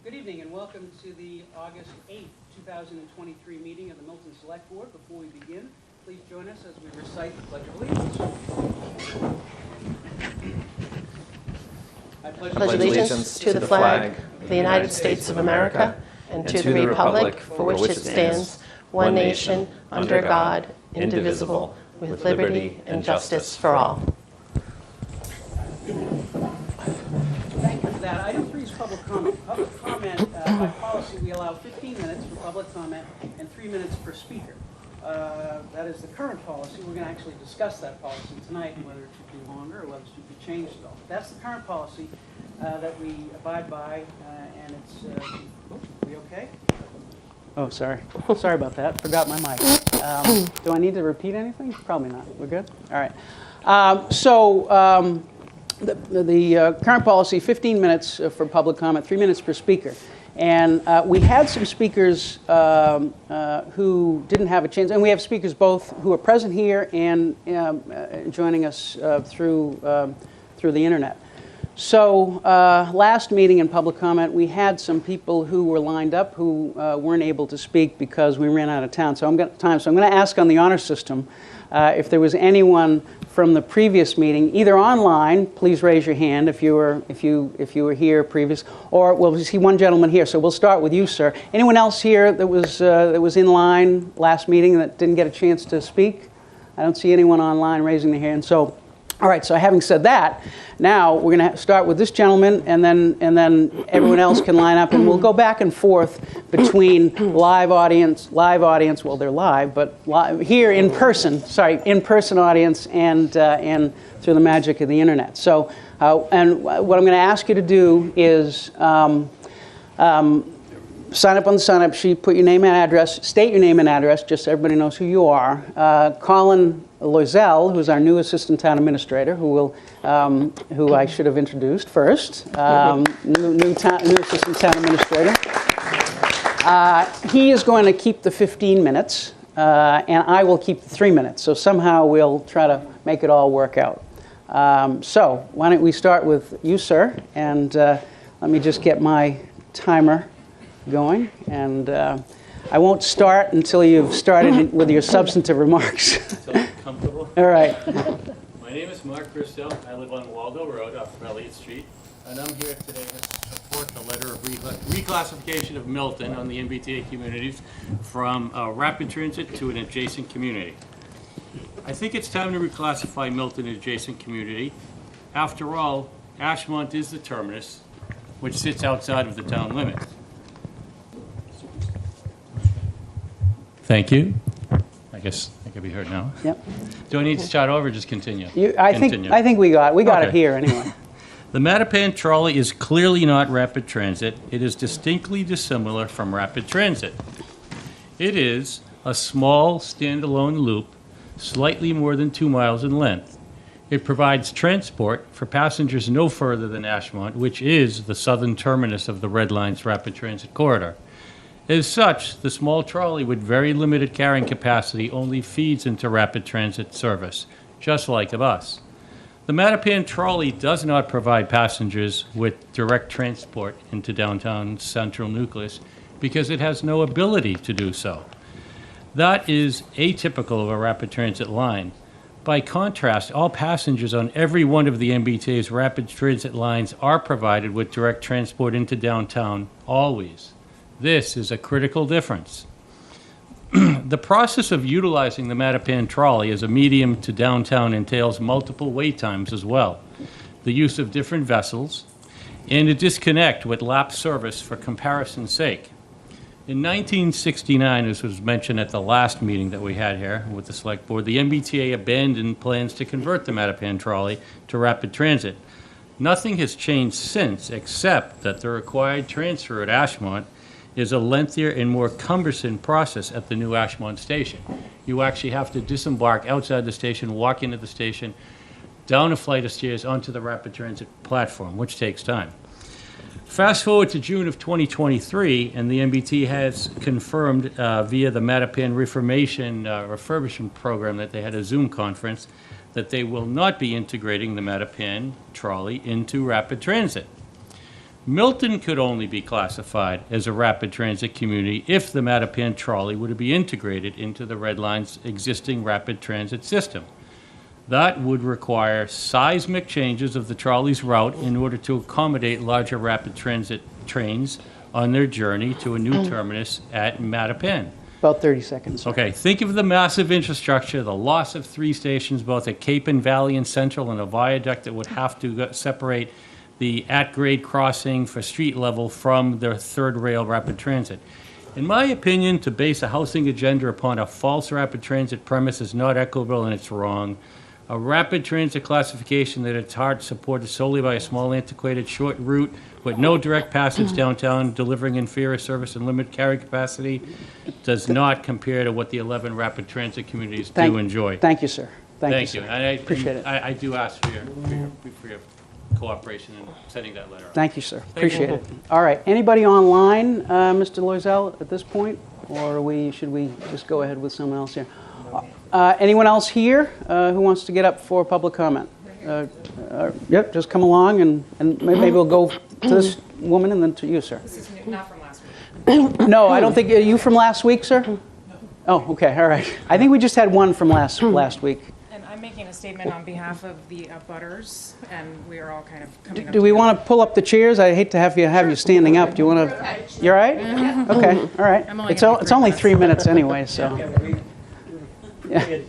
Good evening and welcome to the August 8th, 2023 meeting of the Milton Select Board. Before we begin, please join us as we recite the Pledge of Allegiance. I pledge allegiance to the flag of the United States of America and to the republic for which it stands, one nation, under God, indivisible, with liberty and justice for all. Thank you for that. Item 3 is public comment. Public comment, by policy, we allow 15 minutes for public comment and 3 minutes per speaker. That is the current policy. We're going to actually discuss that policy tonight, and whether it should be longer or whether it should be changed at all. That's the current policy that we abide by, and it's, we okay? Oh, sorry. Sorry about that. Forgot my mic. Do I need to repeat anything? Probably not. We're good? All right. The current policy, 15 minutes for public comment, 3 minutes per speaker. And we had some speakers who didn't have a chance, and we have speakers both who are present here and joining us through the internet. So last meeting in public comment, we had some people who were lined up who weren't able to speak because we ran out of time. So I'm going to ask on the honor system if there was anyone from the previous meeting, either online. Please raise your hand if you were here previous, or well, we see one gentleman here. So we'll start with you, sir. Anyone else here that was in line last meeting that didn't get a chance to speak? I don't see anyone online raising their hand. So. All right, so having said that, now we're going to start with this gentleman, and then everyone else can line up, and we'll go back and forth between live audience, well, they're live, but here in person audience, and through the magic of the internet. So, and what I'm going to ask you to do is sign up on the sign-up sheet, put your name and address, state your name and address, just so everybody knows who you are. Colin Loisel, who's our new assistant town administrator, who I should have introduced first, new assistant town administrator. He is going to keep the 15 minutes, and I will keep the 3 minutes. So somehow we'll try to make it all work out. So why don't we start with you, sir, and let me just get my timer going, and I won't start until you've started with your substantive remarks. So comfortable? All right. My name is Mark Bristow. I live on Waldo Road off of Elliott Street, and I'm here today to support the letter of reclassification of Milton on the MBTA communities from rapid transit to an adjacent community. I think it's time to reclassify Milton an adjacent community. After all, Ashmont is the terminus, which sits outside of the town limits. Thank you. I guess I can be heard now. Yep. Do I need to start over or just continue? I think we got Okay. it here anyway. The Mattapan trolley is clearly not rapid transit. It is distinctly dissimilar from rapid transit. It is a small standalone loop, slightly more than 2 miles in length. It provides transport for passengers no further than Ashmont, which is the southern terminus of the Red Line's rapid transit corridor. As such, the small trolley with very limited carrying capacity only feeds into rapid transit service, just like a bus. The Mattapan trolley does not provide passengers with direct transport into downtown central nucleus because it has no ability to do so. That is atypical of a rapid transit line. By contrast, all passengers on every one of the MBTA's rapid transit lines are provided with direct transport into downtown, always. This is a critical difference. The process of utilizing the Mattapan trolley as a medium to downtown entails multiple wait times as well, the use of different vessels, and a disconnect with lapsed service for comparison's sake. In 1969, as was mentioned at the last meeting that we had here with the Select Board, the MBTA abandoned plans to convert the Mattapan trolley to rapid transit. Nothing has changed since, except that the required transfer at Ashmont is a lengthier and more cumbersome process at the new Ashmont station. You actually have to disembark outside the station, walk into the station, down a flight of stairs onto the rapid transit platform, which takes time. Fast forward to June of 2023, and the MBT has confirmed via the Mattapan refurbishment program that they had a Zoom conference that they will not be integrating the Mattapan trolley into rapid transit. Milton could only be classified as a rapid transit community if the Mattapan trolley were to be integrated into the Red Line's existing rapid transit system. That would require seismic changes of the trolley's route in order to accommodate larger rapid transit trains on their journey to a new terminus at Mattapan. About 30 seconds. Okay, think of the massive infrastructure, the loss of 3 stations, both at Cape and Valley and Central, and a viaduct that would have to separate the at-grade crossing for street level from the third rail rapid transit. In my opinion, to base a housing agenda upon a false rapid transit premise is not equitable and it's wrong. A rapid transit classification that at its heart supported solely by a small antiquated short route with no direct passage downtown, delivering inferior service and limited carry capacity, does not compare to what the 11 rapid transit communities do enjoy. Thank you, sir. Thank you, sir. And I Appreciate it. I do ask for your cooperation in sending that letter out. Thank you, sir. Appreciate it. All right. Anybody online, Mr. Loisel, at this point? Or should we just go ahead with someone else here? Anyone else here who wants to get up for public comment? Yep, just come along and maybe we'll go to this woman and then to you, sir. This is not from last week. No, I don't think. Are you from last week, sir? No. Oh, okay. All right. I think we just had one from last week. And I'm making a statement on behalf of the butters, and we are all kind of coming up Do we together. want to pull up the chairs? I hate to have you standing up. Do you want to? You're right? Okay. All right. I'm only It's gonna be it's only 3 3 minutes anyway, so. Yeah.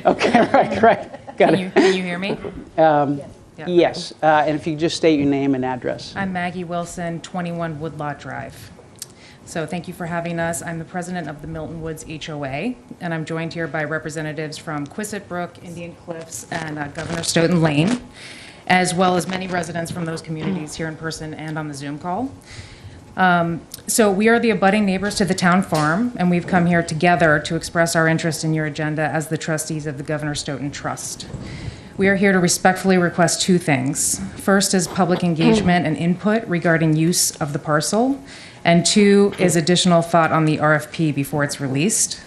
Okay. Right. Got it. Can you hear me? Yeah. Yes. And if you could just state your name and address. I'm Maggie Wilson, 21 Woodlot Drive. So thank you for having us. I'm the president of the Milton Woods HOA, and I'm joined here by representatives from Quistit Brook, Indian Cliffs, and Governor Stoughton Lane, as well as many residents from those communities here in person and on the Zoom call. So we are the abutting neighbors to the town farm, and we've come here together to express our interest in your agenda as the trustees of the Governor Stoughton Trust. We are here to respectfully request 2 things. First is public engagement and input regarding use of the parcel, and 2 is additional thought on the RFP before it's released.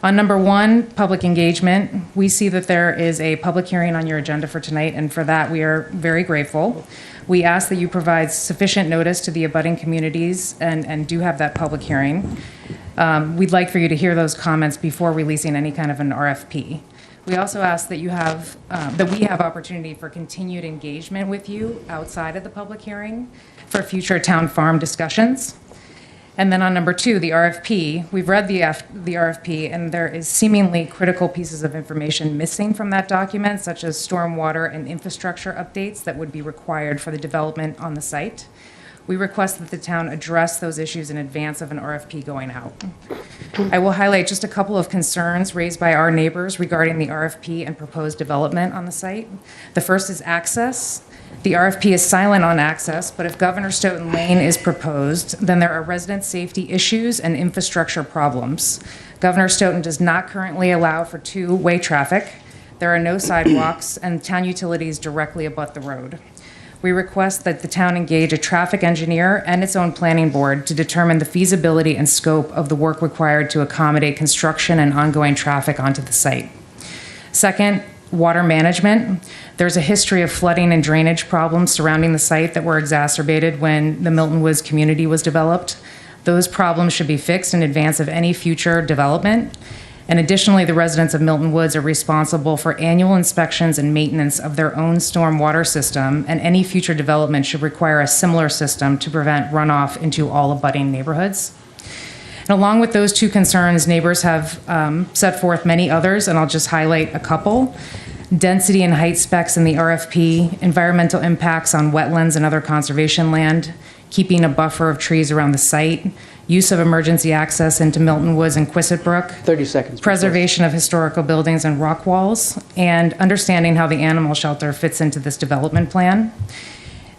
On number 1, public engagement, we see that there is a public hearing on your agenda for tonight, and for that we are very grateful. We ask that you provide sufficient notice to the abutting communities and do have that public hearing. We'd like for you to hear those comments before releasing any kind of an RFP. We also ask that we have opportunity for continued engagement with you outside of the public hearing for future town farm discussions. And then on number 2, the RFP, we've read the RFP, and there is seemingly critical pieces of information missing from that document, such as stormwater and infrastructure updates that would be required for the development on the site. We request that the town address those issues in advance of an RFP going out. I will highlight just a couple of concerns raised by our neighbors regarding the RFP and proposed development on the site. The first is access. The RFP is silent on access, but if Governor Stoughton Lane is proposed, then there are resident safety issues and infrastructure problems. Governor Stoughton does not currently allow for 2-way traffic. There are no sidewalks, and town utilities directly abut the road. We request that the town engage a traffic engineer and its own planning board to determine the feasibility and scope of the work required to accommodate construction and ongoing traffic onto the site. Second, water management. There's a history of flooding and drainage problems surrounding the site that were exacerbated when the Milton Woods community was developed. Those problems should be fixed in advance of any future development. And additionally, the residents of Milton Woods are responsible for annual inspections and maintenance of their own storm water system, and any future development should require a similar system to prevent runoff into all abutting neighborhoods. And along with those 2 concerns, neighbors have set forth many others, and I'll just highlight a couple. Density and height specs in the RFP, environmental impacts on wetlands and other conservation land, keeping a buffer of trees around the site, use of emergency access into Milton Woods and Quistit Brook, 30 seconds. preservation of historical buildings and rock walls, and understanding how the animal shelter fits into this development plan.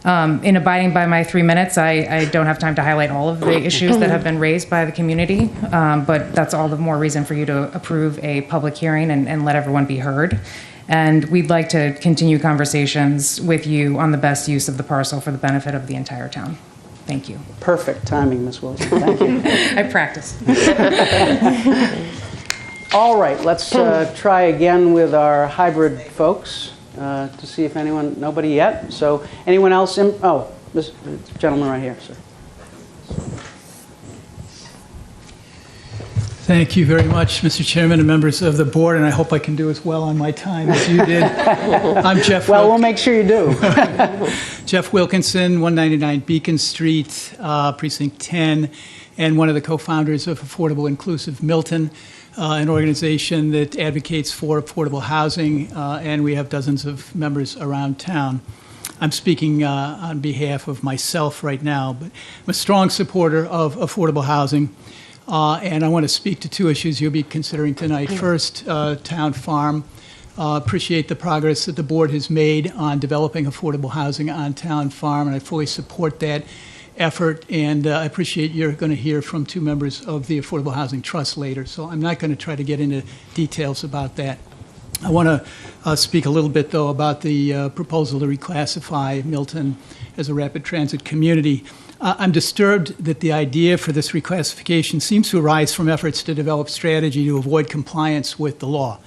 In abiding by my 3 minutes, I don't have time to highlight all of the issues that have been raised by the community, but that's all the more reason for you to approve a public hearing and let everyone be heard. And we'd like to continue conversations with you on the best use of the parcel for the benefit of the entire town. Thank you. Perfect timing, Ms. Wilson. Thank you. I practiced. All right, let's try again with our hybrid folks to see if nobody yet. So anyone else? This gentleman right here, sir. Thank you very much, Mr. Chairman and members of the board, and I hope I can do as well on my time as you did. I'm Jeff Well, we'll make sure you do. Jeff Wilkinson, 199 Beacon Street, Precinct 10, and one of the co-founders of Affordable Inclusive Milton, an organization that advocates for affordable housing, and we have dozens of members around town. I'm speaking on behalf of myself right now, but I'm a strong supporter of affordable housing. And I want to speak to two issues you'll be considering tonight. First, Town Farm. Appreciate the progress that the board has made on developing affordable housing on Town Farm, and I fully support that effort. And I appreciate you're going to hear from two members of the Affordable Housing Trust later, so I'm not going to try to get into details about that. I want to speak a little bit, though, about the proposal to reclassify Milton as a rapid transit community. I'm disturbed that the idea for this reclassification seems to arise from efforts to develop strategy to avoid compliance with the law.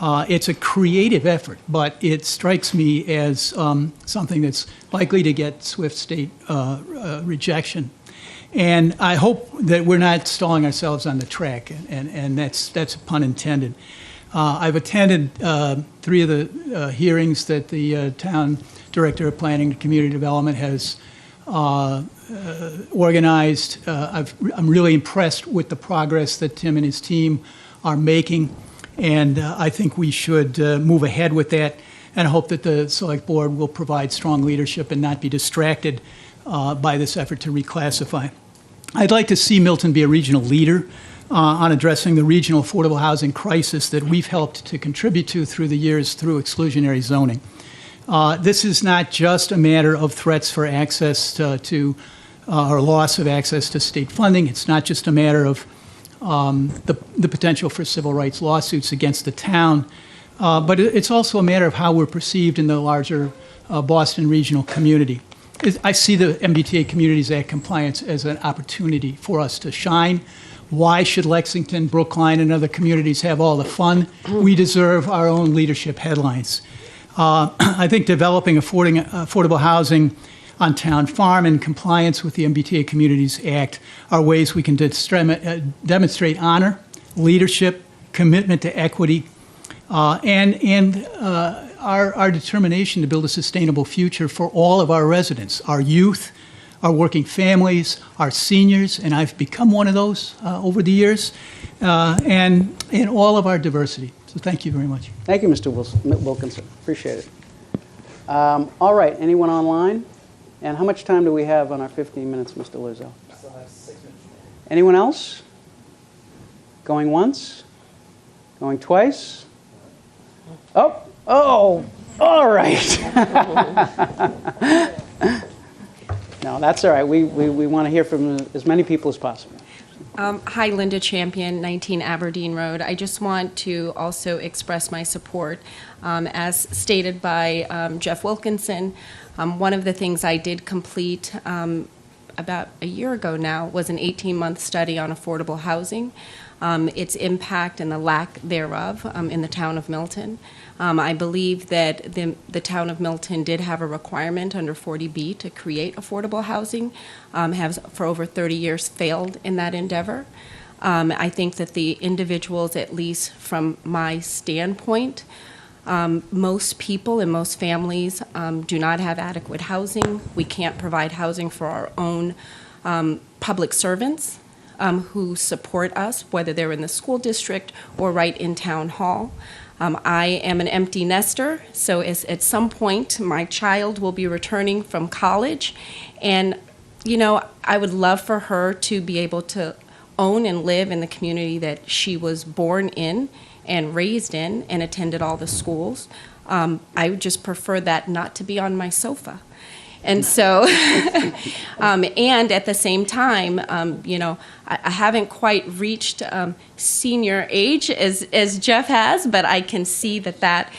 It's a creative effort, but it strikes me as something that's likely to get swift state rejection. And I hope that we're not stalling ourselves on the track, and that's a pun intended. I've attended 3 of the hearings that the town director of planning and community development has organized. I'm really impressed with the progress that Tim and his team are making, and I think we should move ahead with that, and I hope that the select board will provide strong leadership and not be distracted by this effort to reclassify. I'd like to see Milton be a regional leader on addressing the regional affordable housing crisis that we've helped to contribute to through the years through exclusionary zoning. This is not just a matter of threats for access or loss of access to state funding. It's not just a matter of the potential for civil rights lawsuits against the town, but it's also a matter of how we're perceived in the larger Boston regional community. I see the MBTA Communities Act compliance as an opportunity for us to shine. Why should Lexington, Brookline, and other communities have all the fun? We deserve our own leadership headlines. I think developing affordable housing on Town Farm in compliance with the MBTA Communities Act are ways we can demonstrate honor, leadership, commitment to equity, and our determination to build a sustainable future for all of our residents, our youth, our working families, our seniors, and I've become one of those over the years, and in all of our diversity. So thank you very much. Thank you, Mr. Wilkinson. Appreciate it. All right, anyone online? And how much time do we have on our 15 minutes, Mr. Lizzo? Still have 6 minutes. Anyone else? Going once? Going twice? Oh, all right. No, that's all right. We want to hear from as many people as possible. Hi, Linda Champion, 19 Aberdeen Road. I just want to also express my support. As stated by Jeff Wilkinson, one of the things I did complete about a year ago now was an 18-month study on affordable housing, its impact and the lack thereof in the town of Milton. I believe that the town of Milton did have a requirement under 40B to create affordable housing, has for over 30 years failed in that endeavor. I think that the individuals, at least from my standpoint, most people and most families do not have adequate housing. We can't provide housing for our own public servants who support us, whether they're in the school district or right in town hall. I am an empty nester, so at some point my child will be returning from college, and I would love for her to be able to own and live in the community that she was born in and raised in and attended all the schools. I would just prefer that not to be on my sofa. And so, and at the same time, I haven't quite reached senior age as Jeff has, but I can see that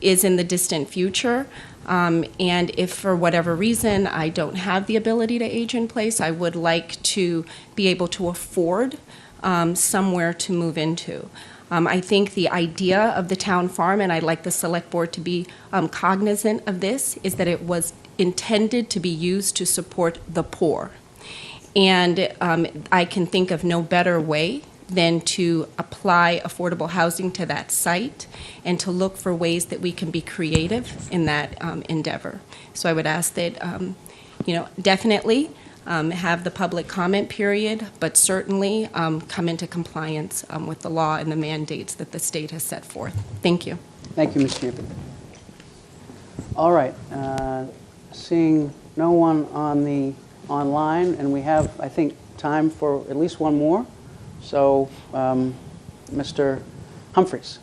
is in the distant future. And if for whatever reason I don't have the ability to age in place, I would like to be able to afford somewhere to move into. I think the idea of the town farm, and I'd like the select board to be cognizant of this, is that it was intended to be used to support the poor. And I can think of no better way than to apply affordable housing to that site and to look for ways that we can be creative in that endeavor. So I would ask that, definitely have the public comment period, but certainly come into compliance with the law and the mandates that the state has set forth. Thank you. Thank you, Ms. Champion. All right. Seeing no one on the online, and we have, I think, time for at least one more. So, Mr. Humphreys.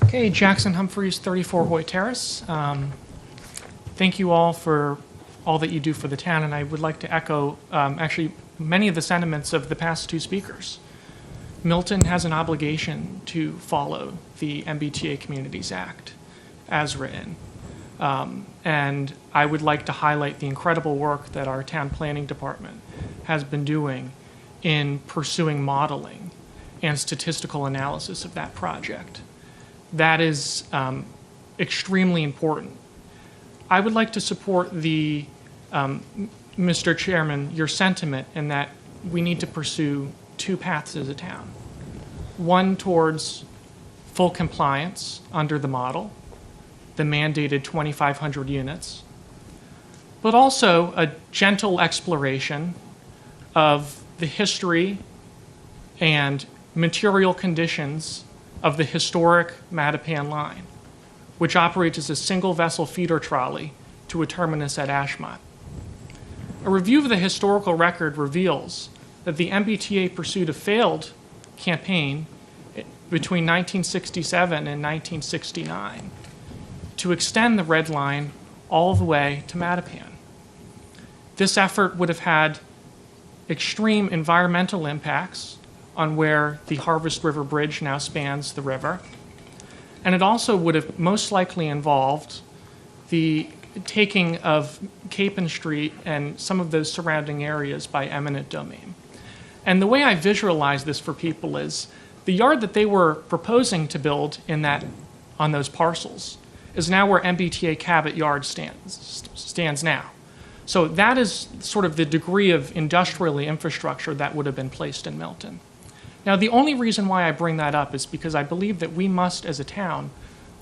Okay, Jackson Humphreys, 34 Hoyt Terrace. Thank you all for all that you do for the town, and I would like to echo actually many of the sentiments of the past two speakers. Milton has an obligation to follow the MBTA Communities Act as written. And I would like to highlight the incredible work that our town planning department has been doing in pursuing modeling and statistical analysis of that project. That is extremely important. I would like to support the, Mr. Chairman, your sentiment in that we need to pursue two paths as a town. One towards full compliance under the model, the mandated 2,500 units, but also a gentle exploration of the history and material conditions of the historic Mattapan line, which operates as a single vessel feeder trolley to a terminus at Ashmont. A review of the historical record reveals that the MBTA pursued a failed campaign between 1967 and 1969 to extend the Red Line all the way to Mattapan. This effort would have had extreme environmental impacts on where the Harvest River Bridge now spans the river, and it also would have most likely involved the taking of Capon Street and some of those surrounding areas by eminent domain. And the way I visualize this for people is the yard that they were proposing to build on those parcels is now where MBTA Cabot Yard stands now. So that is sort of the degree of industrial infrastructure that would have been placed in Milton. Now, the only reason why I bring that up is because I believe that we must, as a town,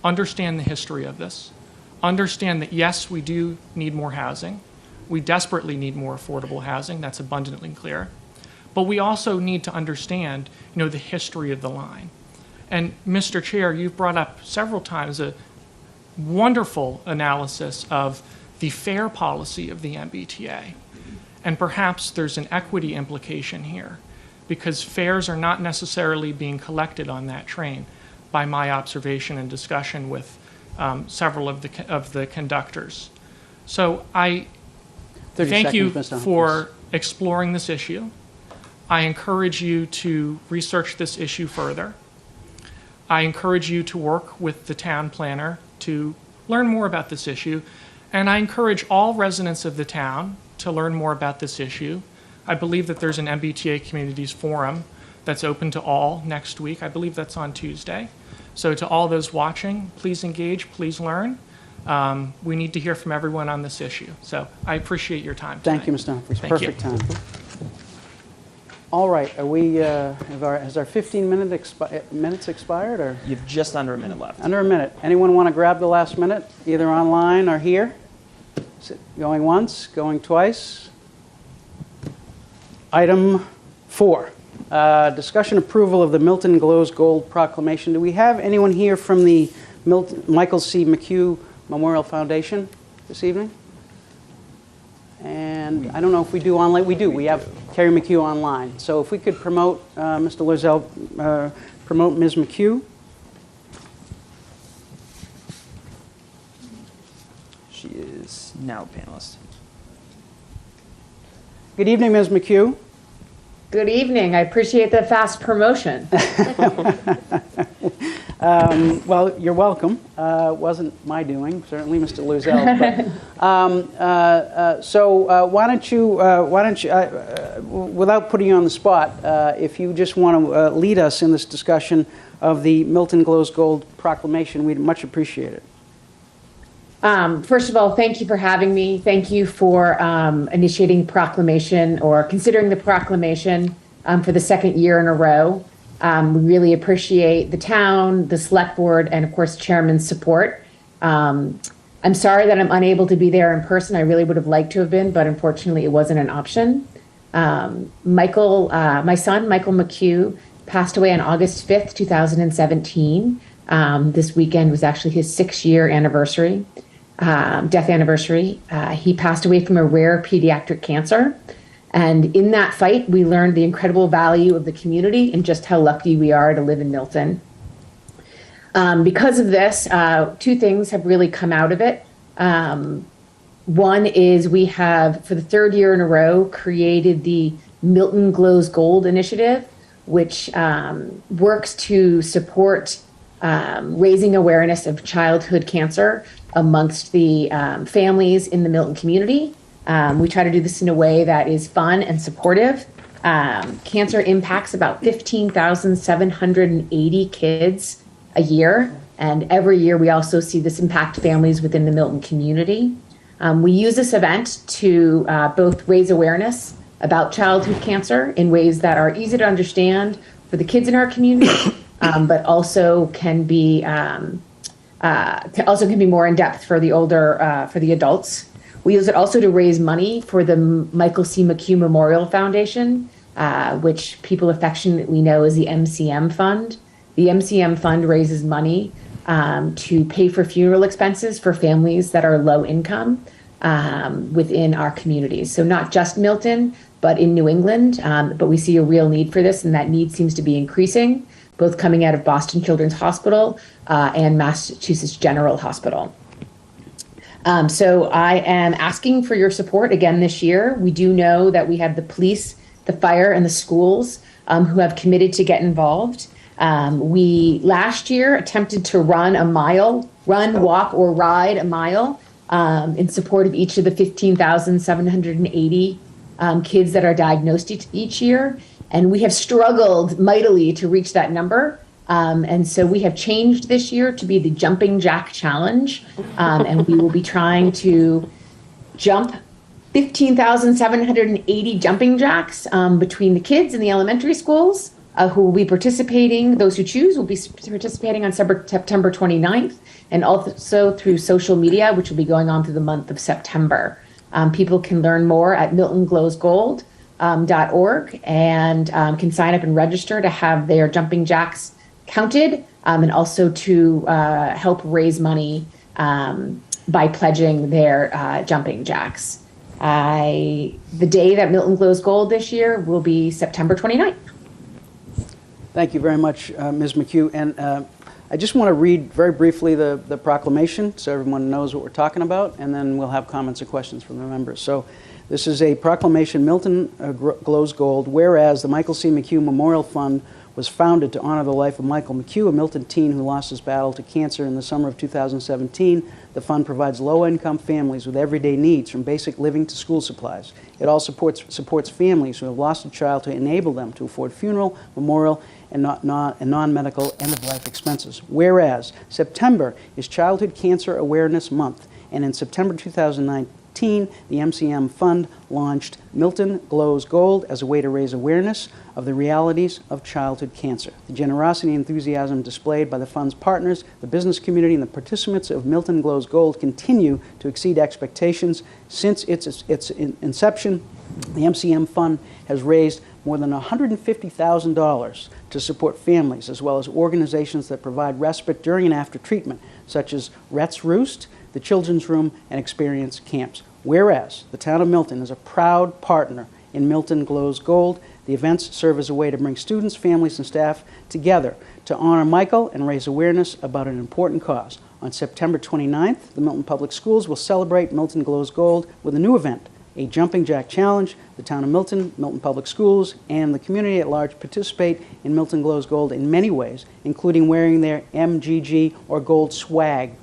understand the history of this, understand that, yes, we do need more housing. We desperately need more affordable housing. That's abundantly clear. But we also need to understand, the history of the line. And, Mr. Chair, you've brought up several times a wonderful analysis of the fare policy of the MBTA. And perhaps there's an equity implication here, because fares are not necessarily being collected on that train by my observation and discussion with several of the conductors. So I thank you for exploring this issue. I encourage you to research this issue further. I encourage you to work with the town planner to learn more about this issue. And I encourage all residents of the town to learn more about this issue. I believe that there's an MBTA Communities Forum that's open to all next week. I believe that's on Tuesday. So to all those watching, please engage, please learn. We need to hear from everyone on this issue. So I appreciate your time tonight. Thank you, Mr. Humphreys. Thank you. Perfect time. All right, are we, has our 15 minutes expired, or? You've just under a minute left. Under a minute. Anyone want to grab the last minute, either online or here? Is it going once, going twice? Item 4, discussion approval of the Milton Glows Gold Proclamation. Do we have anyone here from the Michael C. McHugh Memorial Foundation this evening? And I don't know if we do online. We do. We have Terry McHugh online. So if we could promote, Mr. Loisel, promote Ms. McHugh. She is now a panelist. Good evening, Ms. McHugh. Good evening. I appreciate the fast promotion. Well, you're welcome. Wasn't my doing, certainly, Mr. Loisel. So why don't you, without putting you on the spot, if you just want to lead us in this discussion of the Milton Glows Gold Proclamation, we'd much appreciate it. First of all, thank you for having me. Thank you for initiating proclamation or considering the proclamation for the second year in a row. We really appreciate the town, the select board, and of course, chairman's support. I'm sorry that I'm unable to be there in person. I really would have liked to have been, but unfortunately it wasn't an option. My son, Michael McHugh, passed away on August 5th, 2017. This weekend was actually his 6-year anniversary, death anniversary. He passed away from a rare pediatric cancer. And in that fight, we learned the incredible value of the community and just how lucky we are to live in Milton. Because of this, 2 things have really come out of it. One is we have, for the 3rd year in a row, created the Milton Glows Gold initiative, which works to support raising awareness of childhood cancer amongst the families in the Milton community. We try to do this in a way that is fun and supportive. Cancer impacts about 15,780 kids a year, and every year we also see this impact families within the Milton community. We use this event to both raise awareness about childhood cancer in ways that are easy to understand for the kids in our community, but also can be more in depth for the older, for the adults. We use it also to raise money for the Michael C. McHugh Memorial Foundation, which people affectionately know as the MCM Fund. The MCM Fund raises money to pay for funeral expenses for families that are low income within our communities. So not just Milton, but in New England. But we see a real need for this, and that need seems to be increasing, both coming out of Boston Children's Hospital and Massachusetts General Hospital. So I am asking for your support again this year. We do know that we have the police, the fire, and the schools who have committed to get involved. We last year attempted to run, walk, or ride a mile in support of each of the 15,780 kids that are diagnosed each year. And we have struggled mightily to reach that number. And so we have changed this year to be the Jumping Jack Challenge. And we will be trying to jump 15,780 jumping jacks between the kids in the elementary schools who will be participating. Those who choose will be participating on September 29th, and also through social media, which will be going on through the month of September. People can learn more at miltonglowsgold.org and can sign up and register to have their jumping jacks counted, and also to help raise money by pledging their jumping jacks. The day that Milton Glows Gold this year will be September 29th. Thank you very much, Ms. McHugh. And I just want to read very briefly the proclamation so everyone knows what we're talking about, and then we'll have comments and questions from the members. So this is a proclamation, Milton Glows Gold, whereas the Michael C. McHugh Memorial Fund was founded to honor the life of Michael McHugh, a Milton teen who lost his battle to cancer in the summer of 2017. The fund provides low-income families with everyday needs, from basic living to school supplies. It also supports families who have lost a child to enable them to afford funeral, memorial, and non-medical end-of-life expenses. Whereas September is Childhood Cancer Awareness Month, and in September 2019, the MCM Fund launched Milton Glows Gold as a way to raise awareness of the realities of childhood cancer. The generosity and enthusiasm displayed by the fund's partners, the business community, and the participants of Milton Glows Gold continue to exceed expectations. Since its inception, the MCM Fund has raised more than $150,000 to support families, as well as organizations that provide respite during and after treatment, such as Rhett's Roost, the Children's Room, and Experience Camps. Whereas the town of Milton is a proud partner in Milton Glows Gold, the events serve as a way to bring students, families, and staff together to honor Michael and raise awareness about an important cause. On September 29th, the Milton Public Schools will celebrate Milton Glows Gold with a new event, a Jumping Jack Challenge. The town of Milton, Milton Public Schools, and the community at large participate in Milton Glows Gold in many ways, including wearing their MGG or gold swag,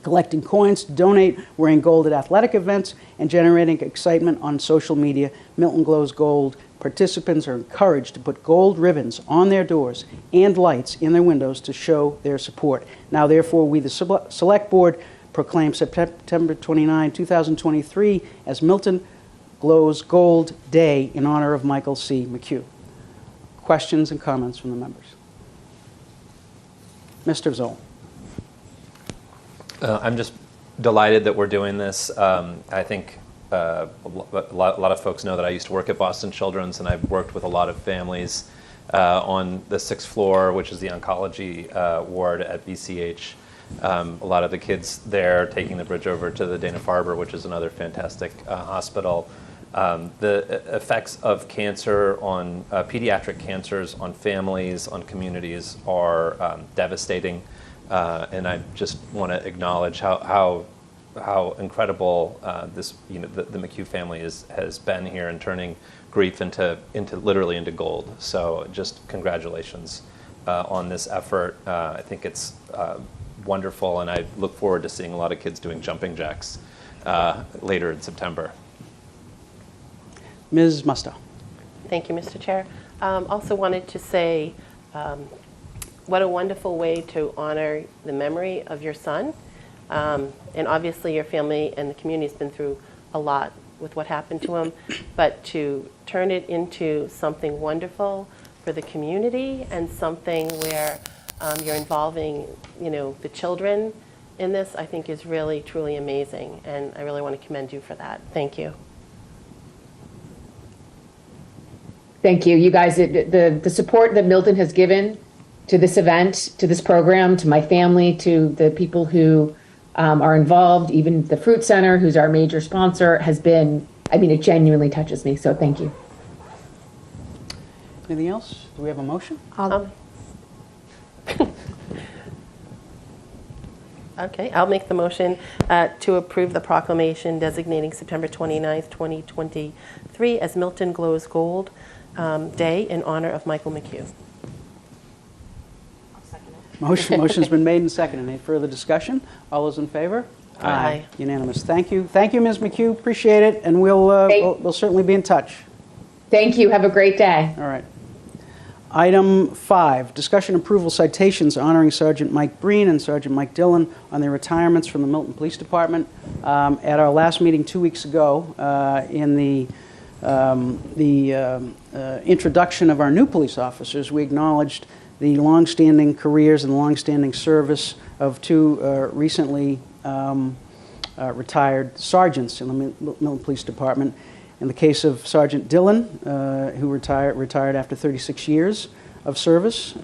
collecting coins to donate, wearing gold at athletic events, and generating excitement on social media. Milton Glows Gold participants are encouraged to put gold ribbons on their doors and lights in their windows to show their support. Now, therefore, we, the Select Board, proclaim September 29, 2023 as Milton Glows Gold Day in honor of Michael C. McHugh. Questions and comments from the members? Mr. Zoll. I'm just delighted that we're doing this. I think a lot of folks know that I used to work at Boston Children's, and I've worked with a lot of families on the 6th floor, which is the oncology ward at BCH. A lot of the kids there taking the bridge over to the Dana-Farber, which is another fantastic hospital. The effects of cancer on pediatric cancers on families, on communities are devastating. And I just want to acknowledge how incredible this, the McHugh family has been here in turning grief literally into gold. So just congratulations on this effort. I think it's wonderful, and I look forward to seeing a lot of kids doing jumping jacks later in September. Ms. Musto. Thank you, Mr. Chair. Also wanted to say what a wonderful way to honor the memory of your son. And obviously your family and the community has been through a lot with what happened to him, but to turn it into something wonderful for the community and something where you're involving, the children in this, I think is really, truly amazing. And I really want to commend you for that. Thank you. Thank you. You guys, the support that Milton has given to this event, to this program, to my family, to the people who are involved, even the Fruit Center, who's our major sponsor, has been, it genuinely touches me. So thank you. Anything else? Do we have a motion? Okay, I'll make the motion to approve the proclamation designating September 29th, 2023 as Milton Glows Gold Day in honor of Michael McHugh. Motion's been made and seconded. Any further discussion? All those in favor? Aye. Unanimous. Thank you. Thank you, Ms. McHugh. Appreciate it, and we'll certainly be in touch. Thank you. Have a great day. All right. Item 5, discussion approval citations honoring Sergeant Mike Breen and Sergeant Mike Dillon on their retirements from the Milton Police Department. At our last meeting 2 weeks ago, in the introduction of our new police officers, we acknowledged the longstanding careers and longstanding service of two recently retired sergeants in the Milton Police Department. In the case of Sergeant Dillon, who retired after 36 years of service,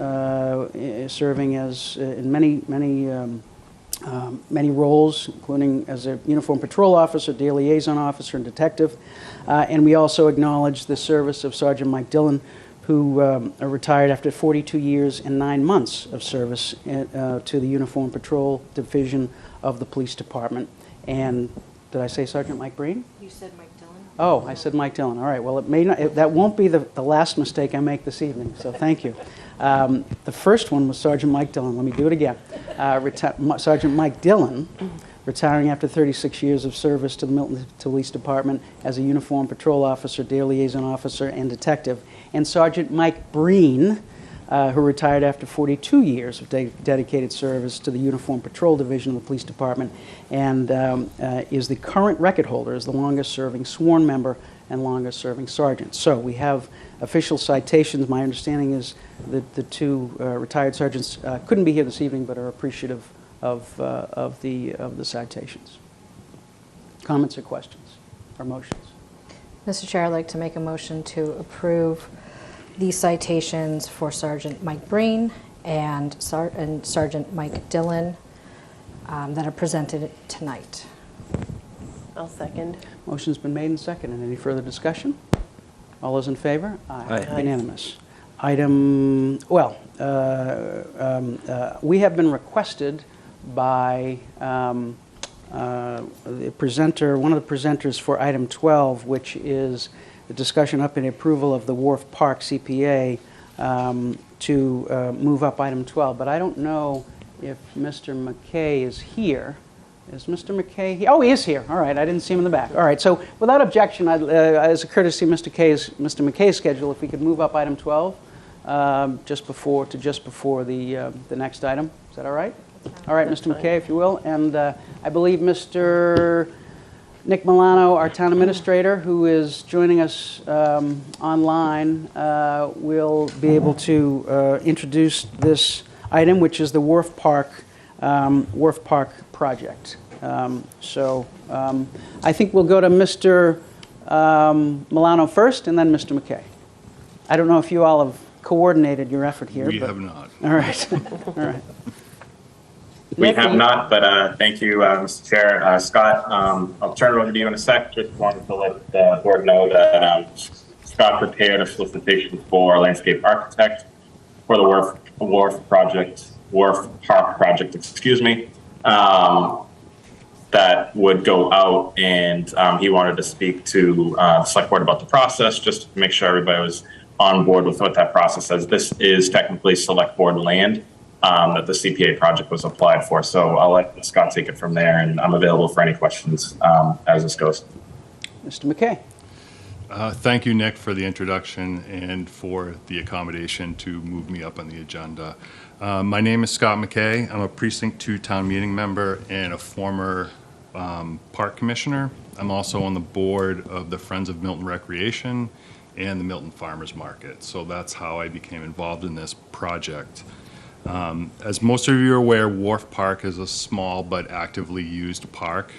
serving as in many roles, including as a uniform patrol officer, day liaison officer, and detective. And we also acknowledge the service of Sergeant Mike Dillon, who retired after 42 years and 9 months of service to the Uniform Patrol Division of the Police Department. And did I say Sergeant Mike Breen? You said Mike Dillon. Oh, I said Mike Dillon. All right. Well, that won't be the last mistake I make this evening. So thank you. The first one was Sergeant Mike Dillon. Let me do it again. Sergeant Mike Dillon, retiring after 36 years of service to the Milton Police Department as a uniform patrol officer, day liaison officer, and detective. And Sergeant Mike Breen, who retired after 42 years of dedicated service to the Uniform Patrol Division of the Police Department, and is the current record holder as the longest-serving sworn member and longest-serving sergeant. So we have official citations. My understanding is that the two retired sergeants couldn't be here this evening, but are appreciative of the citations. Comments or questions or motions? Mr. Chair, I'd like to make a motion to approve the citations for Sergeant Mike Breen and Sergeant Mike Dillon that are presented tonight. I'll second. Motion's been made and seconded. Any further discussion? All those in favor? Aye. Unanimous. Item, we have been requested by the presenter, one of the presenters for item 12, which is the discussion up and approval of the Wharf Park CPA, to move up item 12. But I don't know if Mr. McKay is here. Is Mr. McKay here? Oh, he is here. All right, I didn't see him in the back. All right, so without objection, as a courtesy of Mr. McKay's schedule, if we could move up item 12 just before the next item. Is that all right? All right, Mr. McKay, if you will. And I believe Mr. Nick Milano, our town administrator, who is joining us online, will be able to introduce this item, which is the Wharf Park project. I think we'll go to Mr. Milano first, and then Mr. McKay. I don't know if you all have coordinated your effort here. We but- have not. All right. All right. We Nick, have not, but thank you, Mr. Chair. Scott, I'll turn it over to you in a sec. Just wanted to let the board know that Scott prepared a solicitation for a landscape architect for the Wharf Park project, excuse me, that would go out, and he wanted to speak to the select board about the process, just to make sure everybody was on board with what that process is. This is technically select board land that the CPA project was applied for. So I'll let Scott take it from there, and I'm available for any questions as this goes. Mr. McKay. Thank you, Nick, for the introduction and for the accommodation to move me up on the agenda. My name is Scott McKay. I'm a Precinct 2 town meeting member and a former park commissioner. I'm also on the board of the Friends of Milton Recreation and the Milton Farmers Market. So that's how I became involved in this project. As most of you are aware, Wharf Park is a small but actively used park,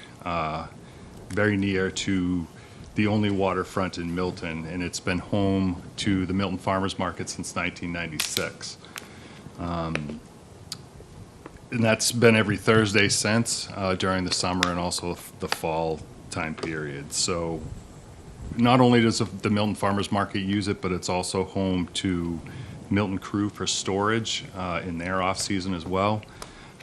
very near to the only waterfront in Milton, and it's been home to the Milton Farmers Market since 1996. And that's been every Thursday since, during the summer and also the fall time period. So not only does the Milton Farmers Market use it, but it's also home to Milton Crew for storage in their off-season as well.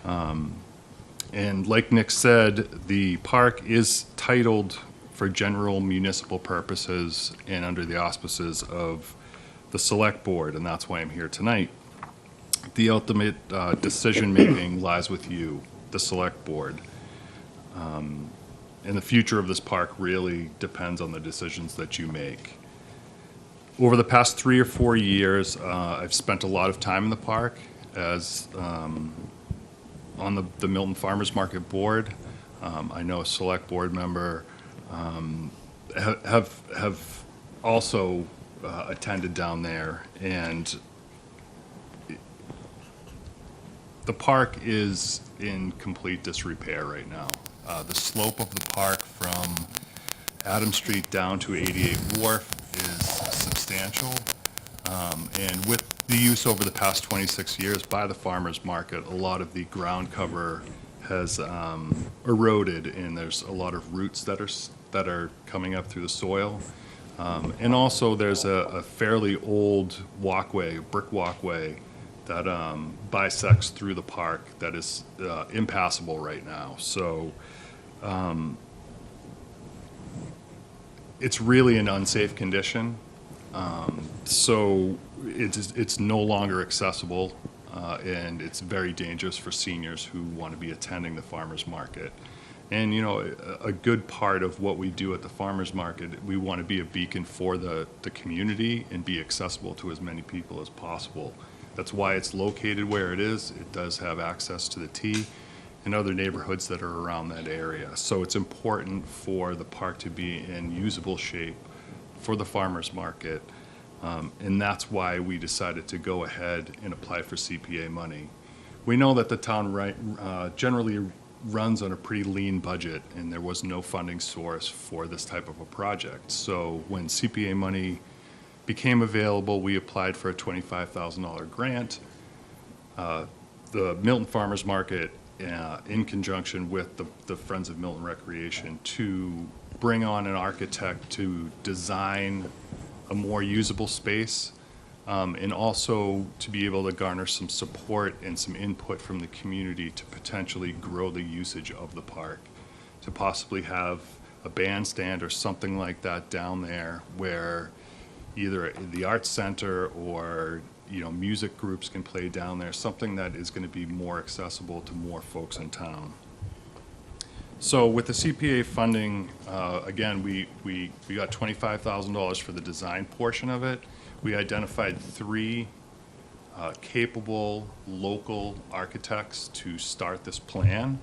And like Nick said, the park is titled for general municipal purposes and under the auspices of the Select Board, and that's why I'm here tonight. The ultimate decision-making lies with you, the Select Board. And the future of this park really depends on the decisions that you make. Over the past 3 or 4 years, I've spent a lot of time in the park as on the Milton Farmers Market Board. I know a select board member have also attended down there, and the park is in complete disrepair right now. The slope of the park from Adam Street down to 88 Wharf is substantial, and with the use over the past 26 years by the farmers market, a lot of the ground cover has eroded, and there's a lot of roots that are coming up through the soil, and also there's a fairly old walkway, brick walkway, that bisects through the park that is impassable right now. So it's really an unsafe condition. So it's no longer accessible, and it's very dangerous for seniors who want to be attending the farmers market. And you know, a good part of what we do at the farmers market, we want to be a beacon for the community and be accessible to as many people as possible. That's why it's located where it is. It does have access to the T and other neighborhoods that are around that area. So it's important for the park to be in usable shape for the farmers market. And that's why we decided to go ahead and apply for CPA money. We know that the town generally runs on a pretty lean budget, and there was no funding source for this type of a project. So when CPA money became available, we applied for a $25,000 grant. The Milton Farmers Market, in conjunction with the Friends of Milton Recreation, to bring on an architect to design a more usable space, and also to be able to garner some support and some input from the community to potentially grow the usage of the park, to possibly have a bandstand or something like that down there where either the arts center or music groups can play down there, something that is going to be more accessible to more folks in town. So with the CPA funding, again, we got $25,000 for the design portion of it. We identified 3 capable local architects to start this plan.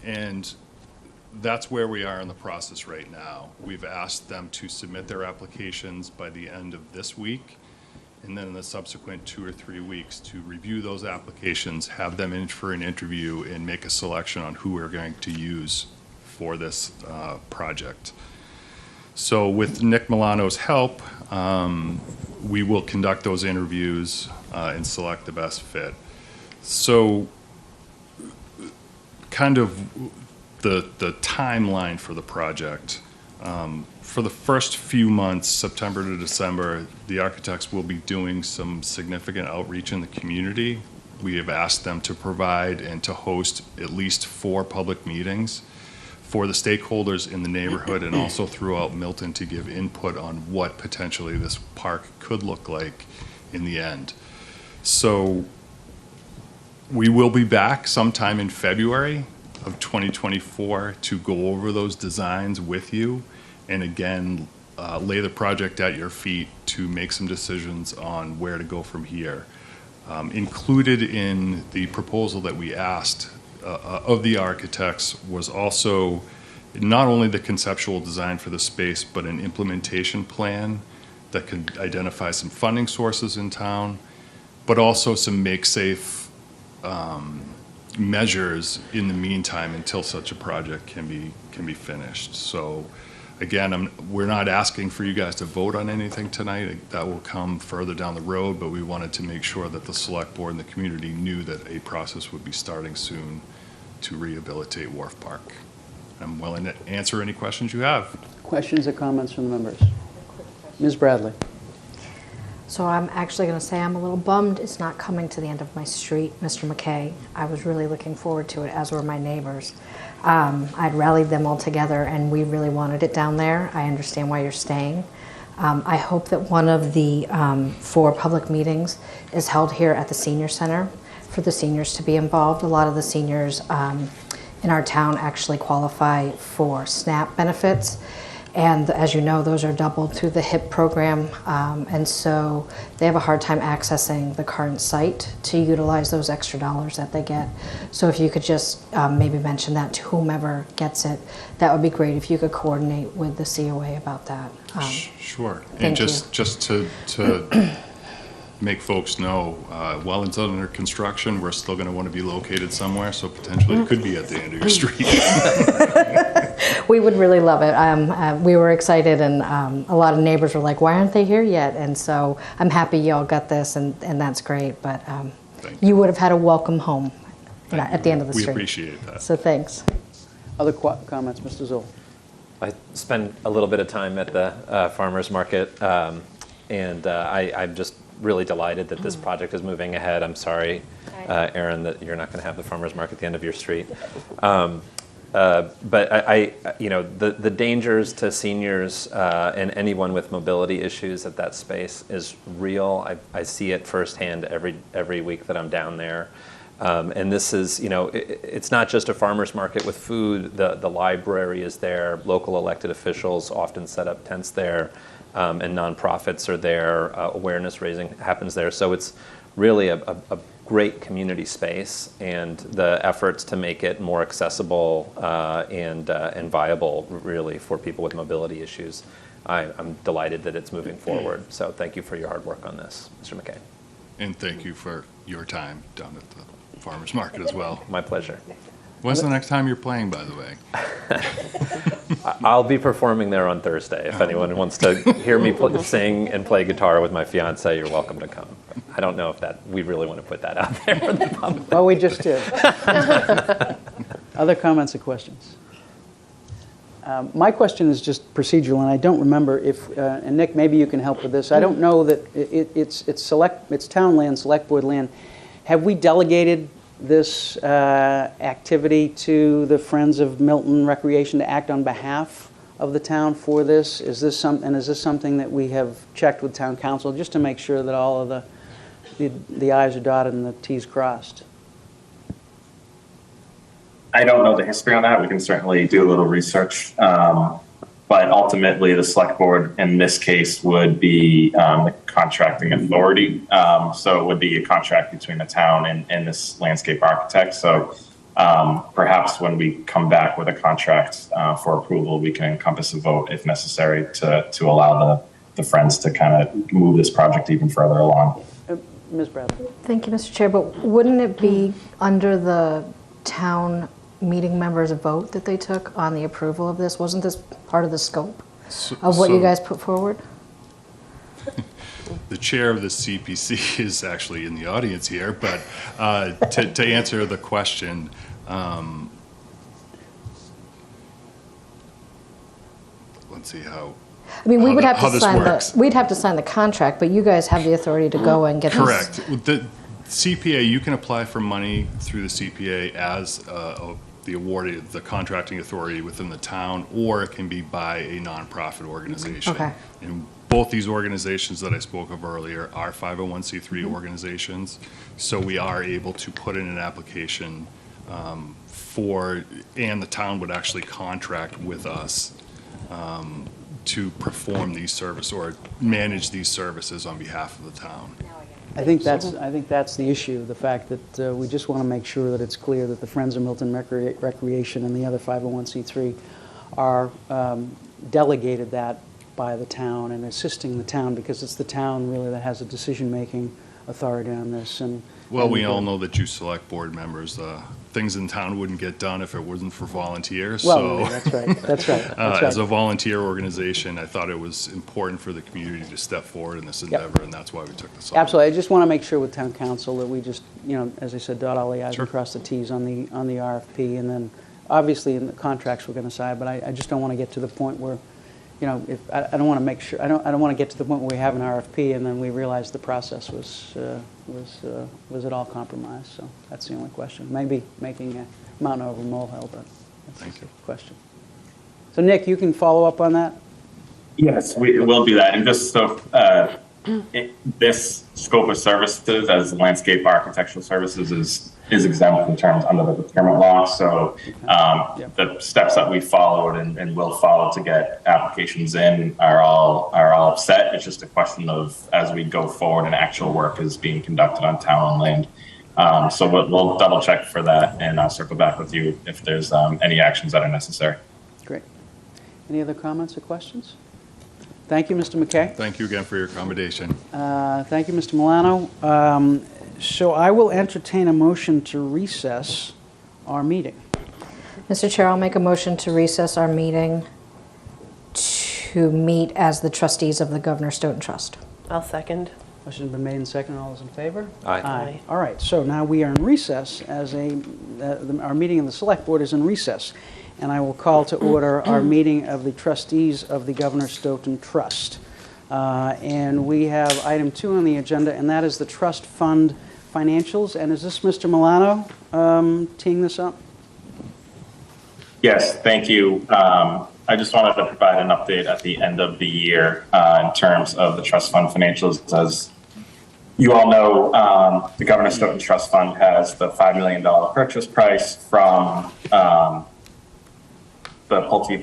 And that's where we are in the process right now. We've asked them to submit their applications by the end of this week, and then in the subsequent 2 or 3 weeks to review those applications, have them in for an interview, and make a selection on who we're going to use for this project. So with Nick Milano's help, we will conduct those interviews and select the best fit. So kind of the timeline for the project. For the first few months, September to December, the architects will be doing some significant outreach in the community. We have asked them to provide and to host at least 4 public meetings for the stakeholders in the neighborhood and also throughout Milton to give input on what potentially this park could look like in the end. So we will be back sometime in February of 2024 to go over those designs with you and again lay the project at your feet to make some decisions on where to go from here. Included in the proposal that we asked of the architects was also not only the conceptual design for the space, but an implementation plan that could identify some funding sources in town, but also some make-safe measures in the meantime until such a project can be finished. So again, we're not asking for you guys to vote on anything tonight. That will come further down the road, but we wanted to make sure that the select board and the community knew that a process would be starting soon to rehabilitate Wharf Park. I'm willing to answer any questions you have. Questions or comments from the members? Ms. Bradley. So I'm actually going to say I'm a little bummed it's not coming to the end of my street, Mr. McKay. I was really looking forward to it, as were my neighbors. I'd rallied them all together, and we really wanted it down there. I understand why you're staying. I hope that one of the 4 public meetings is held here at the Senior Center for the seniors to be involved. A lot of the seniors in our town actually qualify for SNAP benefits. And as you know, those are doubled through the HIP program, and so they have a hard time accessing the current site to utilize those extra dollars that they get. So if you could just maybe mention that to whomever gets it, that would be great if you could coordinate with the COA about that. Sure. Thank And you. just to make folks know, while it's under construction, we're still going to want to be located somewhere, so potentially it could be at the end of your street. We would really love it. We were excited, and a lot of neighbors were like, why aren't they here yet? And so I'm happy y'all got this, and that's great. But you would have had a welcome home at the end of the street. We appreciate that. So thanks. Other comments, Mr. Zoll? I spent a little bit of time at the farmers market, and I'm just really delighted that this project is moving ahead. I'm sorry, Aaron, that you're not going to have the farmers market at the end of your street. But the dangers to seniors and anyone with mobility issues at that space is real. I see it firsthand every week that I'm down there. And this is, it's not just a farmer's market with food. The library is there. Local elected officials often set up tents there, and nonprofits are there. Awareness raising happens there. So it's really a great community space, and the efforts to make it more accessible and viable, really, for people with mobility issues. I'm delighted that it's moving forward. So thank you for your hard work on this, Mr. McKay. And thank you for your time down at the farmers market as well. My pleasure. When's the next time you're playing, by the way? I'll be performing there on Thursday. If anyone wants to hear me sing and play guitar with my fiance, you're welcome to come. I don't know if we really want to put that out there for the public. Well, we just did. Other comments or questions? My question is just procedural, and I don't remember if, and Nick, maybe you can help with this. I don't know that it's town land, select board land. Have we delegated this activity to the Friends of Milton Recreation to act on behalf of the town for this? Is this something that we have checked with town council just to make sure that all of the I's are dotted and the T's crossed? I don't know the history on that. We can certainly do a little research. But ultimately, the select board in this case would be the contracting authority. So it would be a contract between the town and this landscape architect. So perhaps when we come back with a contract for approval, we can encompass a vote if necessary to allow the Friends to kind of move this project even further along. Ms. Bradley. Thank you, Mr. Chair, but wouldn't it be under the town meeting members' vote that they took on the approval of this? Wasn't this part of the scope of what you guys put forward? The chair of the CPC is actually in the audience here, but to answer the question, let's see how. I mean, we would have how to this sign works. we'd have to sign the contract, but you guys have the authority to go and get Correct. this. The CPA, you can apply for money through the CPA as the awarded, the contracting authority within the town, or it can be by a nonprofit organization. Okay. And both these organizations that I spoke of earlier are 501c3 Mm-hmm. organizations, so we are able to put in an application for, and the town would actually contract with us to perform these services or manage these services on behalf of the town. I think that's the issue, the fact that we just want to make sure that it's clear that the Friends of Milton Recreation and the other 501c3 are delegated that by the town and assisting the town, because it's the town really that has a decision-making authority on this. Well, we all know that you select board members. Things in town wouldn't get done if it wasn't for volunteers. Well, So, that's right. That's right. That's as right. a volunteer organization, I thought it was important for the community to step forward in this endeavor, and that's why we took this on. Absolutely. I just want to make sure with town council that we just, as I said, dot all the i's Sure. and cross the t's on the RFP, and then obviously in the contracts we're going to sign. But I just don't want to get to the point where, if I don't want to make sure I don't want to get to the point where we have an RFP and then we realize the process was at all compromised. So that's the only question. Maybe making a mountain over a molehill, but that's Thank you. the question. So Nick, you can follow up on that. Yes, we will do that. And just so this scope of services as landscape architectural services is exempt in terms under the procurement law. So the steps that we followed and will follow to get applications in are all set. It's just a question of, as we go forward and actual work is being conducted on town land. So we'll double check for that and I'll circle back with you if there's any actions that are necessary. Great. Any other comments or questions? Thank you, Mr. McKay. Thank you again for your accommodation. Thank you, Mr. Milano. So I will entertain a motion to recess our meeting. Mr. Chair, I'll make a motion to recess our meeting to meet as the trustees of the Governor Stoughton Trust. I'll second. Motion's been made and seconded. All those in favor? Aye. Aye. All right, so now we are in recess our meeting of the Select Board is in recess. And I will call to order our meeting of the trustees of the Governor Stoughton Trust. And we have item 2 on the agenda, and that is the trust fund financials. And is this Mr. Milano teeing this up? Yes, thank you. I just wanted to provide an update at the end of the year in terms of the trust fund financials. As you all know, the Governor Stoughton Trust Fund has the $5 million purchase price from the Pulte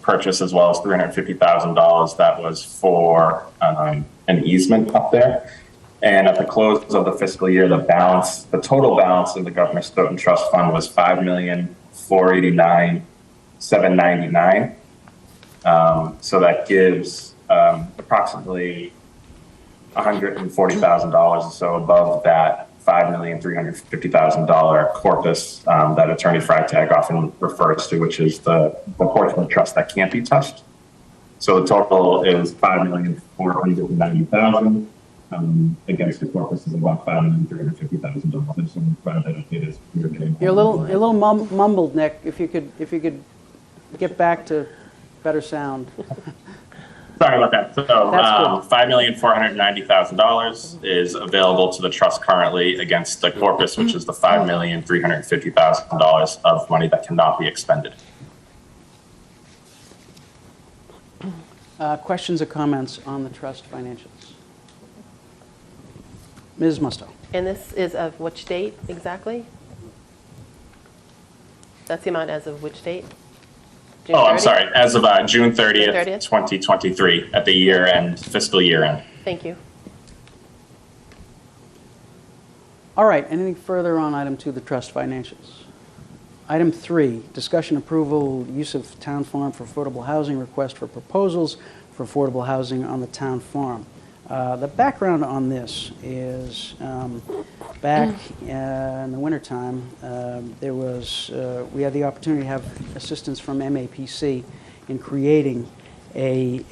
purchase, as well as $350,000 that was for an easement up there. And at the close of the fiscal year, the total balance of the Governor Stoughton Trust Fund was $5,489,799. So that gives approximately $140,000 or so above that $5,350,000 corpus that Attorney Freitag often refers to, which is the portion of the trust that can't be touched. So the total is $5,490,000 against the corpus is about $5,350,000. You're a little mumbled, Nick. If you could get back to better sound. Sorry about that. So $5,490,000 is available to the trust currently against the corpus, which is the $5,350,000 of money that cannot be expended. Questions or comments on the trust financials? Ms. Musto. And this is of which date exactly? That's the amount as of which date? June Oh, I'm 30th? sorry, as of June 30th, 30th? 2023, at the year end, fiscal year end. Thank you. All right, anything further on item 2, the trust financials? Item 3, discussion approval, use of town farm for affordable housing, request for proposals for affordable housing on the town farm. The background on this is back in the wintertime, there was, we had the opportunity to have assistance from MAPC in creating an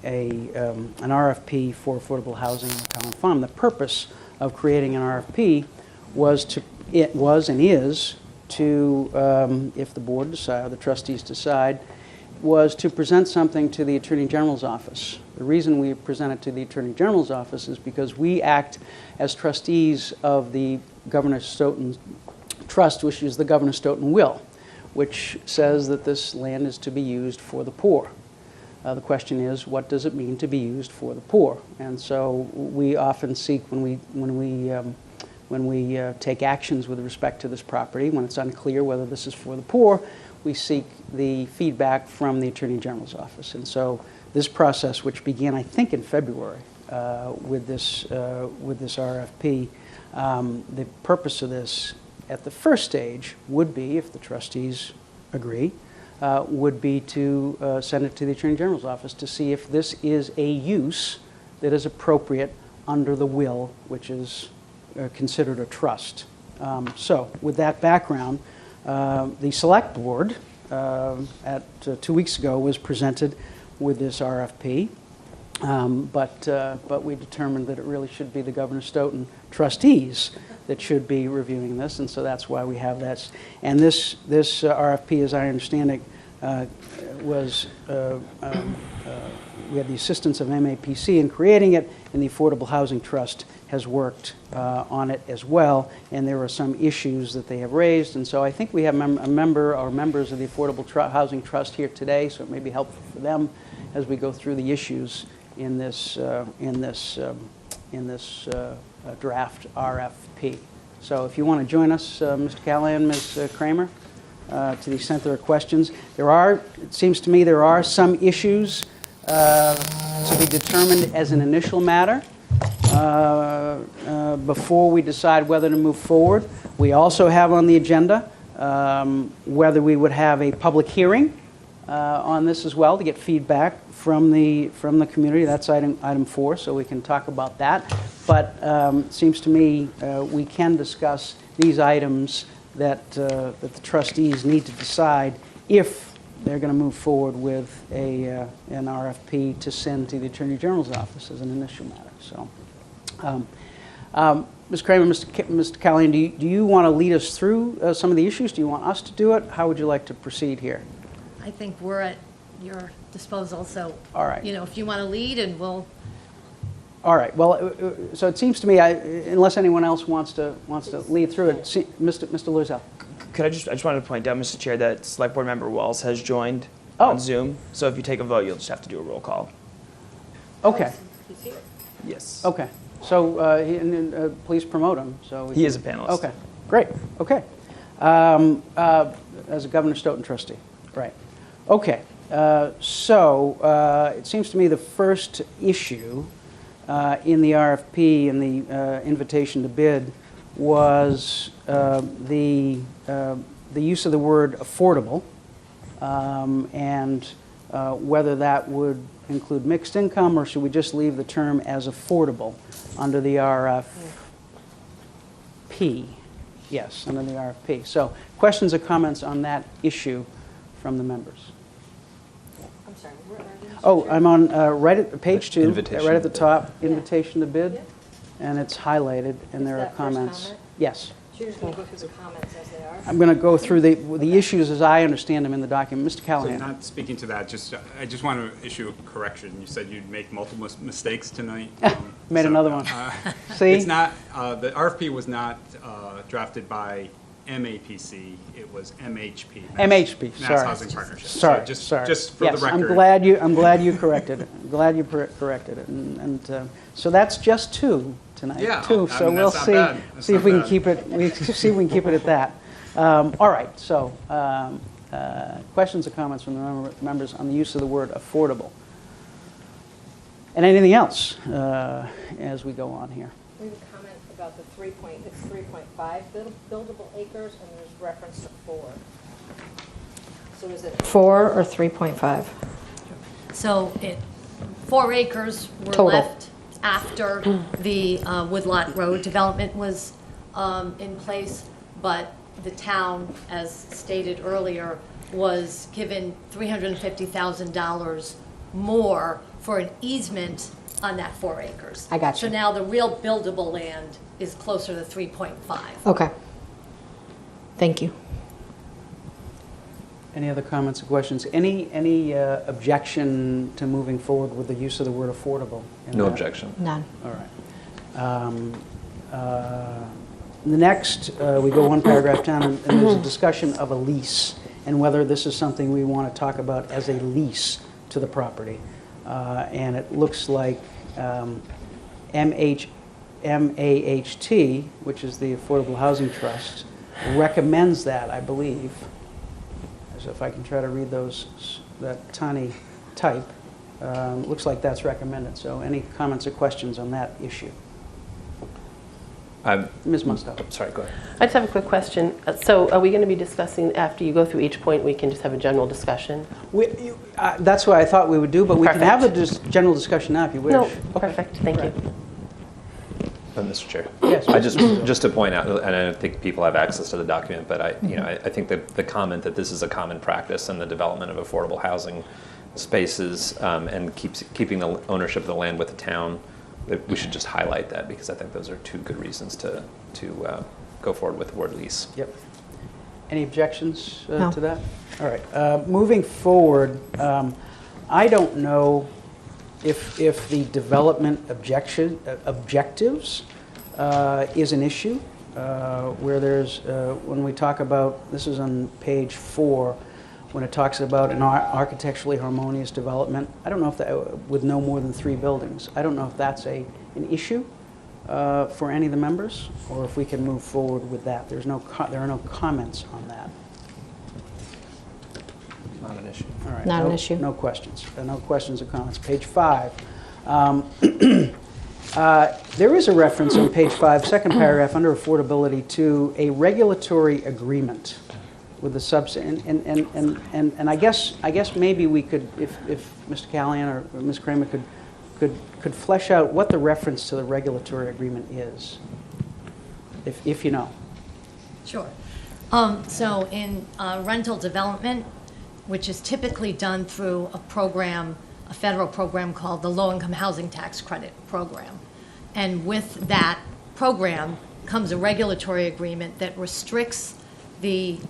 RFP for affordable housing on the town farm. The purpose of creating an RFP was to, and is to, if the board decide, the trustees decide, was to present something to the Attorney General's office. The reason we present it to the Attorney General's office is because we act as trustees of the Governor Stoughton Trust, which is the Governor Stoughton will, which says that this land is to be used for the poor. The question is, what does it mean to be used for the poor? And so we often seek, when we take actions with respect to this property, when it's unclear whether this is for the poor, we seek the feedback from the Attorney General's office. And so this process, which began, I think, in February with this RFP, the purpose of this at the first stage would be, if the trustees agree, would be to send it to the Attorney General's office to see if this is a use that is appropriate under the will, which is considered a trust. So with that background, the Select Board, 2 weeks ago, was presented with this RFP, but we determined that it really should be the Governor Stoughton trustees that should be reviewing this, and so that's why we have that. And this RFP, as I understand it, was we had the assistance of MAPC in creating it, and the Affordable Housing Trust has worked on it as well, and there are some issues that they have raised, and so I think we have a member or members of the Affordable Housing Trust here today, so it may be helpful for them as we go through the issues in this draft RFP. So if you want to join us, Mr. Callahan, Ms. Kramer, to the extent there are questions. It seems to me there are some issues to be determined as an initial matter before we decide whether to move forward. We also have on the agenda whether we would have a public hearing on this as well to get feedback from the community. That's item 4, so we can talk about that. But it seems to me we can discuss these items that the trustees need to decide if they're going to move forward with an RFP to send to the Attorney General's office as an initial matter. So, Ms. Kramer, Mr. Callahan, do you want to lead us through some of the issues? Do you want us to do it? How would you like to proceed here? I think we're at your disposal, so, all right. If you want to lead, and we'll... All right. Well, so it seems to me, unless anyone else wants to lead through it, Mr. Luzell. I just wanted to point out, Mr. Chair, that Select Board Member Wells has joined on Zoom. So if you take a vote, you'll just have to do a roll call. Okay. Yes. Okay. So please promote him. So he is a panelist. Okay. Great. Okay. As a Governor Stoughton trustee. Right. Okay. So it seems to me the first issue in the RFP and the invitation to bid was the use of the word affordable, and whether that would include mixed income, or should we just leave the term as affordable under the RFP? Yes, under the RFP. So questions or comments on that issue from the members? I'm sorry, where are you? Oh, I'm on right at page 2, Invitation right at the to bid. top, invitation to bid, and it's highlighted, and there are that first comments. comment? Yes. So you're just going to go through the comments as they are? I'm going to go through the issues as I understand them in the document. Mr. So Callahan. not speaking to that, I just want to issue a correction. You said you'd make multiple mistakes tonight. Made another one. See? It's not, the RFP was not drafted by MAPC, it was MHP. MHP, Mass sorry. Housing Partnership. Sorry, So sorry. just for Yes, the record. I'm glad you corrected it. I'm glad you corrected it. And so that's just 2 tonight. Yeah, 2. I So mean, we'll that's not see bad. That's see if not we can bad. keep it. See if we can keep it at that. All right. So Questions or comments from the members on the use of the word affordable? And anything else as we go on here? We have a comment about the 3.5 buildable acres, and there's reference to 4. So is it 4 or 3.5? So 4 acres were Total. left after the Woodlot Road development was in place, but the town, as stated earlier, was given $350,000 more for an easement on that 4 acres. I got you. So now the real buildable land is closer to 3.5. Okay. Thank you. Any other comments or questions? Any objection to moving forward with the use of the word affordable? in No that? objection. None. All right. The next, we go one paragraph down, and there's a discussion of a lease and whether this is something we want to talk about as a lease to the property. And it looks like MAHT, which is the Affordable Housing Trust, recommends that, I believe. So if I can try to read that tiny type, looks like that's recommended. So any comments or questions on that issue? Ms. Musto. Sorry, go ahead. I just have a quick question. So are we going to be discussing, after you go through each point, we can just have a general discussion? That's what I thought we would do, but we can have Perfect. the general discussion now if you wish. No, perfect, thank you. Mr. Chair. Yes. I just to point out, and I don't think people have access to the document, but I think that the comment that this is a common practice in the development of affordable housing spaces and keeping the ownership of the land with the town, that we should just highlight that because I think those are 2 good reasons to go forward with the word lease. Yep. Any objections No. to that? All right. Moving forward, I don't know if the development objectives is an issue, where there's, when we talk about, this is on page 4, when it talks about an architecturally harmonious development. I don't know if that, with no more than 3 buildings, I don't know if that's an issue for any of the members, or if we can move forward with that. There are no comments on that. Not an issue. All right. Not an issue. No questions. No questions or comments. Page 5. There is a reference on page 5, second paragraph, under affordability, to a regulatory agreement with the and I guess maybe we could, if Mr. Callahan or Ms. Kramer could flesh out what the reference to the regulatory agreement is, if you know. Sure. So in rental development, which is typically done through a federal program called the Low-Income Housing Tax Credit Program. And with that program comes a regulatory agreement that restricts the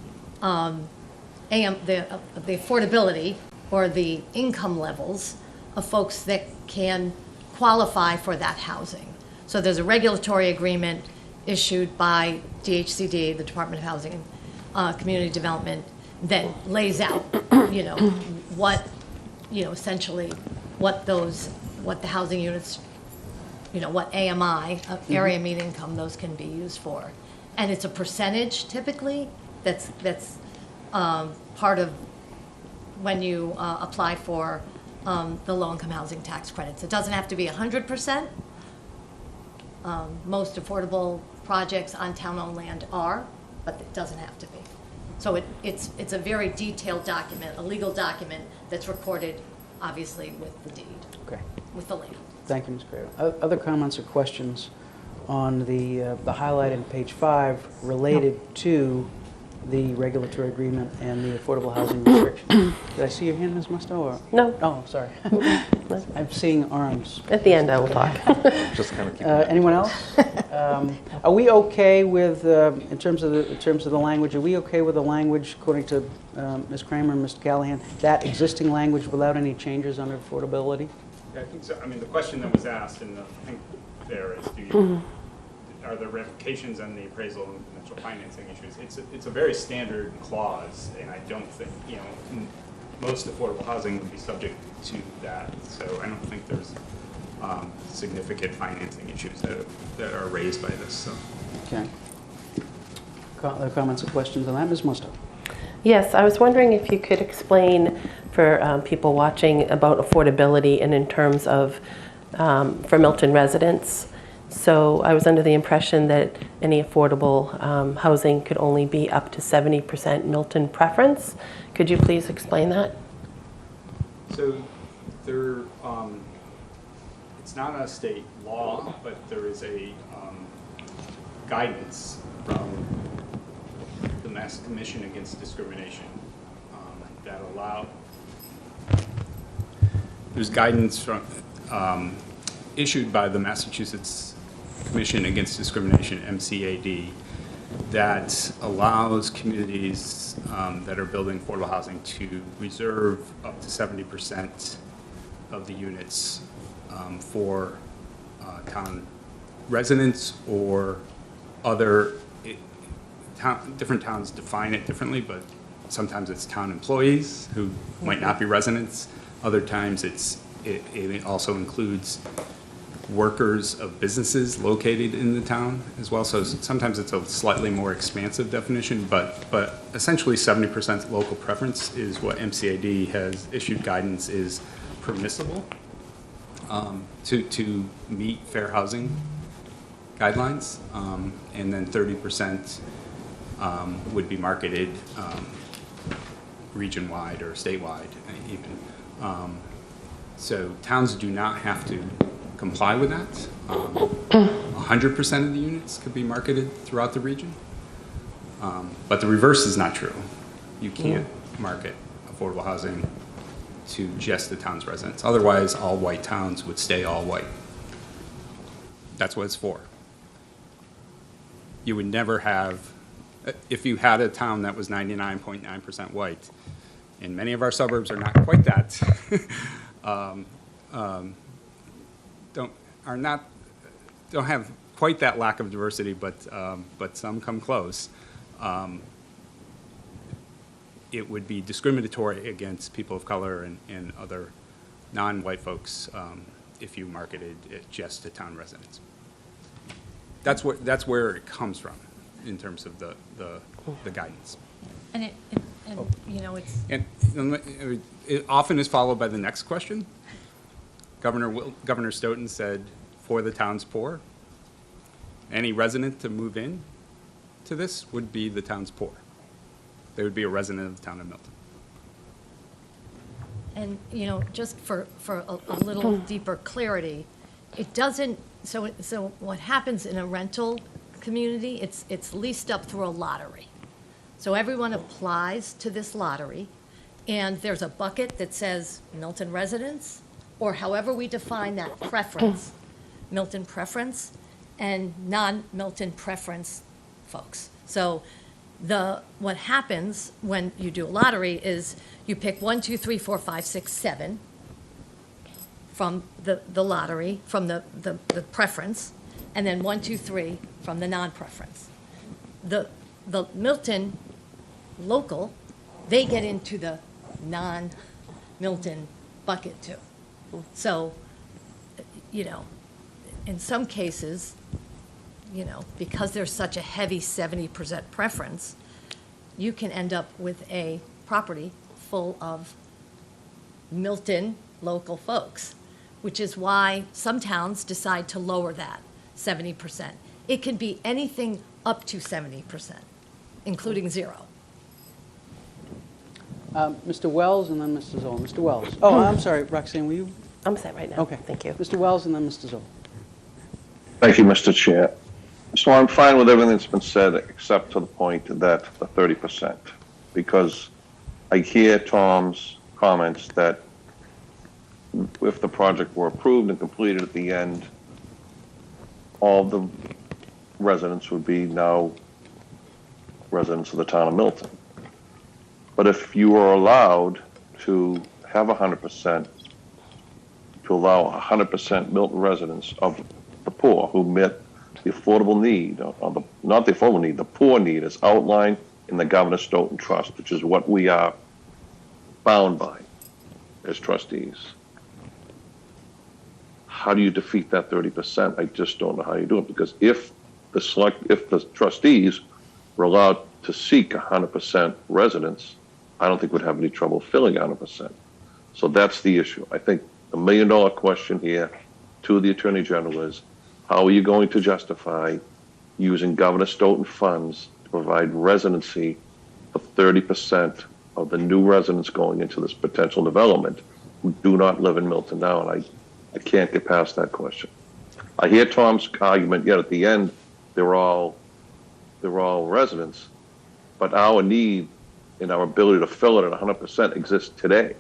affordability or the income levels of folks that can qualify for that housing. So there's a regulatory agreement issued by DHCD, the Department of Housing and Community Development, that lays out, essentially what the housing units, what AMI, area median income, those can be used for. And it's a percentage typically that's part of when you apply for the low-income housing tax credits. It doesn't have to be 100%. Most affordable projects on town-owned land are, but it doesn't have to be. So it's a very detailed document, a legal document that's recorded, obviously, with the deed, Okay. with the land. Thank you, Ms. Craven. Other comments or questions on the highlight in page 5 related to the regulatory agreement and the affordable housing restriction? Did I see your hand, Ms. Musto? Or? No. Oh, sorry. I'm seeing arms. At the end, I will talk. Just kind of keep Anyone else? Are we okay with, in terms of the language? Are we okay with the language, according to Ms. Kramer and Mr. Callahan, that existing language without any changes under affordability? Yeah, I think so. I mean, the question that was asked in the thing there is, are there ramifications on the appraisal and potential financing issues? It's a very standard clause, and I don't think, most affordable housing would be subject to that. So I don't think there's significant financing issues that are raised by this. So. Okay. Other comments or questions on that? Ms. Musto? Yes, I was wondering if you could explain for people watching about affordability and in terms of for Milton residents. So I was under the impression that any affordable housing could only be up to 70% Milton preference. Could you please explain that? So there, it's not a state law, but there is a guidance from the Mass Commission Against Discrimination that allow. There's guidance from issued by the Massachusetts Commission Against Discrimination, MCAD, that allows communities that are building affordable housing to reserve up to 70% of the units for town residents or other, different towns define it differently, but sometimes it's town employees who might not be residents. Other times it also includes workers of businesses located in the town as well. So sometimes it's a slightly more expansive definition, but essentially 70% local preference is what MCAD has issued guidance is permissible to meet fair housing guidelines, and then 30% would be marketed region-wide or statewide even. So towns do not have to comply with that. 100% of the units could be marketed throughout the region. But the reverse is not true. You can't market affordable housing to just the town's residents. Otherwise, all white towns would stay all white. That's what it's for. You would never have, if you had a town that was 99.9% white, and many of our suburbs are not quite that, don't have quite that lack of diversity, but some come close. It would be discriminatory against people of color and other non-white folks if you marketed it just to town residents. That's where it comes from in terms of the guidance. And you know, it's. And it often is followed by the next question. Governor Stoughton said, for the town's poor, any resident to move in to this would be the town's poor. They would be a resident of the town of Milton. And, you know, just for a little deeper clarity, it doesn't, so what happens in a rental community, it's leased up through a lottery. So everyone applies to this lottery, and there's a bucket that says Milton residents, or however we define that preference, Milton preference, and non-Milton preference folks. So what happens when you do a lottery is you pick 1, 2, 3, 4, 5, 6, 7 from the lottery, from the preference, and then 1, 2, 3 from the non-preference. The Milton local, they get into the non-Milton bucket too. So, you know, in some cases, you know, because there's such a heavy 70% preference, you can end up with a property full of Milton local folks, which is why some towns decide to lower that 70%. It can be anything up to 70%, including 0. Mr. Wells and then Mr. Zoll. Mr. Wells. Oh, I'm sorry, Roxanne, were you? I'm set right now. Okay. Thank you. Mr. Wells and then Mr. Zoll. Thank you, Mr. Chair. So I'm fine with everything that's been said, except to the point that the 30%, because I hear Tom's comments that if the project were approved and completed at the end, all the residents would be now residents of the town of Milton. But if you are allowed to have 100%, to allow 100% Milton residents of the poor who met the affordable need, or not the affordable need, the poor need as outlined in the Governor Stoughton Trust, which is what we are bound by as trustees. How do you defeat that 30%? I just don't know how you do it, because if the trustees were allowed to seek 100% residents, I don't think would have any trouble filling 100%. So that's the issue. I think the $1 million question here to the Attorney General is, how are you going to justify using Governor Stoughton funds to provide residency for 30% of the new residents going into this potential development who do not live in Milton now? And I can't get past that question. I hear Tom's argument, yet at the end, they're all residents, but our need and our ability to fill it at 100% exists today.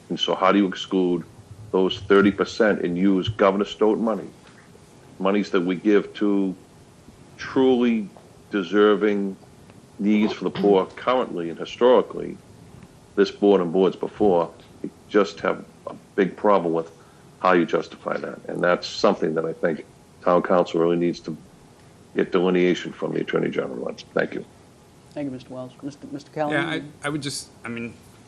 And so how do you exclude those 30% and use Governor Stoughton monies that we give to truly deserving needs for the poor currently and historically? This board and boards before just have a big problem with how you justify that. And that's something that I think town council really needs to get delineation from the Attorney General on. Thank you. Thank you, Mr. Wells. Mr. Callahan? Yeah, I would just,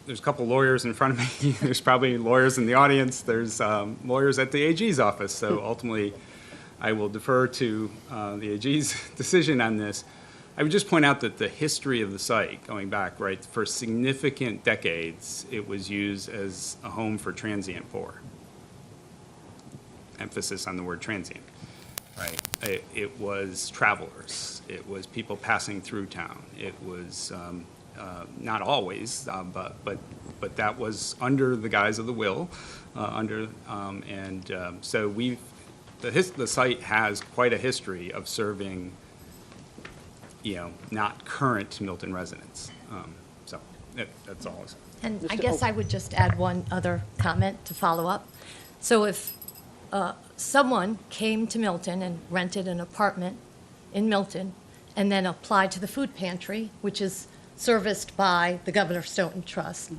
there's a couple lawyers in front of me. There's probably lawyers in the audience. There's lawyers at the AG's office. So ultimately, I will defer to the AG's decision on this. I would just point out that the history of the site, going back, right, for significant decades, it was used as a home for transient poor. Emphasis on the word transient, right? It was travelers. It was people passing through town. It was not always, but that was under the guise of the will, so the site has quite a history of serving, not current Milton residents. So that's all. And I guess I would just add one other comment to follow up. So if someone came to Milton and rented an apartment in Milton and then applied to the food pantry, which is serviced by the Governor Stoughton Trust,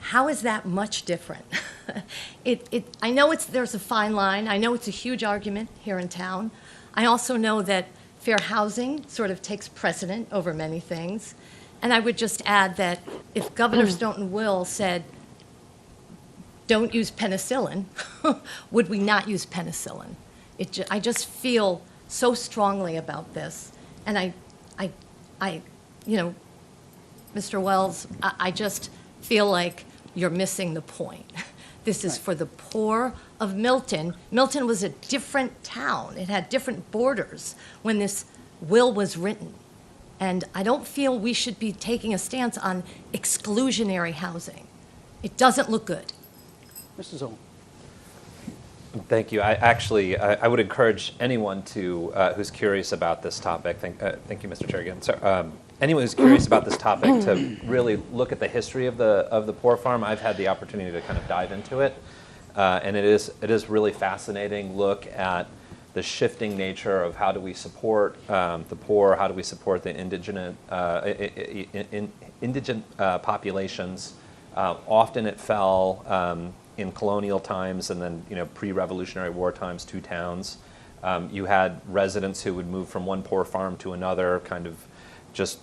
how is that much different? I know there's a fine line. I know it's a huge argument here in town. I also know that fair housing sort of takes precedent over many things. And I would just add that if Governor Stoughton Will said, don't use penicillin, would we not use penicillin? I just feel so strongly about this. And Mr. Wells, I just feel like you're missing the point. This is for the poor of Milton. Milton was a different town. It had different borders when this will was written. And I don't feel we should be taking a stance on exclusionary housing. It doesn't look good. Mr. Zoll. Thank you. I would encourage anyone who's curious about this topic. Thank you, Mr. Chair, again. So, anyone who's curious about this topic to really look at the history of the Poor Farm. I've had the opportunity to kind of dive into it, and it is really fascinating. Look at the shifting nature of how do we support the poor, how do we support the indigent populations. Often it fell in colonial times and then pre-Revolutionary War times to towns. You had residents who would move from one poor farm to another, kind of just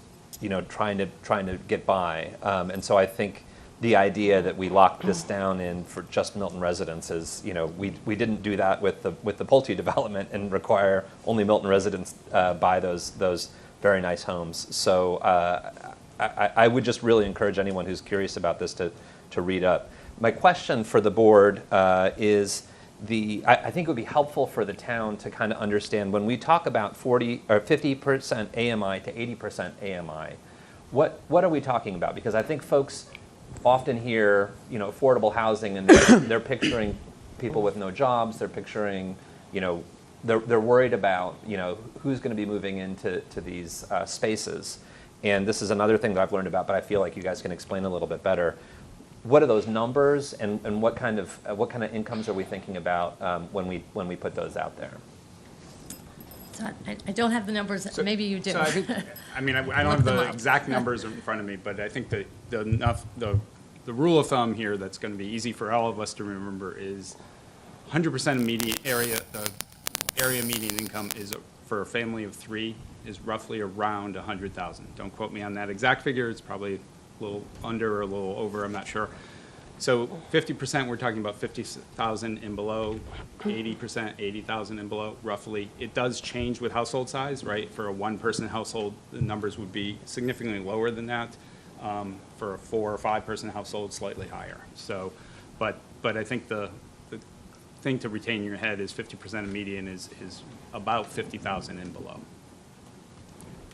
trying to get by. And so I think the idea that we locked this down in for just Milton residents is, we didn't do that with the Pulte development and require only Milton residents buy those very nice homes. So I would just really encourage anyone who's curious about this to read up. My question for the board is I think it would be helpful for the town to kind of understand when we talk about 40 or 50% AMI to 80% AMI, what are we talking about? Because I think folks often hear affordable housing and they're picturing people with no jobs. They're picturing they're worried about who's going to be moving into these spaces. And this is another thing that I've learned about, but I feel like you guys can explain a little bit better. What are those numbers, and what kind of incomes are we thinking about when we put those out there? So I don't have the numbers. Maybe you do. So I don't have the exact numbers in front of me, but I think that the rule of thumb here that's going to be easy for all of us to remember is 100% of median area. The area median income is for a family of 3 is roughly around 100,000. Don't quote me on that exact figure. It's probably a little under or a little over, I'm not sure. So 50%, we're talking about 50,000 and below, 80%, 80,000 and below, roughly. It does change with household size, right? For a one-person household, the numbers would be significantly lower than that. For a 4 or 5-person household, slightly higher. So, but I think the thing to retain in your head is 50% of median is about 50,000 and below.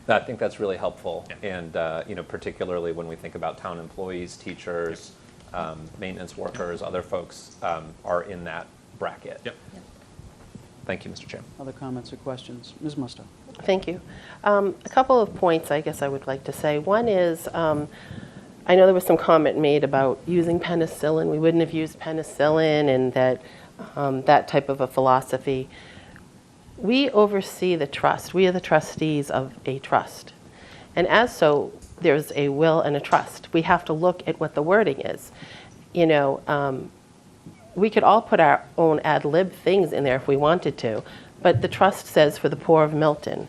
I think that's really helpful, and particularly when we think about town employees, teachers, maintenance workers, other folks are in that bracket. Yep. Thank you, Mr. Chair. Other comments or questions? Ms. Musto. Thank you. A couple of points I guess I would like to say. One is, I know there was some comment made about using penicillin. We wouldn't have used penicillin, and that type of a philosophy. We oversee the trust. We are the trustees of a trust. And as so, there's a will and a trust. We have to look at what the wording is. We could all put our own ad lib things in there if we wanted to, but the trust says for the poor of Milton.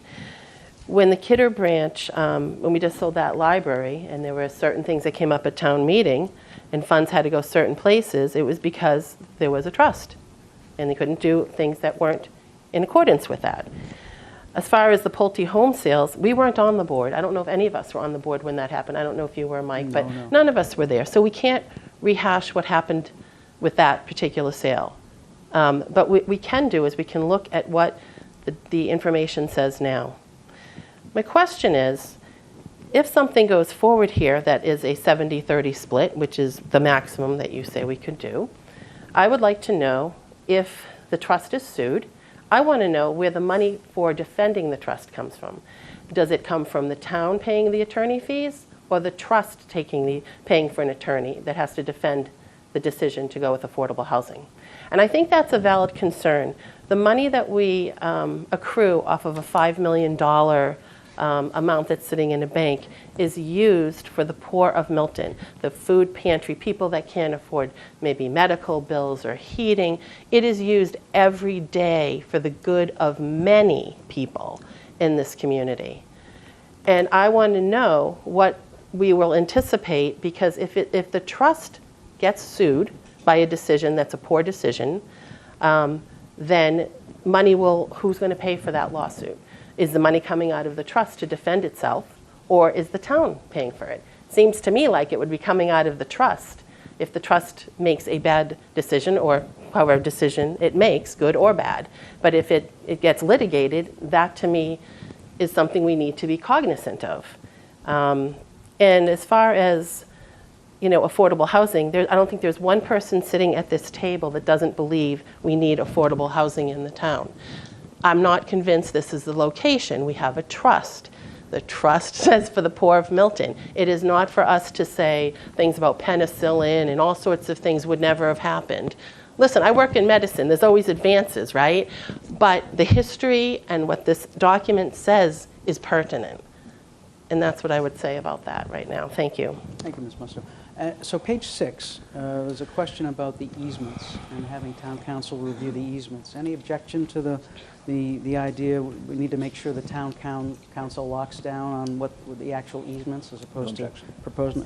When the Kidder branch, when we just sold that library, and there were certain things that came up at town meeting, and funds had to go certain places, it was because there was a trust, and they couldn't do things that weren't in accordance with that. As far as the Pulte home sales, we weren't on the board. I don't know if any of us were on the board when that happened. I don't know if you were, Mike, but none of us were there. So we can't rehash what happened with that particular sale. But what we can do is we can look at what the information says now. My question is, if something goes forward here that is a 70-30 split, which is the maximum that you say we could do, I would like to know if the trust is sued. I want to know where the money for defending the trust comes from. Does it come from the town paying the attorney fees, or the trust paying for an attorney that has to defend the decision to go with affordable housing? And I think that's a valid concern. The money that we accrue off of a $5 million amount that's sitting in a bank is used for the poor of Milton, the food pantry, people that can't afford maybe medical bills or heating. It is used every day for the good of many people in this community. And I want to know what we will anticipate, because if the trust gets sued by a decision that's a poor decision, then money who's going to pay for that lawsuit? Is the money coming out of the trust to defend itself, or is the town paying for it? Seems to me like it would be coming out of the trust if the trust makes a bad decision, or however decision it makes, good or bad. But if it gets litigated, that to me is something we need to be cognizant of. And as far as affordable housing, I don't think there's one person sitting at this table that doesn't believe we need affordable housing in the town. I'm not convinced this is the location. We have a trust. The trust says for the poor of Milton. It is not for us to say things about penicillin and all sorts of things would never have happened. Listen, I work in medicine. There's always advances, right? But the history and what this document says is pertinent. And that's what I would say about that right now. Thank you. Thank you, Ms. Musto. So page 6, there's a question about the easements and having town council review the easements. Any objection to the idea we need to make sure the town council locks down on what the actual easements as opposed to proposed?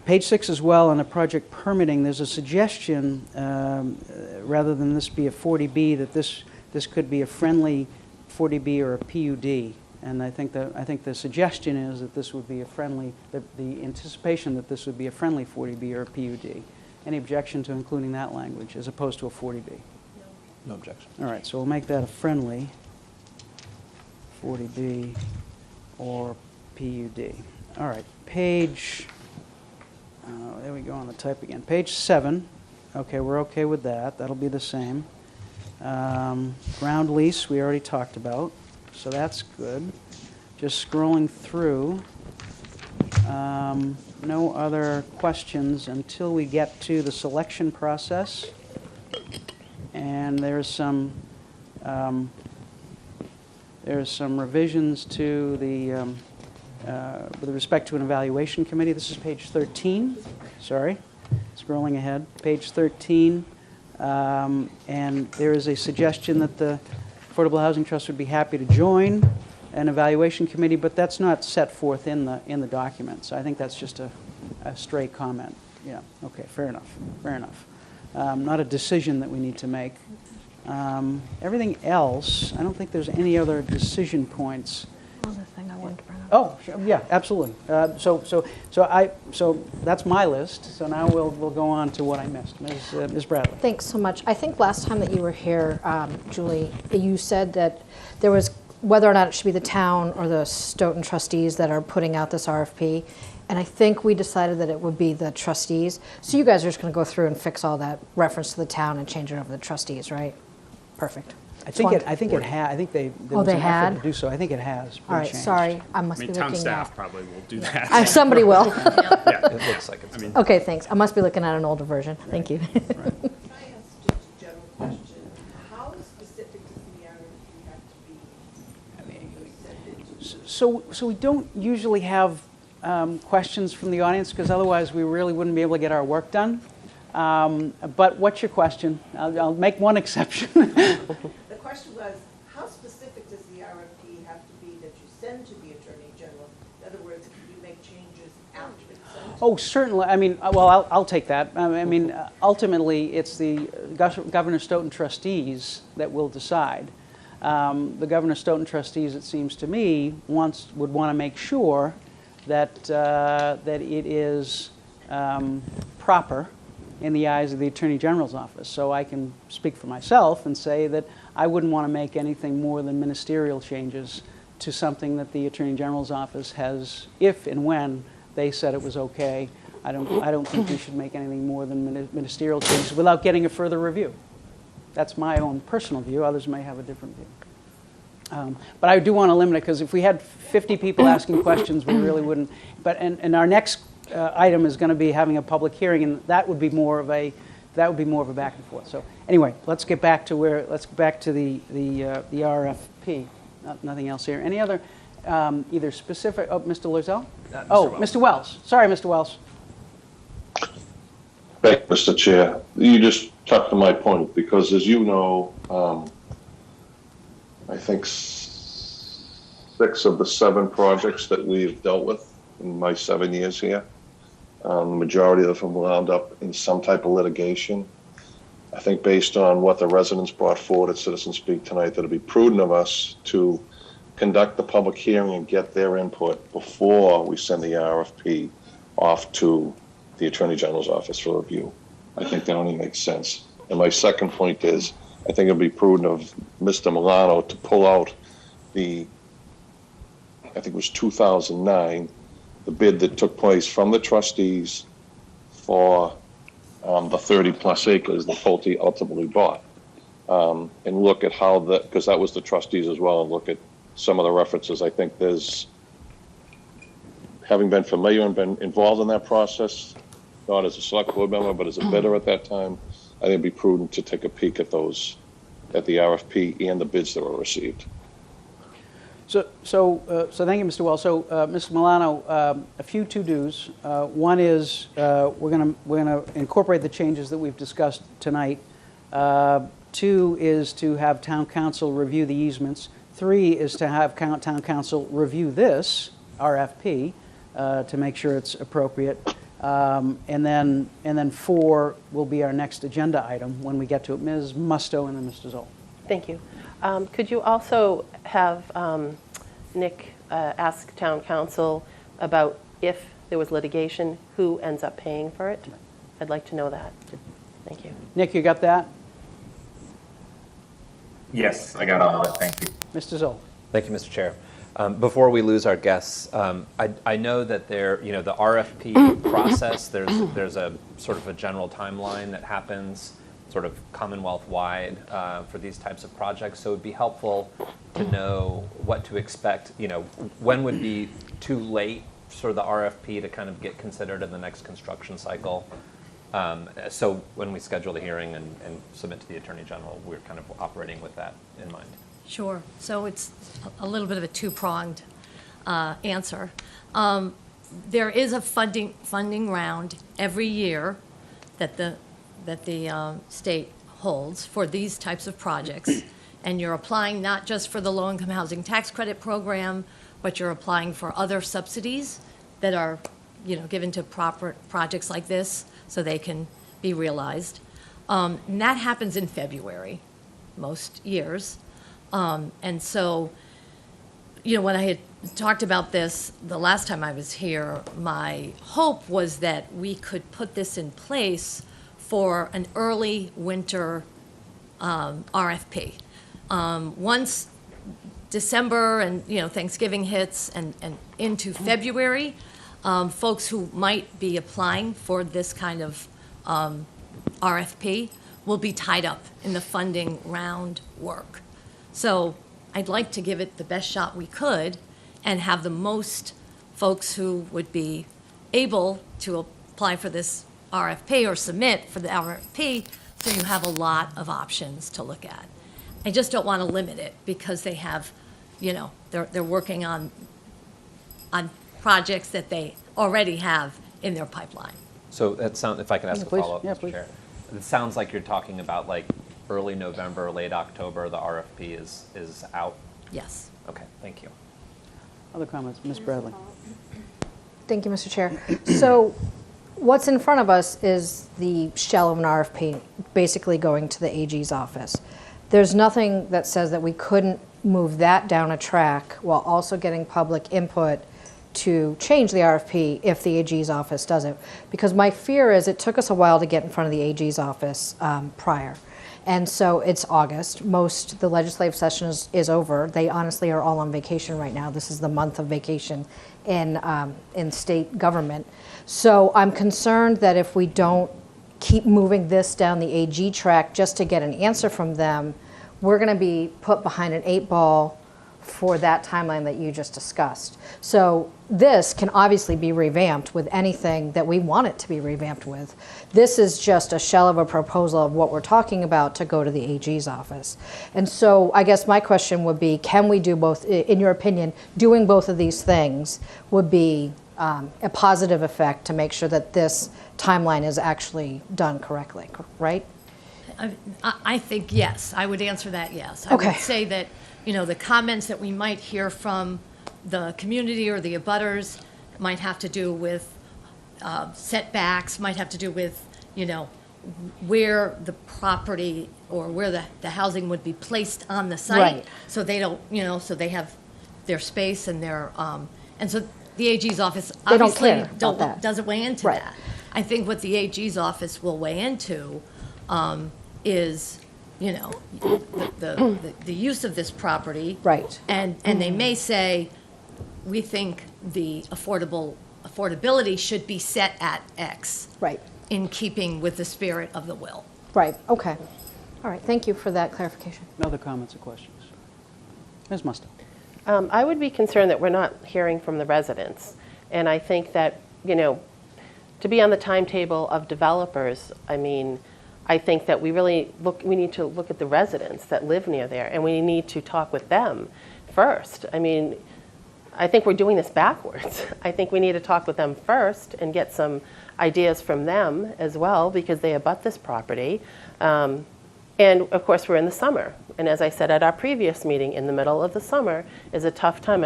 Page 6 as well, on the project permitting, there's a suggestion, rather than this be a 40B, that this could be a friendly 40B or a PUD. And I think the suggestion is that this would be a friendly, the anticipation that this would be a friendly 40B or a PUD. Any objection to including that language as opposed to a 40B? No objection. All right, so we'll make that a friendly 40B or PUD. All right, page, there we go on the type again. Page 7, okay, we're okay with that. That'll be the same. Ground lease, we already talked about. So that's good. Just scrolling through, no other questions until we get to the selection process. And there's some revisions to the with respect to an evaluation committee. This is page 13. Sorry, scrolling ahead. Page 13, and there is a suggestion that the Affordable Housing Trust would be happy to join an evaluation committee, but that's not set forth in the document. So I think that's just a stray comment. Yeah, okay, fair enough, fair enough. Not a decision that we need to make. Everything else, I don't think there's any other decision points. Another thing I wanted to bring up. Oh, sure, yeah, absolutely. So that's my list. So now we'll go on to what I missed. Ms. Bradley. Thanks so much. I think last time that you were here, Julie, you said that there was whether or not it should be the town or the Stoughton trustees that are putting out this RFP. And I think we decided that it would be the trustees. So you guys are just going to go through and fix all that reference to the town and change it over to the trustees, right? Perfect. I think it had. I think there was an effort to do so. I think it has. All right. changed. Sorry, I must I be mean, town looking staff at. probably will do that. Somebody will. Yeah. It looks like it's. Okay, thanks. I must be looking at an older version. Thank you. So we don't usually have questions from the audience because otherwise we really wouldn't be able to get our work done. But what's your question? I'll make one exception. The question was, how specific does the RFP have to be that you send to the Attorney General? In other words, can you make changes after it's sent? Oh, certainly. I mean, well, I'll take that. I mean, ultimately, it's the Governor Stoughton trustees that will decide. The Governor Stoughton trustees, it seems to me, would want to make sure that that it is proper in the eyes of the Attorney General's office. So I can speak for myself and say that I wouldn't want to make anything more than ministerial changes to something that the Attorney General's office has, if and when they said it was okay. I don't think we should make anything more than ministerial changes without getting a further review. That's my own personal view. Others may have a different view. But I do want to limit it because if we had 50 people asking questions, we really wouldn't. But and our next item is going to be having a public hearing, and that would be more of a back and forth. So anyway, let's get back to the RFP. Nothing else here. Any other either specific? Oh, Mr. Loisel? Mr. Wells. Sorry, Mr. Wells. Thank you, Mr. Chair. You just touched on my point because, as you know, I think 6 of the 7 projects that we've dealt with in my 7 years here, the majority of them wound up in some type of litigation. I think based on what the residents brought forward at Citizen Speak tonight, that it'd be prudent of us to conduct the public hearing and get their input before we send the RFP off to the Attorney General's office for review. I think that only makes sense. And my second point is, I think it'd be prudent of Mr. Milano to pull out I think it was 2009, the bid that took place from the trustees for the 30-plus acres that Pulte ultimately bought, and look at how because that was the trustees as well, and look at some of the references. I think there's, having been familiar and been involved in that process, not as a select board member, but as a bidder at that time, I think it'd be prudent to take a peek at those, at the RFP and the bids that were received. So thank you, Mr. Wells. So, Mr. Milano, a few to-dos. One is we're gonna incorporate the changes that we've discussed tonight. 2 is to have town council review the easements. 3 is to have town council review this RFP to make sure it's appropriate. And then 4 will be our next agenda item when we get to it. Ms. Musto and then Mr. Zoll. Thank you. Could you also have Nick ask town council about if there was litigation, who ends up paying for it? I'd like to know that. Thank you. Nick, you got that? Yes, I got all of it. Thank you. Mr. Zoll. Thank you, Mr. Chair. Before we lose our guests, I know that the RFP process, there's a sort of a general timeline that happens sort of Commonwealth-wide for these types of projects. So it would be helpful to know what to expect. When would be too late for the RFP to kind of get considered in the next construction cycle. So when we schedule the hearing and submit to the Attorney General, we're kind of operating with that in mind. Sure. So it's a little bit of a two-pronged answer. There is a funding round every year that the state holds for these types of projects, and you're applying not just for the low-income housing tax credit program, but you're applying for other subsidies that are, given to proper projects like this. so they can be realized. And that happens in February, most years. And so, when I had talked about this the last time I was here, my hope was that we could put this in place for an early winter RFP. Once December and Thanksgiving hits and into February, folks who might be applying for this kind of RFP will be tied up in the funding round work. So I'd like to give it the best shot we could and have the most folks who would be able to apply for this RFP or submit for the RFP, so you have a lot of options to look at. I just don't want to limit it because they have, they're working on projects that they already have in their pipeline. So that sounds, if I could ask a please. follow-up, Yeah, Mr. please. Chair. It sounds like you're talking about like early November, late October, the RFP is out? Yes. Okay, thank you. Other comments? Ms. Bradley. Thank you, Mr. Chair. So what's in front of us is the shell of an RFP, basically going to the AG's office. There's nothing that says that we couldn't move that down a track while also getting public input to change the RFP if the AG's office does it. Because my fear is it took us a while to get in front of the AG's office prior. And so it's August. The legislative session is over. They honestly are all on vacation right now. This is the month of vacation in state government. So I'm concerned that if we don't keep moving this down the AG track just to get an answer from them, we're going to be put behind an 8-ball for that timeline that you just discussed. So this can obviously be revamped with anything that we want it to be revamped with. This is just a shell of a proposal of what we're talking about to go to the AG's office. And so I guess my question would be, can we do both? In your opinion, doing both of these things would be a positive effect to make sure that this timeline is actually done correctly, right? I think yes. I would answer that yes. Okay. I would say that, the comments that we might hear from the community or the abutters might have to do with setbacks, might have to do with, where the property or where the housing would be placed on the site. Right. So they don't, so they have their space and their, and so the AG's office They don't obviously care about that. doesn't weigh into Right. that. I think what the AG's office will weigh into is, the use of this property. Right. And they may say, we think the affordability should be set at X. Right. In keeping with the spirit of the will. Right, okay. All right, thank you for that clarification. No other comments or questions? Ms. Musto. I would be concerned that we're not hearing from the residents. And I think that, to be on the timetable of developers, I think that we need to look at the residents that live near there, and we need to talk with them first. I think we're doing this backwards. I think we need to talk with them first and get some ideas from them as well, because they abut this property. And of course, we're in the summer. And as I said at our previous meeting, in the middle of the summer is a tough time.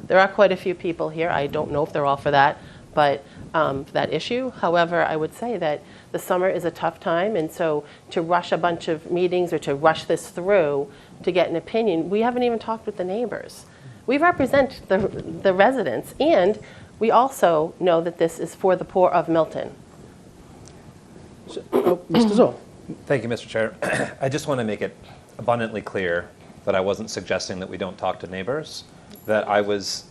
There are quite a few people here. I don't know if they're all for that, but that issue. However, I would say that the summer is a tough time, and so to rush a bunch of meetings or to rush this through to get an opinion, we haven't even talked with the neighbors. We represent the residents, and we also know that this is for the poor of Milton. Mr. Zoll. Thank you, Mr. Chair. I just want to make it abundantly clear that I wasn't suggesting that we don't talk to neighbors, that I was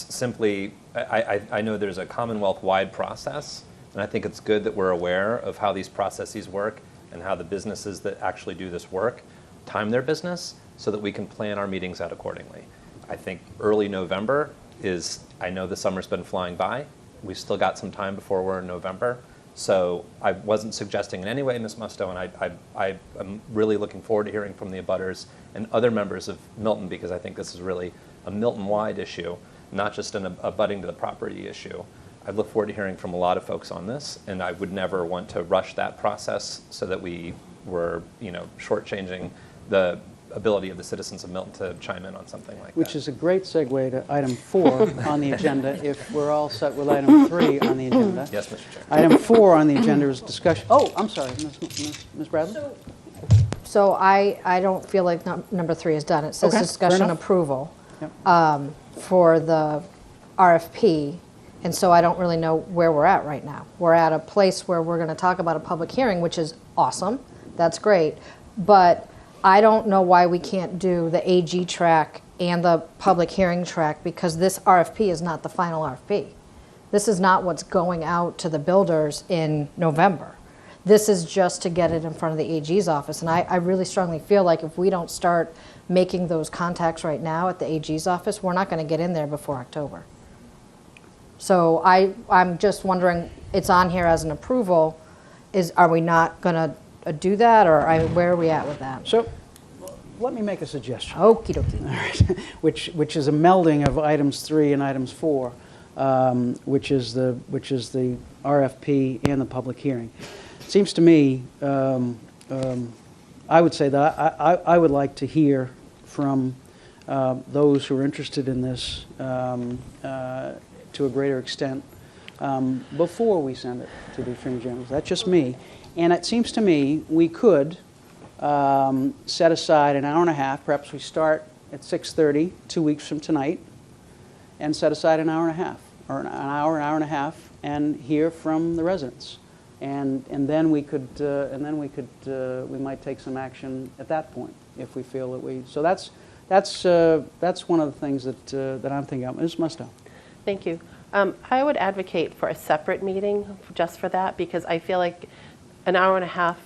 simply, I know there's a Commonwealth-wide process, and I think it's good that we're aware of how these processes work and how the businesses that actually do this work time their business so that we can plan our meetings out accordingly. I think early November I know the summer's been flying by. We've still got some time before we're in November. So I wasn't suggesting in any way, Ms. Musto, and I am really looking forward to hearing from the abutters and other members of Milton, because I think this is really a Milton-wide issue, not just an abutting to the property issue. I look forward to hearing from a lot of folks on this, and I would never want to rush that process so that we were, shortchanging the ability of the citizens of Milton to chime in on something like Which that. is a great segue to item 4 on the agenda, if we're all set with item 3 on the agenda. Yes, Mr. Chair. Item 4 on the agenda is discussion. Oh, I'm sorry, Ms. Bradley? So I don't feel like number 3 is done. It says Okay, fair discussion enough. approval Yep. for the RFP, and so I don't really know where we're at right now. We're at a place where we're going to talk about a public hearing, which is awesome. That's great. But I don't know why we can't do the AG track and the public hearing track, because this RFP is not the final RFP. This is not what's going out to the builders in November. This is just to get it in front of the AG's office. And I really strongly feel like if we don't start making those contacts right now at the AG's office, we're not going to get in there before October. So I'm just wondering, it's on here as an approval. Are we not going to do that, or where are we at with that? So let me make a suggestion. Okie dokie. All right. which is a melding of items 3 and items 4, which is the RFP and the public hearing. It seems to me, I would say that I would like to hear from those who are interested in this to a greater extent before we send it to the Attorney General. That's just me. And it seems to me we could set aside an hour and a half. Perhaps we start at 6:30, 2 weeks from tonight, and set aside an hour and a half, or an hour and a half, and hear from the residents. And then we could we might take some action at that point if we feel that we. So that's one of the things that I'm thinking of. Ms. Musto. Thank you. I would advocate for a separate meeting just for that, because I feel like an hour and a half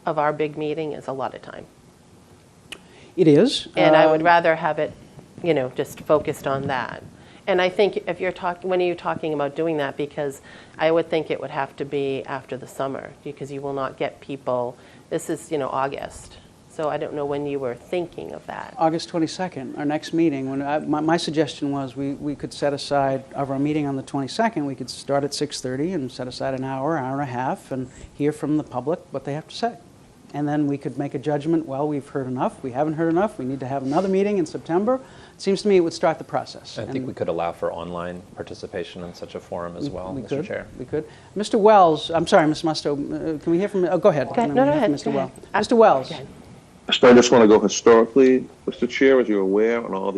of our big meeting is a lot of time. It is. And I would rather have it, just focused on that. And I think if you're when are you talking about doing that? Because I would think it would have to be after the summer, because you will not get people. This is, August. So I don't know when you were thinking of that. August 22nd, our next meeting. When my suggestion was we could set aside of our meeting on the 22nd. We could start at 6:30 and set aside an hour and a half, and hear from the public what they have to say. And then we could make a judgment. Well, we've heard enough. We haven't heard enough. We need to have another meeting in September. It seems to me it would start the process. I think we could allow for online participation in such a forum as well, Mr. Chair. We could. Mr. Wells, I'm sorry, Ms. Musto, can we hear from, go ahead. Okay, no, go ahead. Mr. Wells. Mr. Wells. So I just want to go historically, Mr. Chair, as you're aware, on all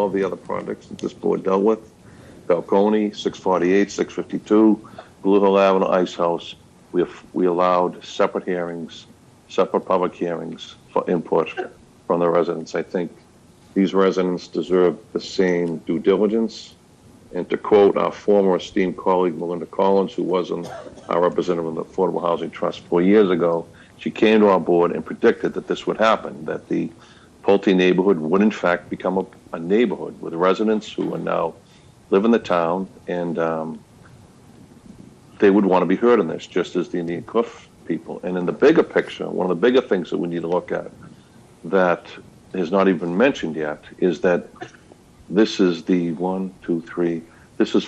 the other projects that this board dealt with, Falcone, 648, 652, Blue Hill Avenue Ice House, we allowed separate hearings, separate public hearings for input from the residents. I think these residents deserve the same due diligence. And to quote our former esteemed colleague, Melinda Collins, who was our representative of the Affordable Housing Trust 4 years ago, she came to our board and predicted that this would happen, that the Pulte neighborhood would in fact become a neighborhood with residents who are now live in the town, and they would want to be heard in this, just as the Indian Cliff people. And in the bigger picture, one of the bigger things that we need to look at that has not even mentioned yet is that this is the 1, 2, 3. This is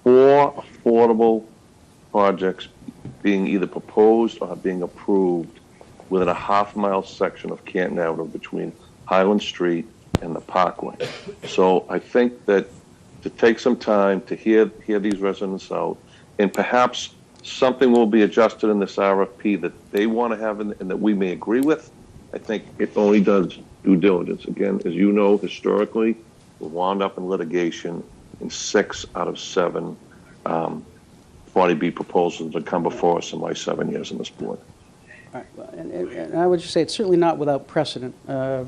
4 affordable projects being either proposed or being approved within a half-mile section of Canton Avenue between Highland Street and the Parkway. So I think that to take some time to hear these residents out, and perhaps something will be adjusted in this RFP that they want to have and that we may agree with. I think it only does due diligence. Again, as you know, historically, we wound up in litigation in 6 out of 7 40B proposals that come before us in my 7 years on this board. All right. And I would just say it's certainly not without precedent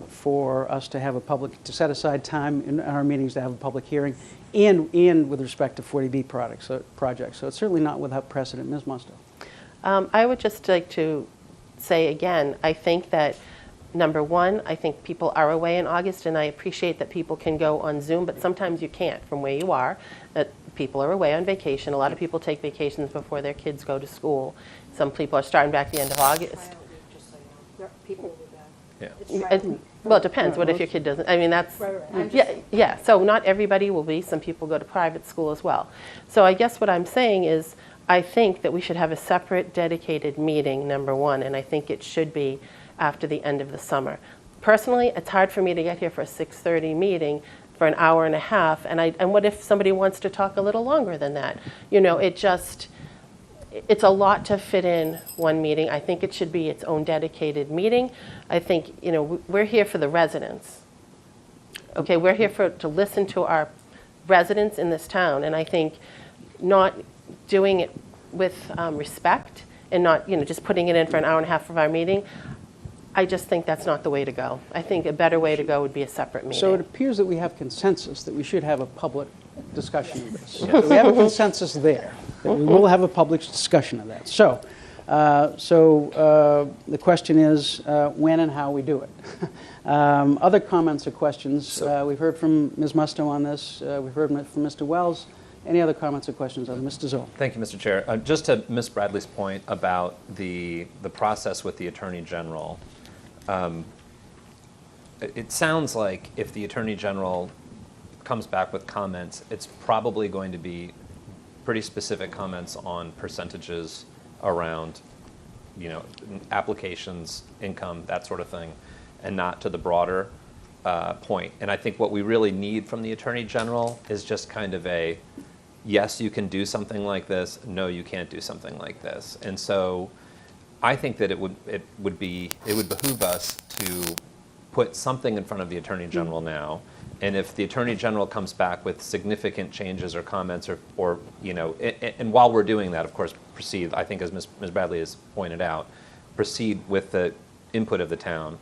for us to have to set aside time in our meetings to have a public hearing and with respect to 40B projects. So it's certainly not without precedent. Ms. Musto. I would just like to say again, I think that number one, I think people are away in August, and I appreciate that people can go on Zoom, but sometimes you can't from where you are. That people are away on vacation. A lot of people take vacations before their kids go to school. Some people are starting back at the end of August. People will be back. Yeah. Well, it depends. What if your kid doesn't? I mean, that's yeah. So not everybody will be. Some people go to private school as well. So I guess what I'm saying is, I think that we should have a separate, dedicated meeting. Number one, and I think it should be after the end of the summer. personally, it's hard for me to get here for a 6:30 meeting for an hour and a half, and what if somebody wants to talk a little longer than that? You know, it's a lot to fit in one meeting. I think it should be its own dedicated meeting. I think, you know, we're here for the residents. Okay, we're here to listen to our residents in this town, and I think not doing it with respect and not, you know, just putting it in for an hour and a half of our meeting, I just think that's not the way to go. I think a better way to go would be a separate meeting. So it appears that we have consensus that we should have a public discussion of this. So we have a consensus there, that we will have a public discussion of that. So, the question is when and how we do it. Other comments or questions? We've heard from Ms. Musto on this. We've heard from Mr. Wells. Any other comments or questions on Mr. Zoll? Thank you, Mr. Chair. Just to Ms. Bradley's point about the process with the Attorney General, it sounds like if the Attorney General comes back with comments, it's probably going to be pretty specific comments on percentages around, you know, applications, income, that sort of thing, and not to the broader point. And I think what we really need from the Attorney General is just kind of a, yes, you can do something like this, no, you can't do something like this. And so I think that it would behoove us to put something in front of the Attorney General now. And if the Attorney General comes back with significant changes or comments or you know, and while we're doing that, of course, proceed, I think as Ms. Bradley has pointed out, proceed with the input of the town.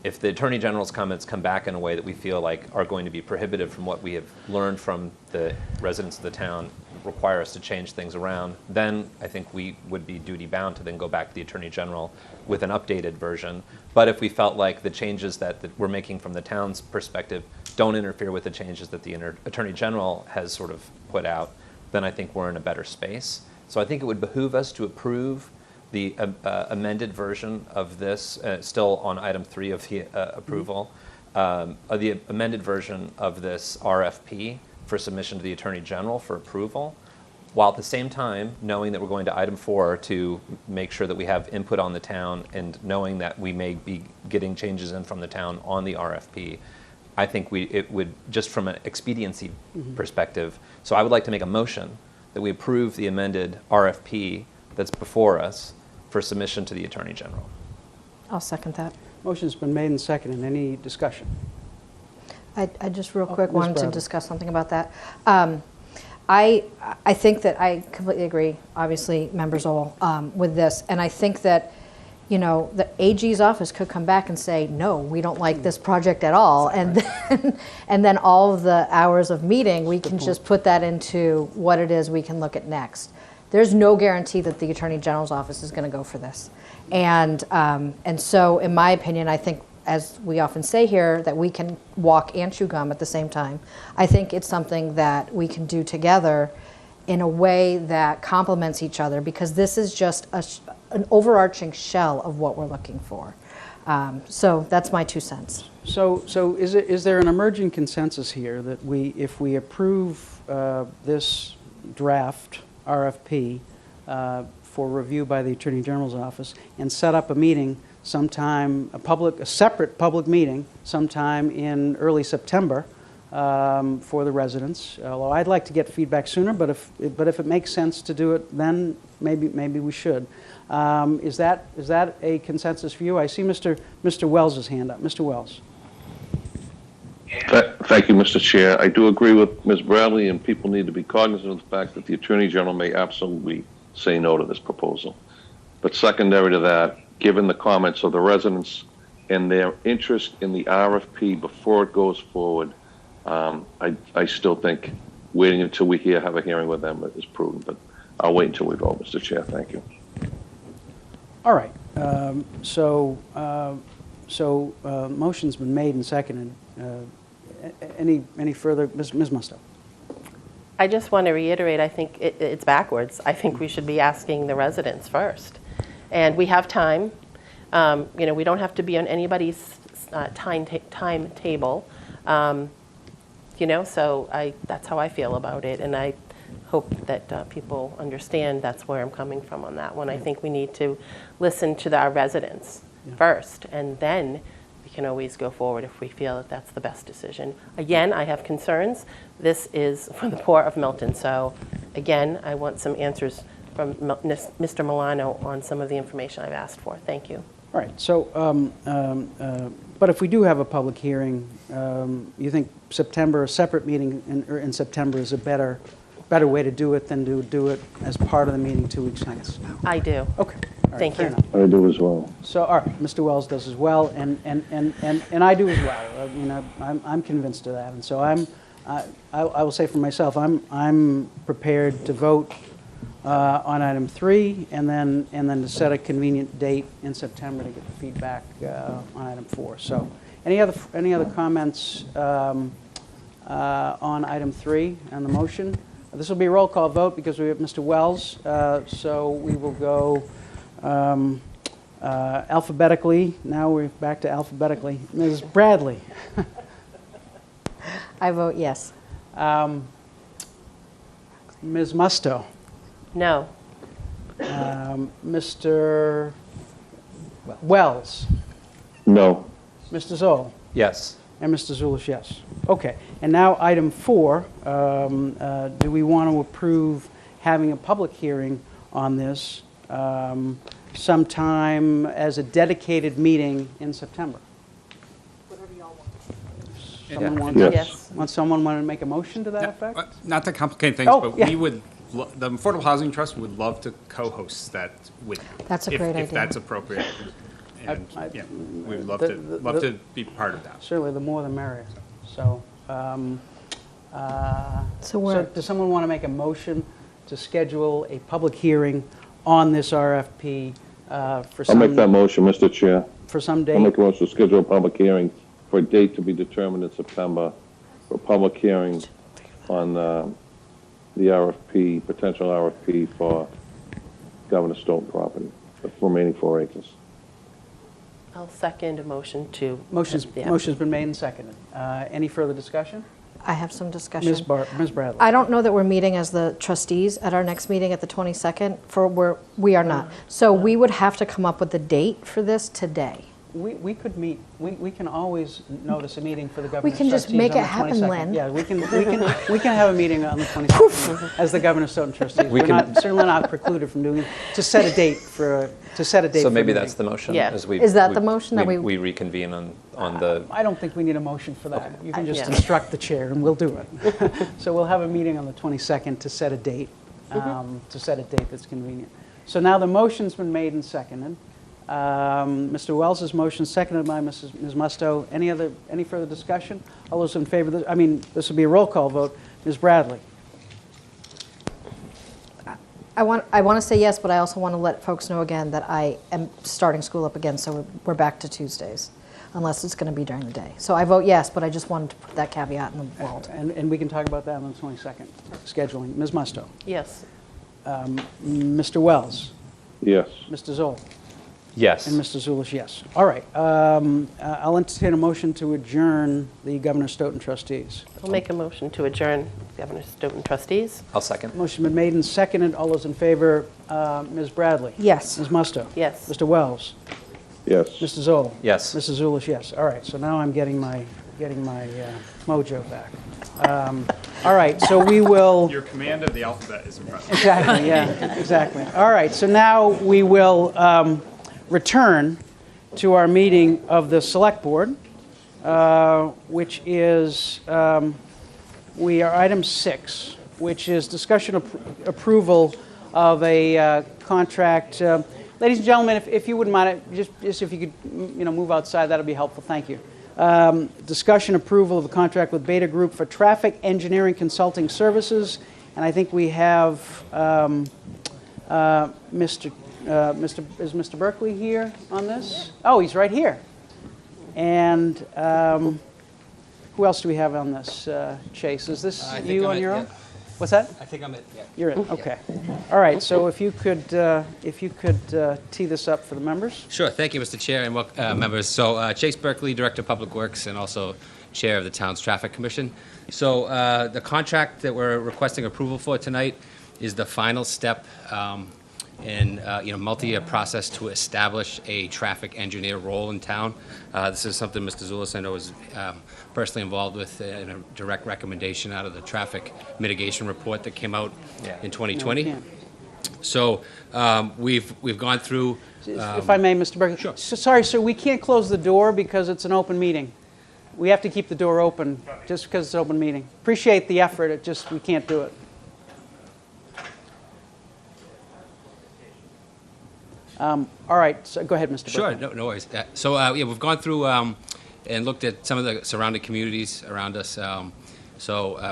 If the Attorney General's comments come back in a way that we feel like are going to be prohibitive from what we have learned from the residents of the town, require us to change things around, then I think we would be duty bound to then go back to the Attorney General with an updated version. But if we felt like the changes that we're making from the town's perspective don't interfere with the changes that the Attorney General has sort of put out, then I think we're in a better space. So I think it would behoove us to approve the amended version of this, still on item 3 of the approval, the amended version of this RFP for submission to the Attorney General for approval, while at the same time knowing that we're going to item 4 to make sure that we have input on the town and knowing that we may be getting changes in from the town on the RFP. I think it would, just from an expediency perspective, so I would like to make a motion that we approve the amended RFP that's before us for submission to the Attorney General. I'll second that. Motion's been made and seconded. Any discussion? I just real quick Ms. wanted to Bradley. discuss something about that. I think that I completely agree, obviously, members all, with this. And I think that, you know, the AG's office could come back and say, no, we don't like this project at all. And then all of the hours of meeting, we can just put that into what it is we can look at next. There's no guarantee that the Attorney General's office is going to go for this. And so, in my opinion, I think, as we often say here, that we can walk and chew gum at the same time. I think it's something that we can do together in a way that complements each other, because this is just an overarching shell of what we're looking for. So that's my 2 cents. So is there an emerging consensus here that if we approve this draft RFP for review by the Attorney General's office and set up a meeting sometime, a separate public meeting sometime in early September for the residents, although I'd like to get feedback sooner, but if it makes sense to do it then, maybe we should. Is that a consensus for you? I see Mr. Wells' hand up. Mr. Wells. Thank you, Mr. Chair. I do agree with Ms. Bradley, and people need to be cognizant of the fact that the Attorney General may absolutely say no to this proposal. But secondary to that, given the comments of the residents and their interest in the RFP before it goes forward, I still think waiting until we have a hearing with them is prudent. But I'll wait until we vote, Mr. Chair. Thank you. All right. Motion's been made and seconded. Any further? Ms. Musto. I just want to reiterate, I think it's backwards. I think we should be asking the residents first. And we have time. You know, we don't have to be on anybody's timetable. You know, so that's how I feel about it. And I hope that people understand that's where I'm coming from on that one. I think we need to listen to our residents first, and then can always go forward if we feel that that's the best decision. Again, I have concerns. This is for the poor of Milton. So again, I want some answers from Mr. Milano on some of the information I've asked for. Thank you. All right, so, but if we do have a public hearing, you think September, a separate meeting in September is a better way to do it than to do it as part of the meeting 2 weeks hence? I do. Okay. All right, Thank fair you. enough. I do as well. So, all right, Mr. Wells does as well, and I do as well. I'm convinced of that, and so I will say for myself, I'm prepared to vote on item 3, and then to set a convenient date in September to get the feedback on item 4. So, any other comments on item 3 and the motion? This will be a roll call vote because we have Mr. Wells. So we will go alphabetically. Now we're back to alphabetically. Ms. Bradley. I vote yes. Ms. Musto. No. Mr. Wells. No. Mr. Zoll. Yes. And Mr. Zulish, yes. Okay. And now item 4. Do we want to approve having a public hearing on this sometime as a dedicated meeting in September? Whatever y'all Someone Yes. someone want to make a motion to that effect? Not to complicate things, Oh, but yeah. we would, the Affordable Housing Trust would love to co-host that with you. That's a great If idea. that's appropriate. And, yeah, we'd love to be part of that. Certainly, the more the merrier. So, So does someone want to make a motion to schedule a public hearing on this RFP for I'll make that some, motion, Mr. Chair. for some I'll date? make a motion to schedule a public hearing for a date to be determined in September for a public hearing on the RFP, potential RFP for Governor Stoughton property, the remaining 4 acres. I'll second a motion to. Motion's Yeah. been made and seconded. Any further discussion? I have some discussion. Ms. Bradley. I don't know that we're meeting as the trustees at our next meeting at the 22nd, we are not. So we would have to come up with a date for this today. We could meet, we can always notice a meeting for the governor's can just trustees make on it the happen, 22nd. Lynn. Yeah, we can have a meeting on the 22nd as the governor's Stoughton trustees. We're certainly not precluded from doing it, to set a date for So a maybe meeting. that's the motion. Yeah. Is that the motion that we- We reconvene on the, I don't think we need a motion for that. You can just Yeah. instruct the chair and we'll do it. So we'll have a meeting on the 22nd to set a date, that's convenient. So now the motion's been made and seconded. Mr. Wells' motion seconded by Ms. Musto. Any further discussion? All those in favor, this will be a roll call vote. Ms. Bradley? I want to say yes, but I also want to let folks know again that I am starting school up again, so we're back to Tuesdays, unless it's going to be during the day. So I vote yes, but I just wanted to put that caveat in the world. And we can talk about that on the 22nd, scheduling. Ms. Musto? Yes. Mr. Wells? Yes. Mr. Zoll? yes. And Mr. Zulish, yes. All right. I'll entertain a motion to adjourn the Governor Stoughton trustees. I'll make a motion to adjourn Governor Stoughton trustees. I'll second. Motion been made and seconded. All those in favor, Ms. Bradley? Yes. Ms. Musto? Yes. Mr. Wells? Yes. Mr. Zoll? Yes. Mrs. Zulish, yes. All right, so now I'm getting my mojo back. All right, so we will... Your command of the alphabet is impressive. Exactly, yeah, exactly. All right, so now we will return to our meeting of the Select Board, which is, we are item 6, which is discussion approval of a contract. Ladies and gentlemen, if you wouldn't mind, just if you could move outside, that would be helpful. Thank you. Discussion approval of a contract with Beta Group for traffic engineering consulting services. And I think we have Mr. Is Mr. Berkeley here on this? Oh, he's right here. And who else do we have on this? Chase, is this you on your own? What's that? I think I'm it, yeah. You're in, okay. All right, so if you could tee this up for the members. Sure, thank you, Mr. Chair and members. So Chase Berkeley, Director of Public Works and also Chair of the town's Traffic Commission. So the contract that we're requesting approval for tonight is the final step in multi-year process to establish a traffic engineer role in town. This is something Mr. Zulus, I know, was personally involved with in a direct recommendation out of the traffic mitigation report that came out in 2020. So we've gone through. If I may, Mr. Berkeley. Sure. Sorry, sir, we can't close the door because it's an open meeting. We have to keep the door open just because it's an open meeting. Appreciate the effort, we can't do it. All right, so go ahead, Mr. Sure, Berkeley. no worries. So we've gone through and looked at some of the surrounding communities around us.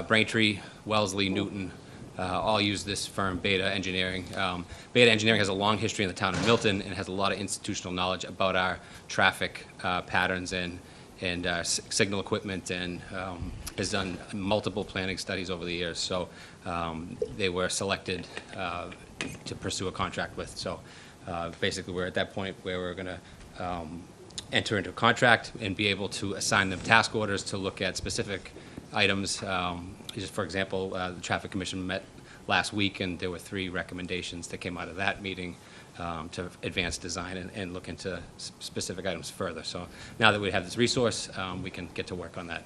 Braintree, Wellesley, Newton, all use this firm, Beta Engineering. Beta Engineering has a long history in the town of Milton and has a lot of institutional knowledge about our traffic patterns and signal equipment, and has done multiple planning studies over the years. So they were selected to pursue a contract with. So basically, we're at that point where we're going to enter into a contract and be able to assign them task orders to look at specific items. Just for example, the Traffic Commission met last week, and there were 3 recommendations that came out of that meeting to advance design and look into specific items further. So now that we have this resource, we can get to work on that.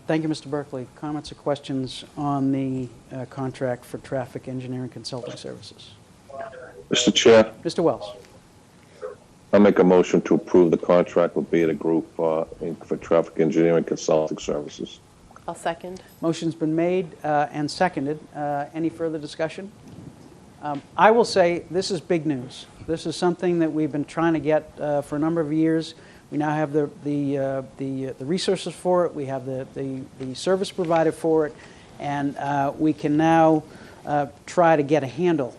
Thank you, Mr. Berkeley. Comments or questions on the contract for traffic engineering consulting services? Mr. Chair, Mr. Wells. I'll make a motion to approve the contract with Beta Group for traffic engineering consulting services. I'll second. Motion's been made and seconded. Any further discussion? I will say this is big news. This is something that we've been trying to get for a number of years. We now have the resources for it. We have the service provided for it, and we can now try to get a handle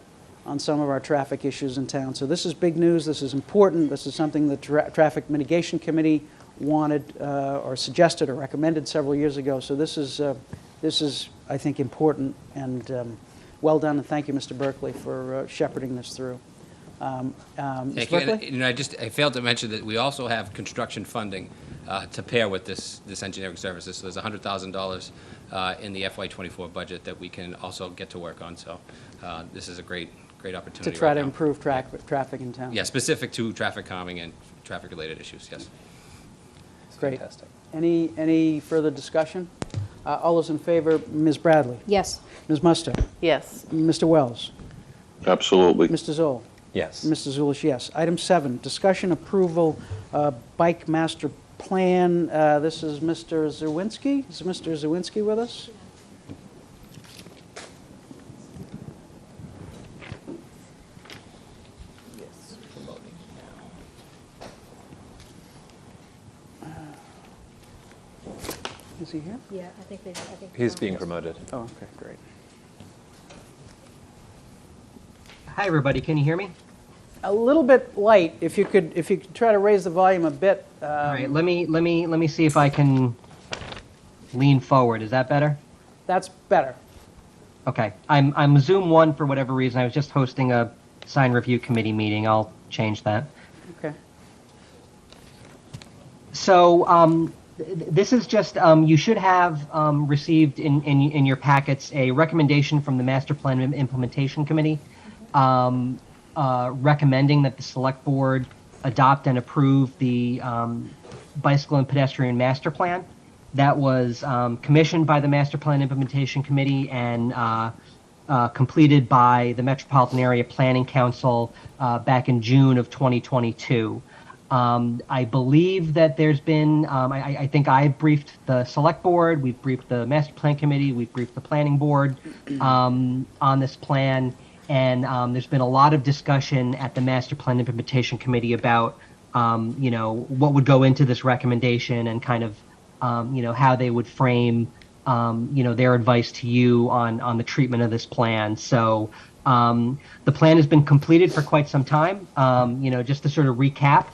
on some of our traffic issues in town. So this is big news. This is important. This is something the Traffic Mitigation Committee wanted or suggested or recommended several years ago. So this is, I think, important and well done. And thank you, Mr. Berkeley, for shepherding this through. Thank you. And, I failed to mention that we also have construction funding to pair with this engineering services. So there's $100,000 in the FY24 budget that we can also get to work on. So this is a great opportunity to try right to now. improve traffic in town. Yeah, specific to traffic calming and traffic-related issues. Yes. Great. Fantastic. Any further discussion? All those in favor, Ms. Bradley? Yes. Ms. Musto? Yes. Mr. Wells? Absolutely. Mr. Zoll? Yes. Mr. Zulish, yes. Item 7, discussion approval bike master plan. This is Mr. Zawinski. Is Mr. Zawinski with us? Yes, promoting now. Is he here? Yeah, I think He's being promoted. Oh, okay, great. Hi, everybody. Can you hear me? A little bit light. If you could try to raise the volume a bit. All right. Let me see if I can lean forward. Is that better? That's better. Okay. I'm Zoom 1 for whatever reason. I was just hosting a sign review committee meeting. I'll change that. Okay. So this is just you should have received in your packets a recommendation from the Master Plan Implementation Committee. Recommending that the Select Board adopt and approve the Bicycle and Pedestrian Master Plan. That was commissioned by the Master Plan Implementation Committee and completed by the Metropolitan Area Planning Council back in June of 2022. I believe that there's been, I think I briefed the Select Board, we've briefed the Master Plan Committee, we've briefed the Planning Board on this plan. And there's been a lot of discussion at the Master Plan Implementation Committee about, what would go into this recommendation and kind of, how they would frame, their advice to you on the treatment of this plan. So the plan has been completed for quite some time. Just to sort of recap,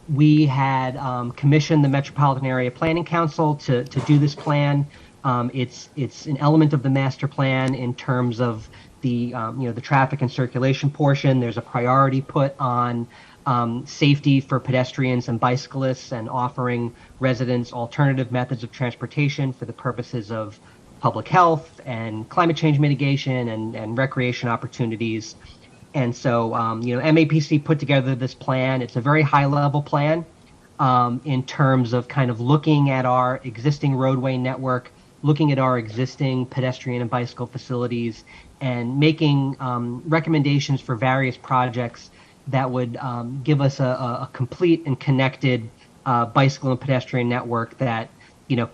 we had commissioned the Metropolitan Area Planning Council to do this plan. It's an element of the master plan in terms of the the traffic and circulation portion. There's a priority put on safety for pedestrians and bicyclists and offering residents alternative methods of transportation for the purposes of public health and climate change mitigation and recreation opportunities. And so, MAPC put together this plan. It's a very high-level plan in terms of kind of looking at our existing roadway network, looking at our existing pedestrian and bicycle facilities, and making recommendations for various projects that would give us a complete and connected bicycle and pedestrian network that,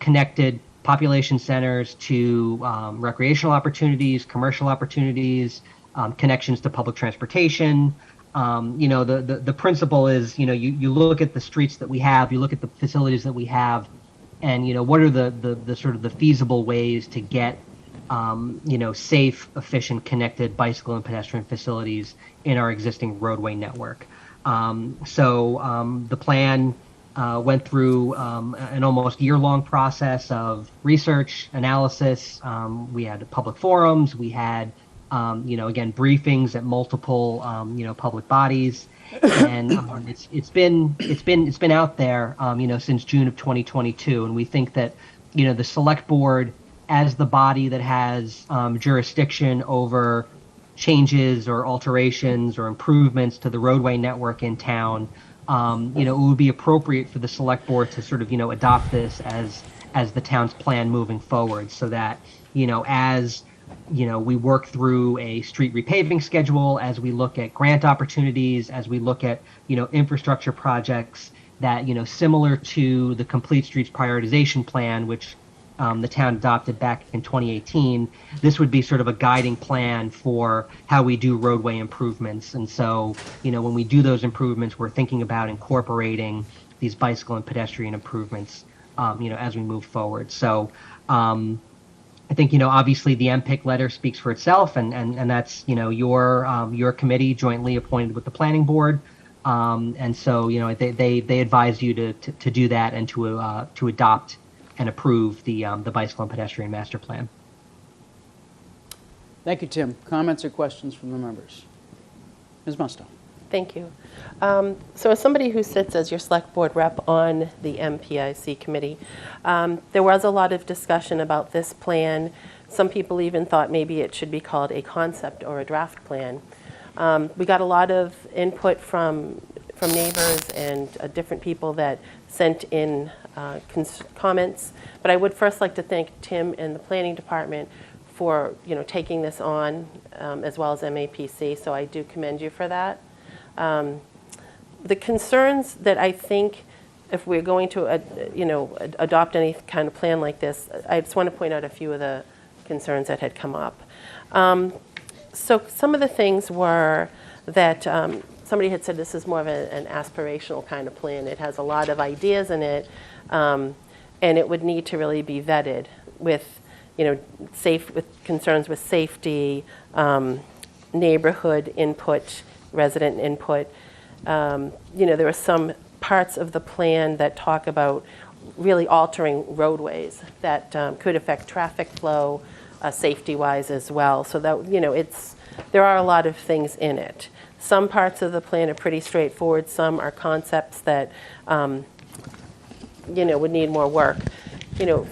connected population centers to recreational opportunities, commercial opportunities, connections to public transportation. The principle is, you look at the streets that we have, you look at the facilities that we have, and, what are the sort of the feasible ways to get, safe, efficient, connected bicycle and pedestrian facilities in our existing roadway network. The plan went through an almost year-long process of research, analysis. We had public forums. We had, again, briefings at multiple, public bodies, and it's been out there, since June of 2022. And we think that, the select board, as the body that has jurisdiction over changes or alterations or improvements to the roadway network in town, it would be appropriate for the select board to sort of, adopt this as the town's plan moving forward, so that, as we work through a street repaving schedule, as we look at grant opportunities, as we look at, infrastructure projects that, similar to the Complete Streets Prioritization Plan, which the town adopted back in 2018, this would be sort of a guiding plan for how we do roadway improvements. And so, when we do those improvements, we're thinking about incorporating these bicycle and pedestrian improvements, as we move forward. So, I think, obviously the MPIC letter speaks for itself, and that's, your committee jointly appointed with the planning board. And so, they advise you to do that and to adopt and approve the bicycle and pedestrian master plan. Thank you, Tim. Comments or questions from the members? Ms. Musto. Thank you. So as somebody who sits as your select board rep on the MPIC committee, there was a lot of discussion about this plan. Some people even thought maybe it should be called a concept or a draft plan. We got a lot of input from neighbors and different people that sent in comments. But I would first like to thank Tim and the planning department for taking this on, as well as MAPC. So I do commend you for that. The concerns that I think, if we're going to adopt any kind of plan like this, I just want to point out a few of the concerns that had come up. So some of the things were that somebody had said this is more of an aspirational kind of plan. It has a lot of ideas in it, and it would need to really be vetted with, with concerns with safety, neighborhood input, resident input. There are some parts of the plan that talk about really altering roadways that could affect traffic flow, safety-wise as well. So that, there are a lot of things in it. Some parts of the plan are pretty straightforward. Some are concepts that, would need more work.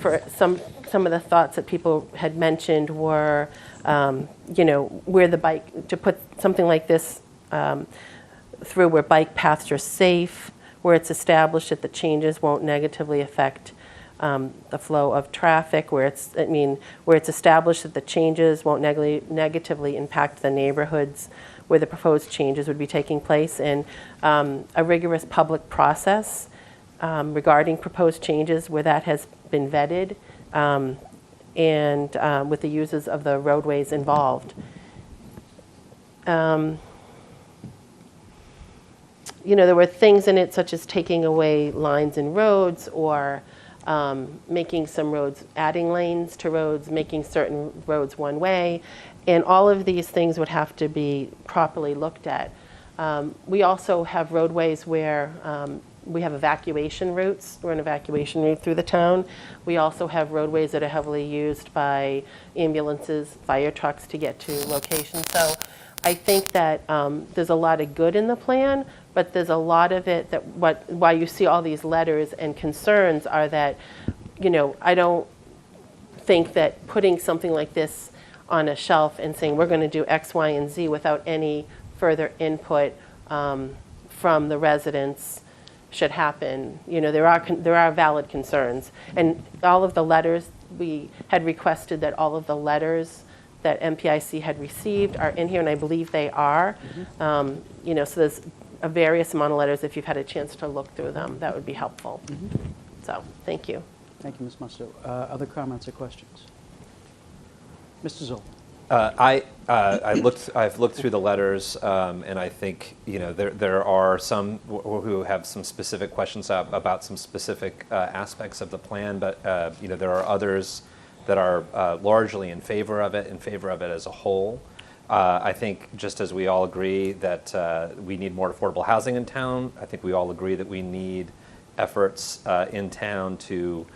For some of the thoughts that people had mentioned were, where the bike, to put something like this through where bike paths are safe, where it's established that the changes won't negatively affect the flow of traffic, where it's established that the changes won't negatively impact the neighborhoods where the proposed changes would be taking place, and a rigorous public process regarding proposed changes where that has been vetted, and with the users of the roadways involved. There were things in it such as taking away lines in roads, or making some roads, adding lanes to roads, making certain roads one way, and all of these things would have to be properly looked at. We also have roadways where we have evacuation routes. We're an evacuation route through the town. We also have roadways that are heavily used by ambulances, fire trucks to get to locations. So I think that there's a lot of good in the plan, but there's a lot of it that why you see all these letters and concerns are that, I don't think that putting something like this on a shelf and saying we're going to do X, Y, and Z without any further input from the residents should happen. There are valid concerns, and all of the letters, we had requested that all of the letters that MPIC had received are in here, and I believe they are. So there's a various amount of letters. If you've had a chance to look through them, that would be helpful. So, thank you. Thank you, Ms. Musto. Other comments or questions? Mr. Zoll. I've looked through the letters, and I think there are some who have some specific questions about some specific aspects of the plan, but there are others that are largely in favor of it as a whole. I think, just as we all agree that we need more affordable housing in town, I think we all agree that we need efforts in town to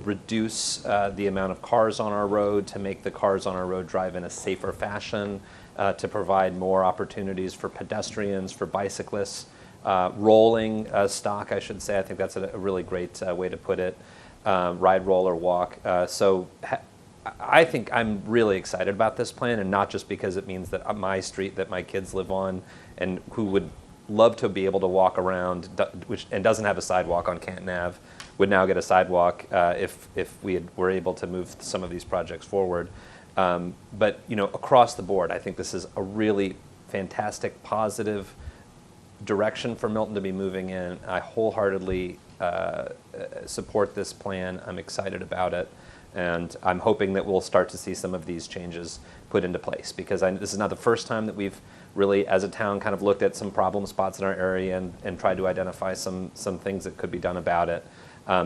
reduce the amount of cars on our road, to make the cars on our road drive in a safer fashion, to provide more opportunities for pedestrians, for bicyclists, rolling stock, I should say. I think that's a really great way to put it. Ride, roll, or walk. I think I'm really excited about this plan, and not just because it means that my street that my kids live on and who would love to be able to walk around, and doesn't have a sidewalk on Canton Ave, would now get a sidewalk if we were able to move some of these projects forward. But across the board, I think this is a really fantastic, positive direction for Milton to be moving in. I wholeheartedly support this plan. I'm excited about it, and I'm hoping that we'll start to see some of these changes put into place, because this is not the first time that we've really, as a town, kind of looked at some problem spots in our area and tried to identify some things that could be done about it.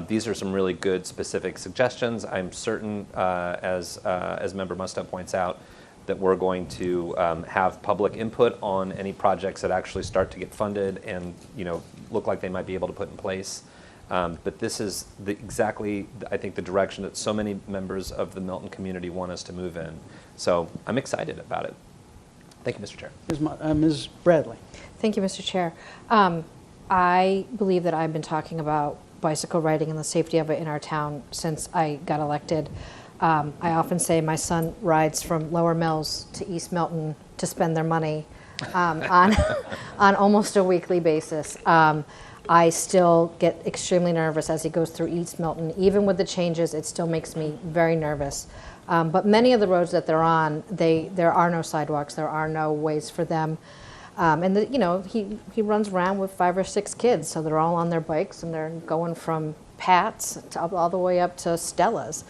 These are some really good specific suggestions. I'm certain, as Member Musto points out, that we're going to have public input on any projects that actually start to get funded and look like they might be able to put in place. But this is exactly, I think, the direction that so many members of the Milton community want us to move in. So I'm excited about it. Thank you, Mr. Chair. Ms. Bradley. Thank you, Mr. Chair. I believe that I've been talking about bicycle riding and the safety of it in our town since I got elected. I often say my son rides from Lower Mills to East Milton to spend their money on almost a weekly basis. I still get extremely nervous as he goes through East Milton. Even with the changes, it still makes me very nervous. But many of the roads that they're on, there are no sidewalks, there are no ways for them. He runs around with 5 or 6 kids, so they're all on their bikes and they're going from Pat's all the way up to Stella's.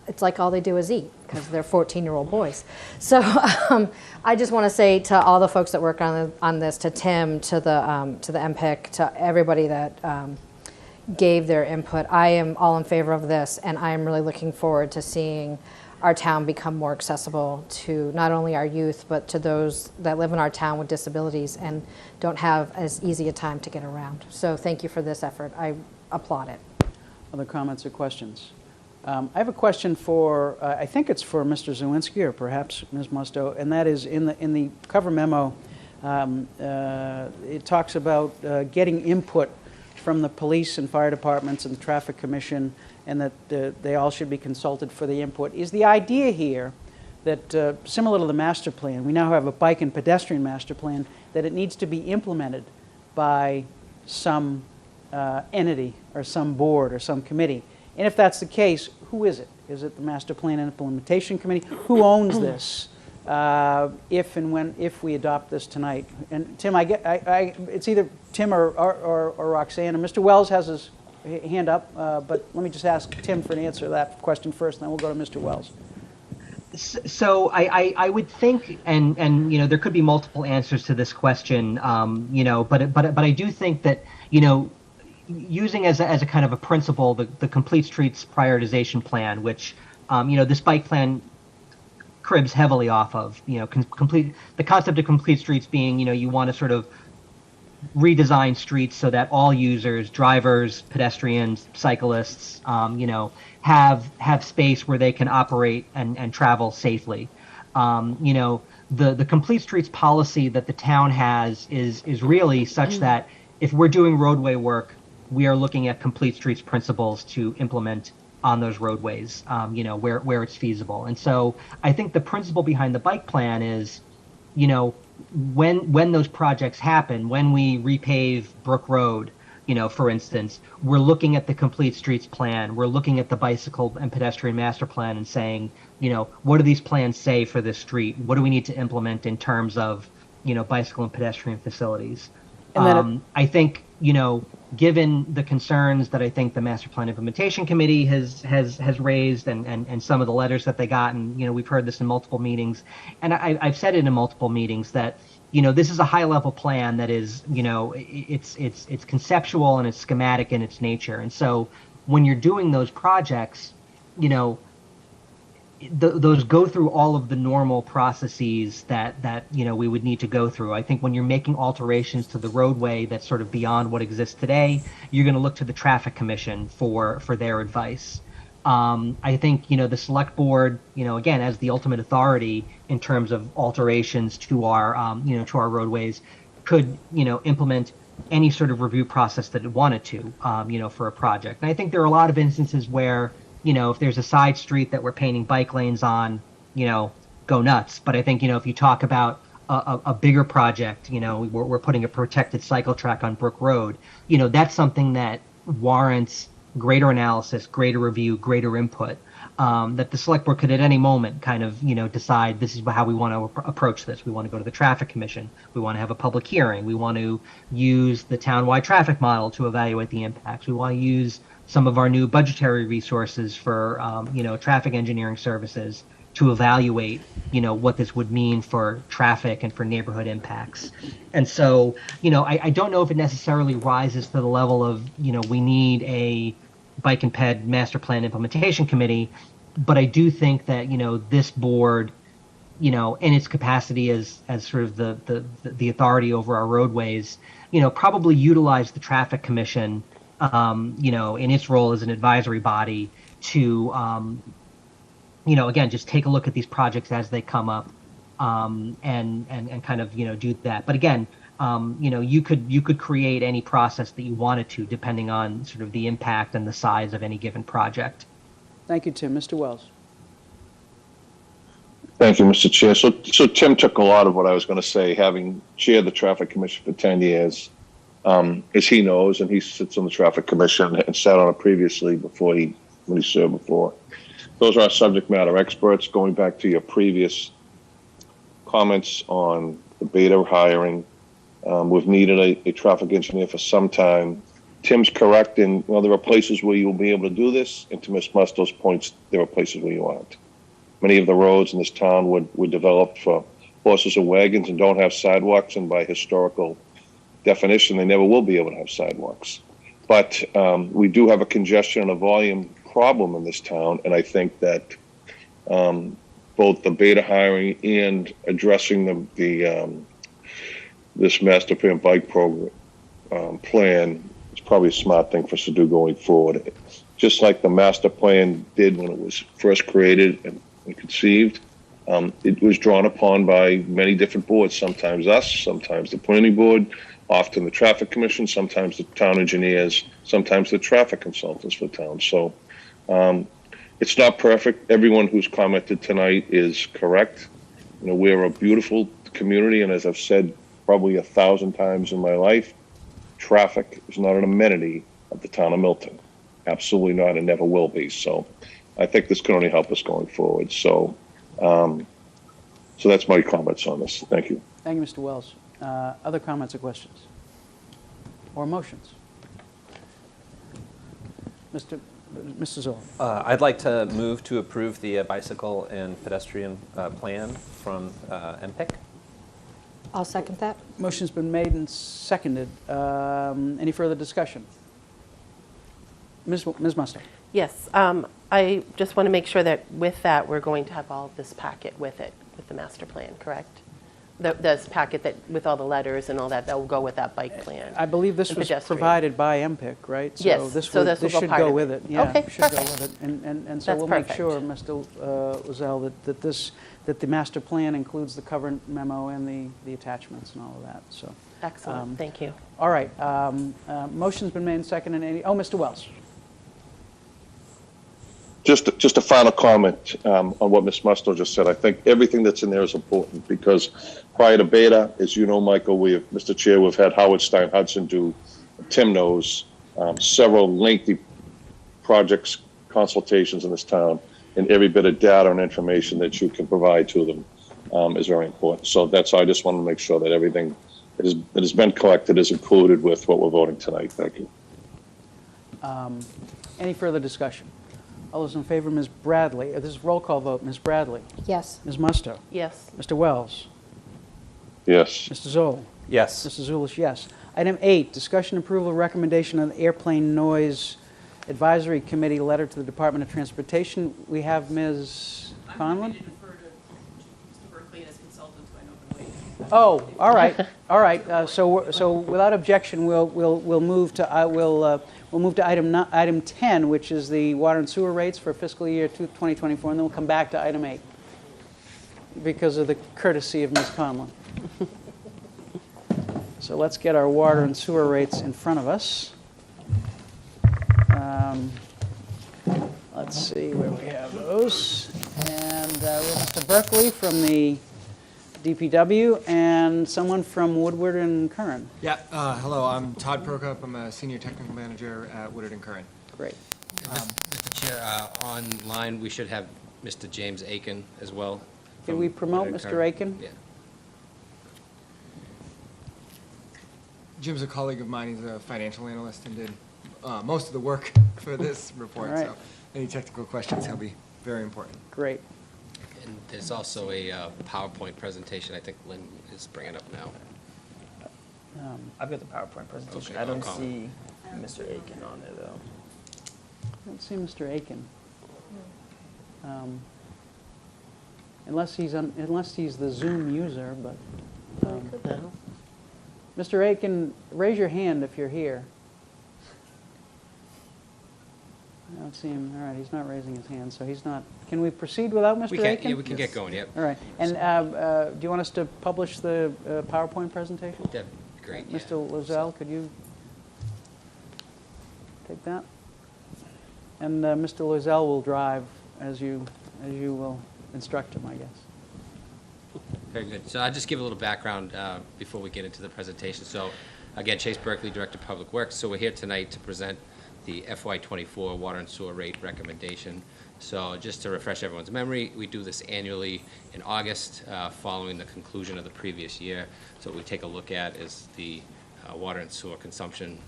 It's like all they do is eat, because they're 14-year-old boys. So I just want to say to all the folks that work on this, to Tim, to the MPIC, to everybody that gave their input, I am all in favor of this, and I am really looking forward to seeing our town become more accessible to not only our youth, but to those that live in our town with disabilities and don't have as easy a time to get around. So thank you for this effort. I applaud it. Other comments or questions? I have a question for, I think it's for Mr. Zawinski or perhaps Ms. Musto, and that is in the cover memo, it talks about getting input from the police and fire departments and the traffic commission, and that they all should be consulted for the input. Is the idea here that, similar to the master plan, we now have a bike and pedestrian master plan, that it needs to be implemented by some entity or some board or some committee? And if that's the case, who is it? Is it the Master Plan and Implementation Committee? Who owns this if we adopt this tonight? And Tim, it's either Tim or Roxanne. And Mr. Wells has his hand up, but let me just ask Tim for an answer to that question first, and then we'll go to Mr. Wells. So I would think, and there could be multiple answers to this question, but I do think that using as a kind of a principle the Complete Streets Prioritization Plan, which this bike plan cribs heavily off of, the concept of complete streets being, you want to sort of redesign streets so that all users, drivers, pedestrians, cyclists, have space where they can operate and travel safely. The complete streets policy that the town has is really such that if we're doing roadway work, we are looking at complete streets principles to implement on those roadways, where it's feasible. And so I think the principle behind the bike plan is, when those projects happen, when we repave Brook Road, for instance, we're looking at the complete streets plan, we're looking at the bicycle and pedestrian master plan and saying, what do these plans say for this street? What do we need to implement in terms of, bicycle and pedestrian facilities? And then I think, given the concerns that I think the Master Plan Implementation Committee has raised and some of the letters that they got, and, we've heard this in multiple meetings, and I've said it in multiple meetings that, this is a high level plan that is, it's conceptual and it's schematic in its nature. And so when you're doing those projects, those go through all of the normal processes that we would need to go through. I think when you're making alterations to the roadway that's sort of beyond what exists today, you're going to look to the Traffic Commission for their advice. I think the Select Board, again, as the ultimate authority in terms of alterations to our to our roadways, could implement any sort of review process that it wanted to for a project. And I think there are a lot of instances where if there's a side street that we're painting bike lanes on, go nuts. But I think if you talk about a bigger project, we're putting a protected cycle track on Brook Road, that's something that warrants greater analysis, greater review, greater input, that the Select Board could at any moment kind of, decide this is how we want to approach this. We want to go to the Traffic Commission. We want to have a public hearing. We want to use the townwide traffic model to evaluate the impacts. We want to use some of our new budgetary resources for, traffic engineering services to evaluate, what this would mean for traffic and for neighborhood impacts. And so, I don't know if it necessarily rises to the level of, we need a Bike and Ped Master Plan Implementation Committee, but I do think that, this board, in its capacity as sort of the authority over our roadways, probably utilize the Traffic Commission, in its role as an advisory body to, again, just take a look at these projects as they come up, and kind of, do that. But again, you could create any process that you wanted to, depending on sort of the impact and the size of any given project. Thank you, Tim. Mr. Wells. Thank you, Mr. Chair. So Tim took a lot of what I was going to say, having chaired the Traffic Commission for 10 years, as he knows, and he sits on the Traffic Commission and sat on it previously when he served before. Those are our subject matter experts. Going back to your previous comments on the beta hiring, we've needed a traffic engineer for some time. Tim's correct in, there are places where you'll be able to do this, and to Ms. Musto's points, there are places where you aren't. Many of the roads in this town were developed for horses and wagons and don't have sidewalks, and by historical definition, they never will be able to have sidewalks. But we do have a congestion and a volume problem in this town, and I think that both the beta hiring and addressing this master plan bike program plan is probably a smart thing for us to do going forward. Just like the master plan did when it was first created and conceived, it was drawn upon by many different boards, sometimes us, sometimes the planning board, often the Traffic Commission, sometimes the town engineers, sometimes the traffic consultants for the town. So it's not perfect. Everyone who's commented tonight is correct. We're a beautiful community, and as I've said probably 1,000 times in my life, traffic is not an amenity of the town of Milton. Absolutely not, and never will be. So I think this can only help us going forward. So that's my comments on this. Thank you. Thank you, Mr. Wells. Other comments or questions? Or motions? Mr. Zoll. I'd like to move to approve the bicycle and pedestrian plan from MPIC. I'll second that. Motion's been made and seconded. Any further discussion? Ms. Musto. Yes, I just want to make sure that with that, we're going to have all of this packet with it, with the master plan, correct? This packet that with all the letters and all that will go with that bike plan. I believe this was provided by MPIC, right? So yes. This should go with it. Yeah, okay, should go with it. And so we'll make sure, Mr. Lozelle, that the master plan includes the cover memo and the attachments and all of that. So excellent. Thank you. All right. Motion's been made and seconded. Mr. Wells. Just a final comment on what Ms. Musto just said. I think everything that's in there is important because prior to beta, as you know, Michael, Mr. Chair, we've had Howard Stein Hudson do, Tim knows, several lengthy projects, consultations in this town, and every bit of data and information that you can provide to them is very important. So I just want to make sure that everything that has been collected is included with what we're voting tonight. Thank you. Any further discussion? All those in favor, Ms. Bradley. This is a roll call vote. Ms. Bradley. Yes. Ms. Musto. Yes. Mr. Wells. Yes. Mr. Zoll. Yes. Mr. Zulish, yes. Item 8, discussion approval recommendation on the Airplane Noise Advisory Committee letter to the Department of Transportation. We have Ms. Conlon. Oh, all right, all right. So without objection, we'll move to item 10, which is the water and sewer rates for fiscal year 2024, and then we'll come back to item 8 because of the courtesy of Ms. Conlon. So let's get our water and sewer rates in front of us. Let's see where we have those. And we have Mr. Berkeley from the DPW and someone from Woodward and Curran. Yeah, hello, I'm Todd Prokop. I'm a senior technical manager at Woodward and Curran. Great. Mr. Chair, online we should have Mr. James Aiken as well. Can we promote Woodward and Mr. Curran. Aiken? Yeah. Jim's a colleague of mine. He's a financial analyst and did most of the work for this report. All right. So any technical questions, he'll be very important. Great. And there's also a PowerPoint presentation I think Lynn is bringing up now. I've got the PowerPoint presentation. Okay, I don't I'll see Mr. Aiken on there, though. I don't see Mr. Aiken. Unless he's the Zoom user, but Mr. Aiken, raise your hand if you're here. I don't see him. All right, he's not raising his hand, so he's not. Can we proceed without Mr. Aiken? Yeah, we can get going, yep. All right. And do you want us to publish the PowerPoint presentation? That'd be great. Mr. Lozelle, could you take that? And Mr. Lozelle will drive as you will instruct him, I guess. Very good. So I'll just give a little background before we get into the presentation. So again, Chase Berkeley, Director of Public Works. So we're here tonight to present the FY24 water and sewer rate recommendation. So just to refresh everyone's memory, we do this annually in August following the conclusion of the previous year. So what we take a look at is the water and sewer consumption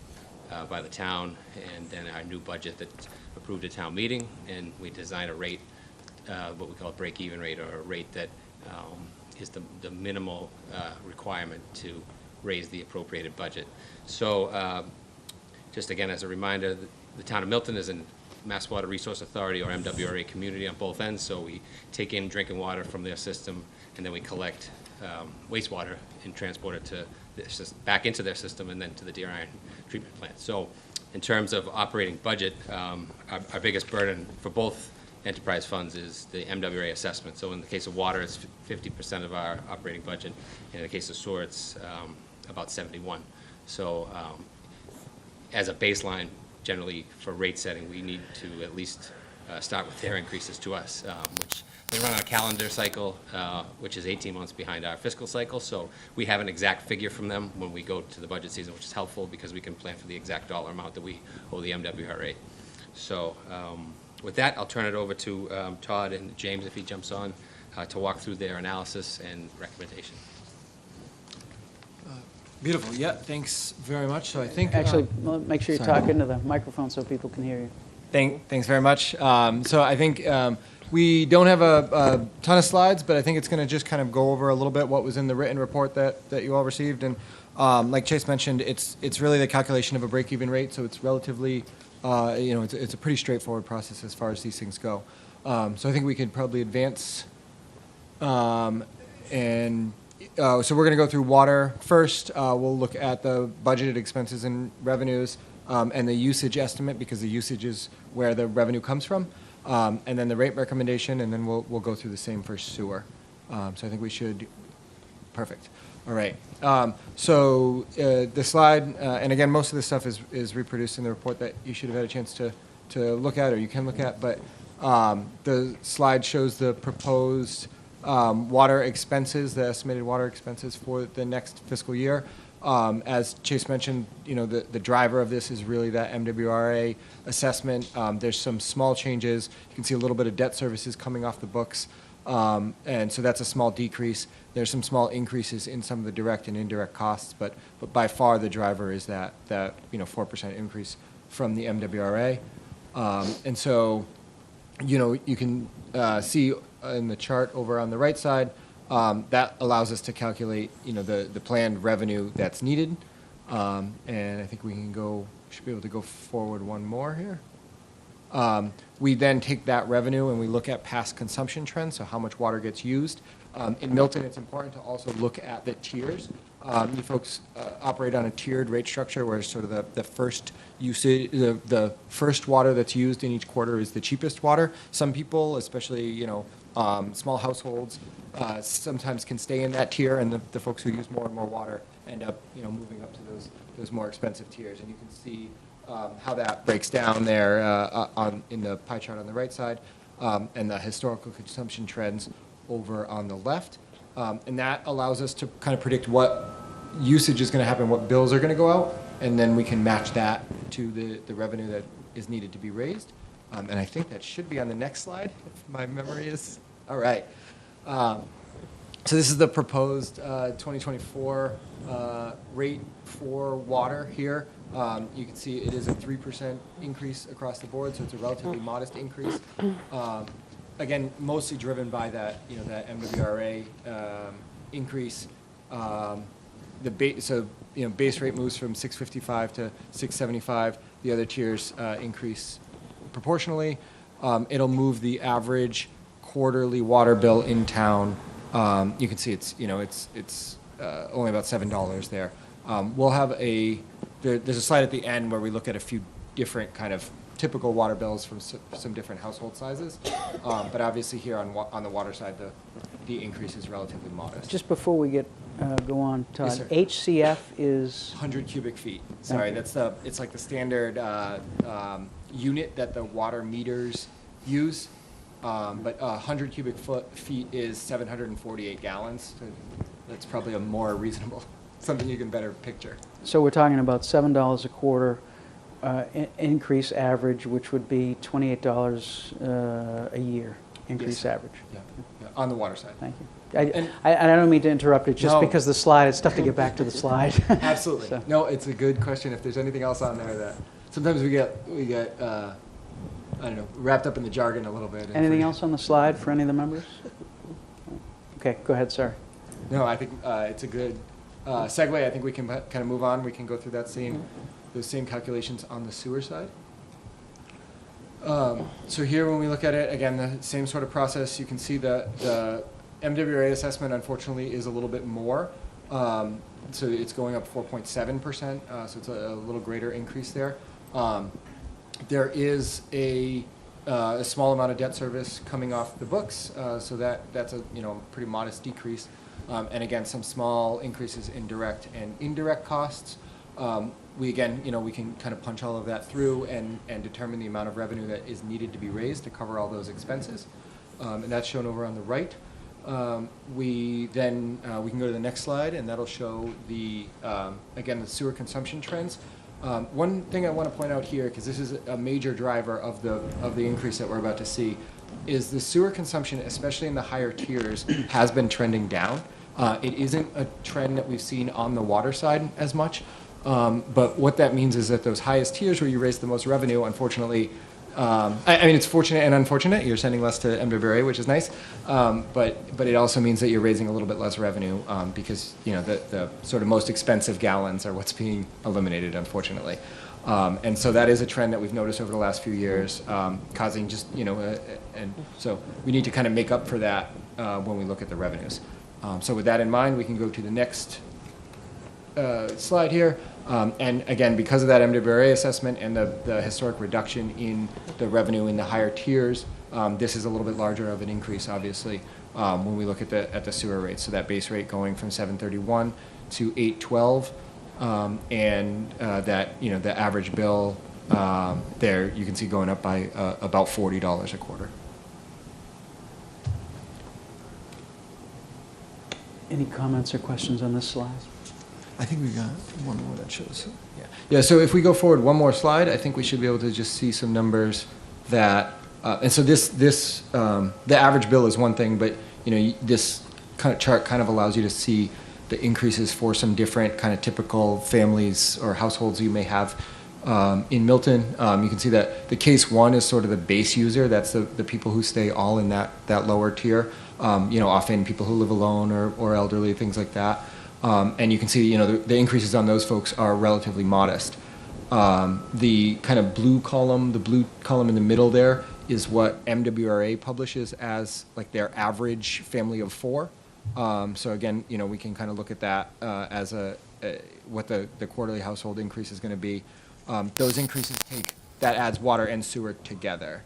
by the town and then our new budget that's approved at town meeting. And we design a rate, what we call a break-even rate, or a rate that is the minimal requirement to raise the appropriated budget. So just again as a reminder, the town of Milton is a Mass Water Resource Authority or MWRA community on both ends, so we take in drinking water from their system and then we collect wastewater and transport it to back into their system and then to the Deer Iron treatment plant. So in terms of operating budget, our biggest burden for both enterprise funds is the MWRA assessment. So in the case of water, it's 50% of our operating budget. In the case of sewer, it's about 71. So as a baseline, generally for rate setting, we need to at least start with their increases to us, which they run on a calendar cycle, which is 18 months behind our fiscal cycle. So we have an exact figure from them when we go to the budget season, which is helpful because we can plan for the exact dollar amount that we owe the MWRA. So with that, I'll turn it over to Todd and James, if he jumps on, to walk through their analysis and recommendation. Beautiful. Yeah, thanks very much. So I think Actually, make sure you sorry. talk into the microphone so people can hear you. Thanks very much. So I think we don't have a ton of slides, but I think it's going to just kind of go over a little bit what was in the written report that you all received. And like Chase mentioned, it's really the calculation of a break-even rate, so it's relatively, it's a pretty straightforward process as far as these things go. So I think we could probably advance. So we're going to go through water first. We'll look at the budgeted expenses and revenues and the usage estimate, because the usage is where the revenue comes from, and then the rate recommendation, and then we'll go through the same for sewer. So I think we should. Perfect. All right. So the slide, and again, most of this stuff is reproduced in the report that you should have had a chance to look at, or you can look at. But The slide shows the proposed water expenses, the estimated water expenses for the next fiscal year. As Chase mentioned, the driver of this is really that MWRA assessment. There's some small changes. You can see a little bit of debt services coming off the books. And so that's a small decrease. There's some small increases in some of the direct and indirect costs, but by far the driver is that 4% increase from the MWRA. And so, you can see in the chart over on the right side, that allows us to calculate, the planned revenue that's needed. And I think we should be able to go forward one more here. We then take that revenue and we look at past consumption trends, so how much water gets used. In Milton, it's important to also look at the tiers. You folks operate on a tiered rate structure where sort of the first usage, the first water that's used in each quarter is the cheapest water. Some people, especially small households, sometimes can stay in that tier, and the folks who use more and more water end up moving up to those more expensive tiers. And you can see how that breaks down there in the pie chart on the right side, and the historical consumption trends over on the left. And that allows us to kind of predict what usage is going to happen, what bills are going to go out, and then we can match that to the revenue that is needed to be raised. And I think that should be on the next slide, if my memory is all right. So this is the proposed 2024 rate for water here. You can see it is a 3% increase across the board, so it's a relatively modest increase. Again, mostly driven by that MWRA increase. Base rate moves from 655 to 675. The other tiers increase proportionally. It'll move the average quarterly water bill in town. You can see it's only about $7 there. We'll have there's a slide at the end where we look at a few different kind of typical water bills from some different household sizes. But obviously here on the water side, the increase is relatively modest. Just before we go on, Todd, Yes, sir. HCF is 100 cubic feet. Sorry, it's like the standard unit that the water meters use. But 100 cubic feet is 748 gallons. So that's probably a more reasonable, something you can better picture. So we're talking about $7 a quarter increase average, which would be $28 a year increase Yes. average. Yeah, on the water side. Thank you. I don't mean to interrupt it, just because the slide, it's tough to get back to the slide. Absolutely. So. No, it's a good question. If there's anything else on there that sometimes we get I don't know, wrapped up in the jargon a little bit. Anything else on the slide for any of the members? Okay, go ahead, sir. No, I think it's a good segue. I think we can kind of move on. We can go through those same calculations on the sewer side. So here, when we look at it, again, the same sort of process. You can see the MWRA assessment, unfortunately, is a little bit more. So it's going up 4.7%, so it's a little greater increase there. There is a small amount of debt service coming off the books, so that's a pretty modest decrease. And again, some small increases in direct and indirect costs. We can kind of punch all of that through and determine the amount of revenue that is needed to be raised to cover all those expenses. And that's shown over on the right. We can go to the next slide, and that'll show again, the sewer consumption trends. One thing I want to point out here, because this is a major driver of the increase that we're about to see, is the sewer consumption, especially in the higher tiers, has been trending down. It isn't a trend that we've seen on the water side as much, but what that means is that those highest tiers where you raise the most revenue, unfortunately, I mean, it's fortunate and unfortunate. You're sending less to MWRA, which is nice, but it also means that you're raising a little bit less revenue because the sort of most expensive gallons are what's being eliminated, unfortunately. And so that is a trend that we've noticed over the last few years, causing just and so we need to kind of make up for that when we look at the revenues. So with that in mind, we can go to the next slide here. And again, because of that MWRA assessment and the historic reduction in the revenue in the higher tiers, this is a little bit larger of an increase, obviously, when we look at the sewer rates. So that base rate going from 731 to 812, and that the average bill there you can see going up by about $40 a quarter. Any comments or questions on this slide? I think we got one more that shows. Yeah. So if we go forward one more slide, I think we should be able to just see some numbers that. And so the average bill is one thing, but this kind of chart kind of allows you to see the increases for some different kind of typical families or households you may have in Milton. You can see that the case one is sort of the base user. That's the people who stay all in that lower tier. Often people who live alone or elderly, things like that. And you can see, the increases on those folks are relatively modest. The kind of blue column in the middle there is what MWRA publishes as like their average family of four. So again, we can kind of look at that as what the quarterly household increase is going to be. Those increases that adds water and sewer together.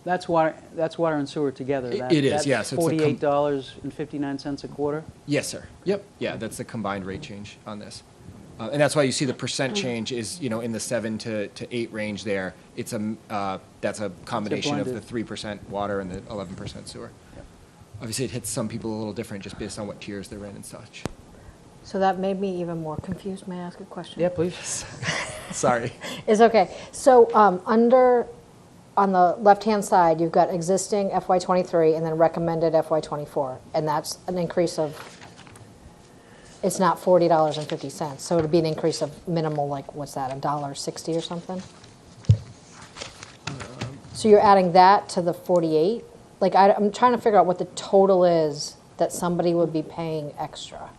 That's water and sewer together. It is, yeah. So it's $48.59 a quarter? Yes, sir. Yep. Yeah, that's the combined rate change on this. And that's why you see the percent change is, in the 7 to 8 range there. It's that's a combination of the 3% water and the 11% sewer. Yep. Obviously, it hits some people a little different just based on what tiers they're in and such. So that made me even more confused. May I ask a question? Yeah, please. Sorry. It's okay. So on the left-hand side, you've got existing FY23 and then recommended FY24, and that's an increase of, it's not $40.50, so it would be an increase of minimal, like, what's that, $1.60 or something? So you're adding that to the 48? Like, I'm trying to figure out what the total is that somebody would be paying extra.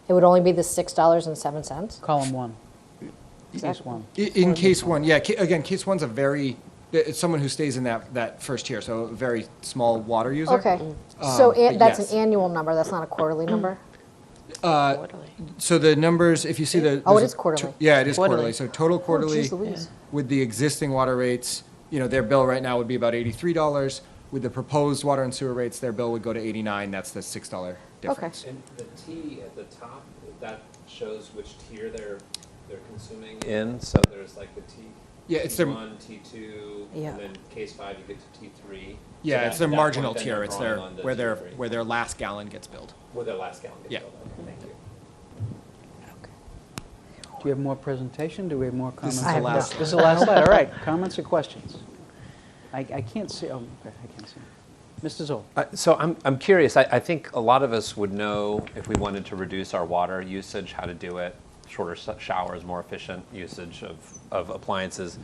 It would only be the $6.07? Column 1. Case 1. In case 1, yeah. Again, case 1's it's someone who stays in that first tier, so a very small water user. Okay. So that's an annual number, that's not a quarterly number? So the numbers, if you see the... Oh, it is quarterly. Yeah, it is quarterly. So total quarterly, geez Louise. with the existing water rates, their bill right now would be about $83. With the proposed water and sewer rates, their bill would go to $89. That's the $6 difference. Okay. And the T at the top, that shows which tier they're consuming in. So there's like the T. Yeah, it's their T1, T2, and then case 5 you get to T3. Yeah, So it's their marginal point, tier. It's drawing on to where T3. their last gallon gets billed. Where their last gallon gets Yeah. billed. Okay, thank you. Do you have more presentation? Do we have more comments? This is the last This is the last slide. All right. Comments or questions? I can't see. Oh, okay. I can't see. Mr. Zoll. So I'm curious. I think a lot of us would know if we wanted to reduce our water usage, how to do it. Shorter showers, more efficient usage of appliances.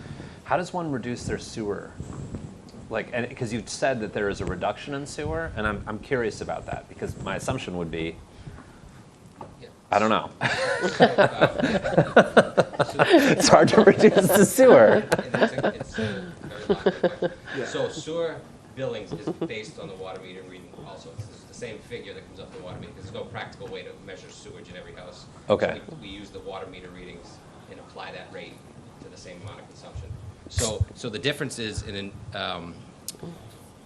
How does one reduce their sewer? Because you said that there is a reduction in sewer, and I'm curious about that because my assumption would be, I don't know. It's hard to reduce the sewer. So sewer billings is based on the water meter reading also. It's the same figure that comes off the water meter because there's no practical way to measure sewage in every house. Okay. So we use the water meter readings and apply that rate to the same amount of consumption. So the difference is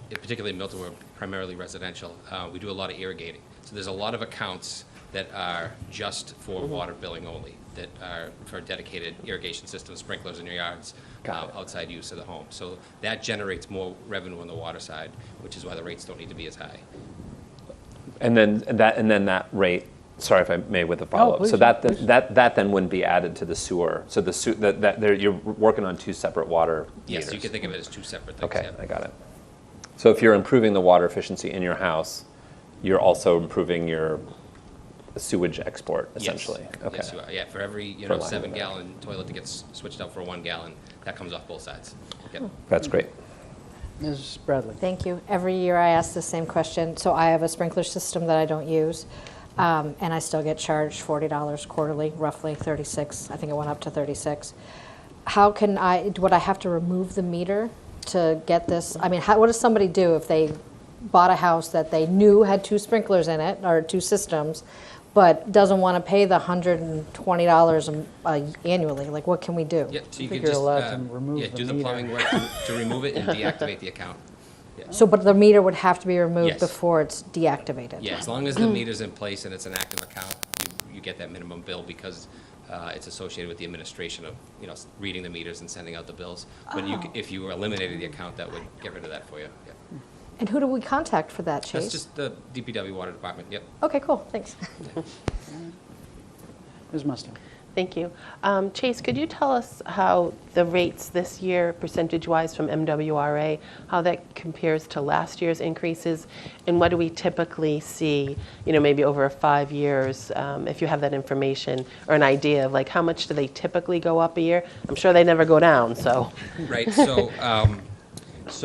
particularly in Milton, we're primarily residential. We do a lot of irrigating. So there's a lot of accounts that are just for water billing only, that are for dedicated irrigation systems, sprinklers in your yards, outside use of the home. So that generates more revenue on the water side, which is why the rates don't need to be as high. And then that rate. Sorry if I may with a follow-up. So that then wouldn't be added to the sewer. So you're working on two separate water meters. Yes, you can think of it as two separate things. Okay, yeah. I got it. So if you're improving the water efficiency in your house, you're also improving your sewage export, essentially. Yes. Okay. Yes, you are. Yeah, for every 7-gallon toilet that gets switched out for 1 gallon, that comes off both sides. Yep. That's great. Ms. Bradley. Thank you. Every year I ask the same question. So I have a sprinkler system that I don't use, and I still get charged $40 quarterly, roughly 36. I think it went up to 36. Would I have to remove the meter to get this? I mean, what does somebody do if they bought a house that they knew had 2 sprinklers in it, or 2 systems, but doesn't want to pay the $120 annually? Like, what can we do? Yeah, so you think can you're just allowed to remove do the the plumbing work to remove it and deactivate the account. Yeah. So, but the meter would have to be removed Yes. before it's deactivated? Yeah, as long as the meter's in place and it's an active account, you get that minimum bill because It's associated with the administration of, reading the meters and sending out the bills. But if you eliminated the account, that would get rid of that for you. Yep. And who do we contact for that, Chase? That's just the DPW Water Department, yep. Okay, cool, thanks. Ms. Musto. Thank you. Chase, could you tell us how the rates this year, percentage-wise from MWRA, how that compares to last year's increases? And what do we typically see, maybe over 5 years, if you have that information or an idea of like how much do they typically go up a year? I'm sure they never go down, so. Right, so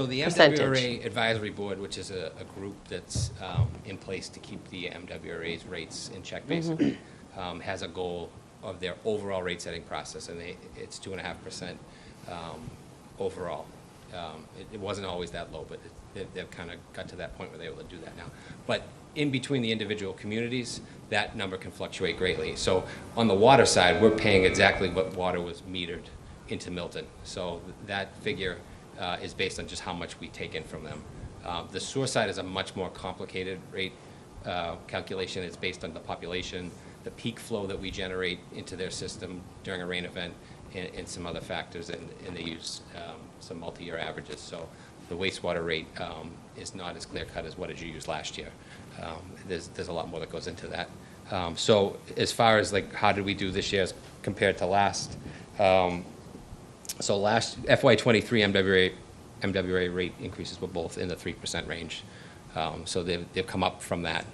the Percentage. MWRA Advisory Board, which is a group that's in place to keep the MWRA's rates in check, basically, has a goal of their overall rate setting process, and it's 2.5% overall. It wasn't always that low, but they've kind of got to that point where they're able to do that now. But in between the individual communities, that number can fluctuate greatly. So on the water side, we're paying exactly what water was metered into Milton. So that figure is based on just how much we take in from them. The sewer side is a much more complicated rate calculation. It's based on the population, the peak flow that we generate into their system during a rain event, and some other factors, and they use some multi-year averages. So the wastewater rate is not as clear-cut as what did you use last year. There's a lot more that goes into that. So as far as like how did we do this year as compared to last, so last FY23 MWRA rate increases were both in the 3% range. So they've come up from that.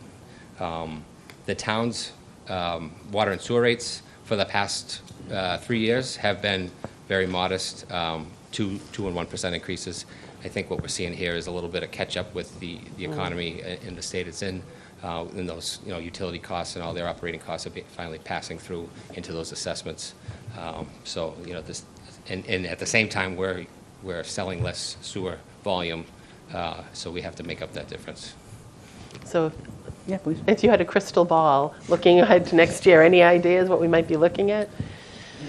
The town's water and sewer rates for the past 3 years have been very modest, 2 and 1% increases. I think what we're seeing here is a little bit of catch up with the economy in the state it's in, and those utility costs and all their operating costs are finally passing through into those assessments. So this, and at the same time we're selling less sewer volume, so we have to make up that difference. So Yeah, please. if you had a crystal ball looking ahead to next year, any ideas what we might be looking at?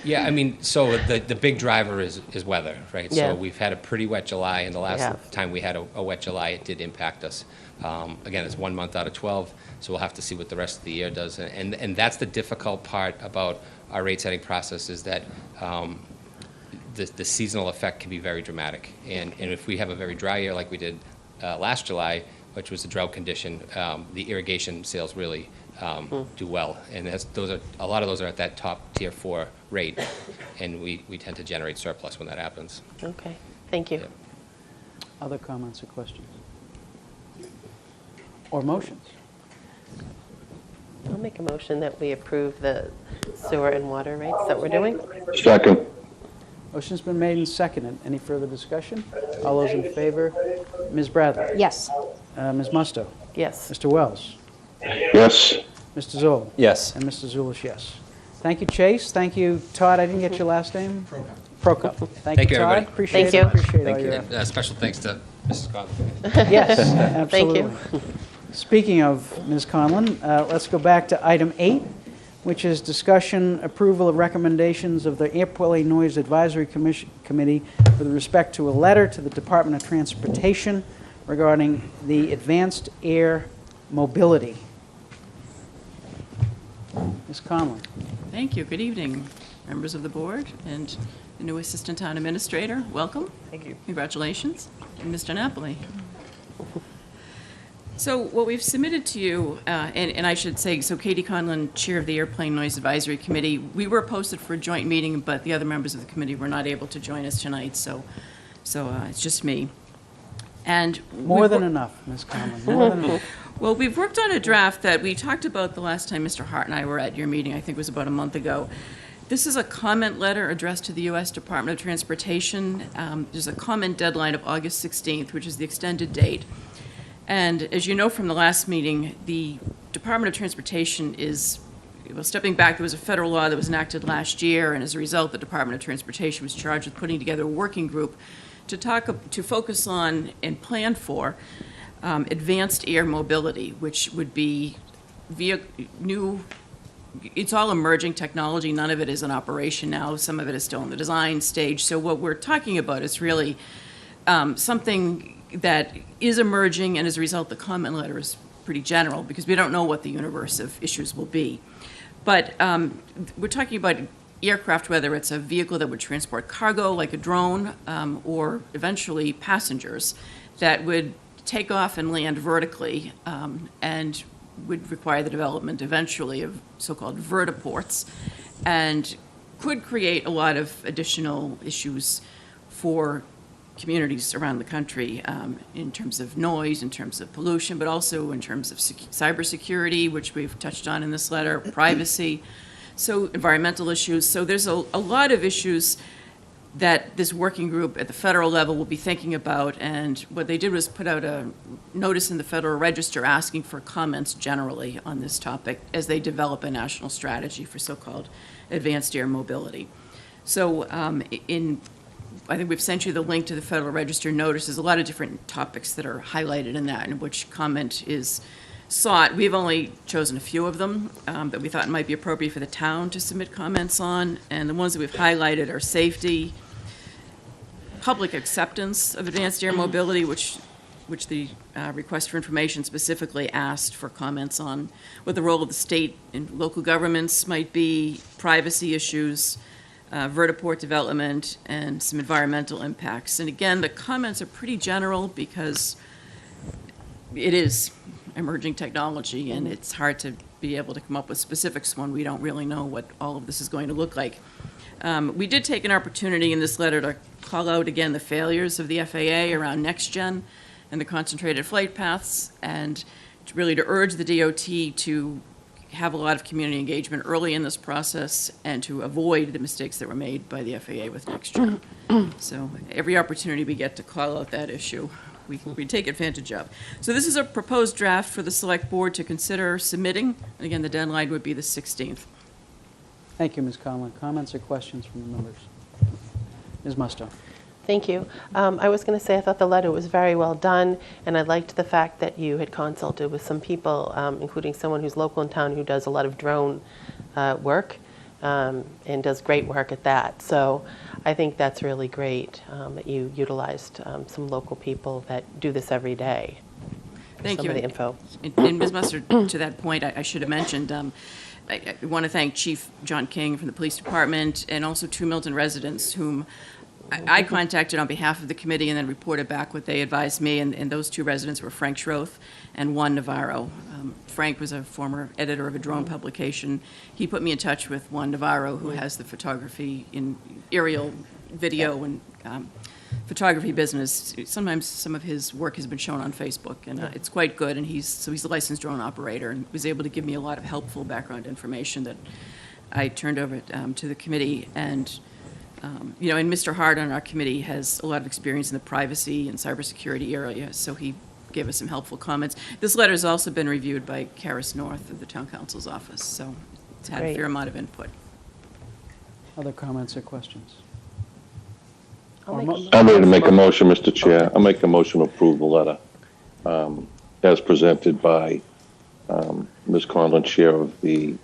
Yeah, I mean, so the big driver is weather, right? Yeah. So we've had a pretty wet July, and the last Yeah. time we had a wet July, it did impact us. Again, it's 1 month out of 12, so we'll have to see what the rest of the year does. And that's the difficult part about our rate setting process, is that the seasonal effect can be very dramatic. And if we have a very dry year like we did last July, which was a drought condition, the irrigation sales really do well. And a lot of those are at that top tier 4 rate, and we tend to generate surplus when that happens. Okay, thank you. Yep. Other comments or questions? Or motions? I'll make a motion that we approve the sewer and water rates that we're doing. Second. Motion's been made and seconded. Any further discussion? All those in favor? Ms. Bradley? Yes. Ms. Musto? Yes. Mr. Wells? Yes. Mr. Zoll? Yes. And Mr. Zulish, yes. Thank you, Chase. Thank you, Todd. I didn't get your last name? Prokop. Thank you, Todd. Everybody. Appreciate Thank it. you. Appreciate Thank all you. your And, special thanks to Mrs. Conlon. Yes, Thank absolutely. you. Speaking of Ms. Conlon, let's go back to item 8, which is discussion approval of recommendations of the Air Quality Noise Advisory Committee with respect to a letter to the Department of Transportation regarding the advanced air mobility. Ms. Conlon. Thank you. Good evening, members of the board and the new Assistant Town Administrator. Welcome. Thank you. Congratulations. And Mr. Napoli. So what we've submitted to you, and I should say, so Katie Conlon, Chair of the Airplane Noise Advisory Committee, we were posted for a joint meeting, but the other members of the committee were not able to join us tonight, so it's just me. And More than enough, Ms. Conlon, more than enough. well, we've worked on a draft that we talked about the last time Mr. Hart and I were at your meeting, I think it was about a month ago. This is a comment letter addressed to the U.S. Department of Transportation. There's a comment deadline of August 16th, which is the extended date. And as you know from the last meeting, the Department of Transportation is, well, stepping back, there was a federal law that was enacted last year, and as a result, the Department of Transportation was charged with putting together a working group to focus on and plan for advanced air mobility, which would be it's all emerging technology. None of it is in operation now. Some of it is still in the design stage. So what we're talking about is really something that is emerging, and as a result, the comment letter is pretty general because we don't know what the universe of issues will be. But we're talking about aircraft, whether it's a vehicle that would transport cargo, like a drone, or eventually passengers, that would take off and land vertically, and would require the development eventually of so-called vertiports, and could create a lot of additional issues for communities around the country, in terms of noise, in terms of pollution, but also in terms of cybersecurity, which we've touched on in this letter, privacy, so environmental issues. So there's a lot of issues that this working group at the federal level will be thinking about, and what they did was put out a notice in the Federal Register asking for comments generally on this topic as they develop a national strategy for so-called advanced air mobility. So I think we've sent you the link to the Federal Register notice. There's a lot of different topics that are highlighted in that, in which comment is sought. We've only chosen a few of them that we thought might be appropriate for the town to submit comments on, and the ones that we've highlighted are safety, public acceptance of advanced air mobility, which the request for information specifically asked for comments on, what the role of the state and local governments might be, privacy issues, vertiport development, and some environmental impacts. And again, the comments are pretty general because it is emerging technology, and it's hard to be able to come up with specifics when we don't really know what all of this is going to look like. We did take an opportunity in this letter to call out again the failures of the FAA around NextGen and the concentrated flight paths, and really to urge the DOT to have a lot of community engagement early in this process and to avoid the mistakes that were made by the FAA with NextGen. So every opportunity we get to call out that issue, we take advantage of. So this is a proposed draft for the Select Board to consider submitting. And again, the deadline would be the 16th. Thank you, Ms. Conlon. Comments or questions from the members? Ms. Musto. Thank you. I was going to say I thought the letter was very well done, and I liked the fact that you had consulted with some people, including someone who's local in town who does a lot of drone work and does great work at that. So I think that's really great that you utilized some local people that do this every day. Thank some you. Of the info. And Ms. Mustard, to that point, I should have mentioned, I want to thank Chief John King from the police department and also two Milton residents whom I contacted on behalf of the committee and then reported back what they advised me, and those two residents were Frank Schroth and Juan Navarro. Frank was a former editor of a drone publication. He put me in touch with Juan Navarro, who has the photography in aerial video and photography business. Sometimes some of his work has been shown on Facebook, and it's quite good, and he's a licensed drone operator and was able to give me a lot of helpful background information that I turned over to the committee. And and Mr. Hart on our committee has a lot of experience in the privacy and cybersecurity area, so he gave us some helpful comments. This letter has also been reviewed by Karis North of the Town Council's office, so it's had a fair amount of input. Other comments or questions? I'm ready to make a motion, Mr. Chair. I'll make a motion to approve the letter as presented by Ms. Conlon, Chair of the